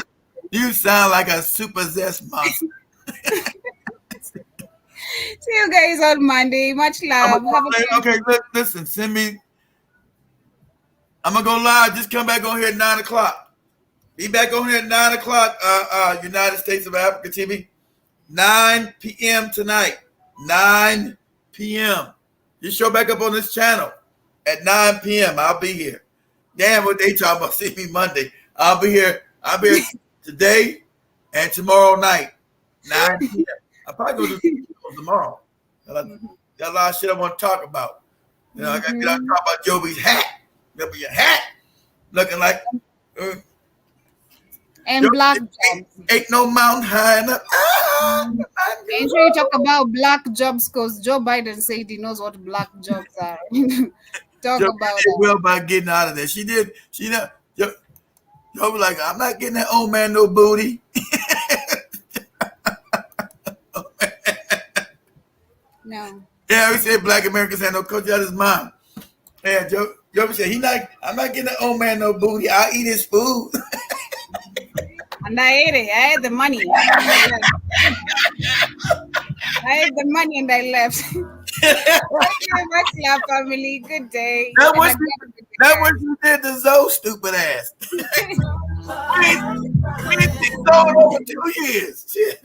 You sound like a super zest monster. See you guys on Monday. Much love. Have a Okay, listen, send me. I'm gonna go live. Just come back on here at 9 o'clock. Be back on here at 9 o'clock. United States of Africa TV. 9 p.m. tonight. 9 p.m. Just show back up on this channel at 9 p.m. I'll be here. Damn, what they talking about? See me Monday. I'll be here. I'll be here today and tomorrow night. 9 p.m. I'll probably go to tomorrow. Got a lot of shit I want to talk about. You know, I got to get out and talk about Joby's hat. Remember your hat? Looking like and black jobs. Ain't no mountain high enough. Make sure you talk about black jobs because Joe Biden said he knows what black jobs are. Talk Joe about did well by getting out of there. She did. She know. Joe was like, I'm not getting that old man no booty. No. Yeah, we said black Americans had no culture. Out of his mind. Yeah, Joe said I'm not getting that old man no booty. I'll eat his food. And I ate it. I had the money. I had the money and I left. Okay, much love, family. Good day. That what you did to Zoe, stupid ass. we didn't see Zoe in over 2 years. Shit.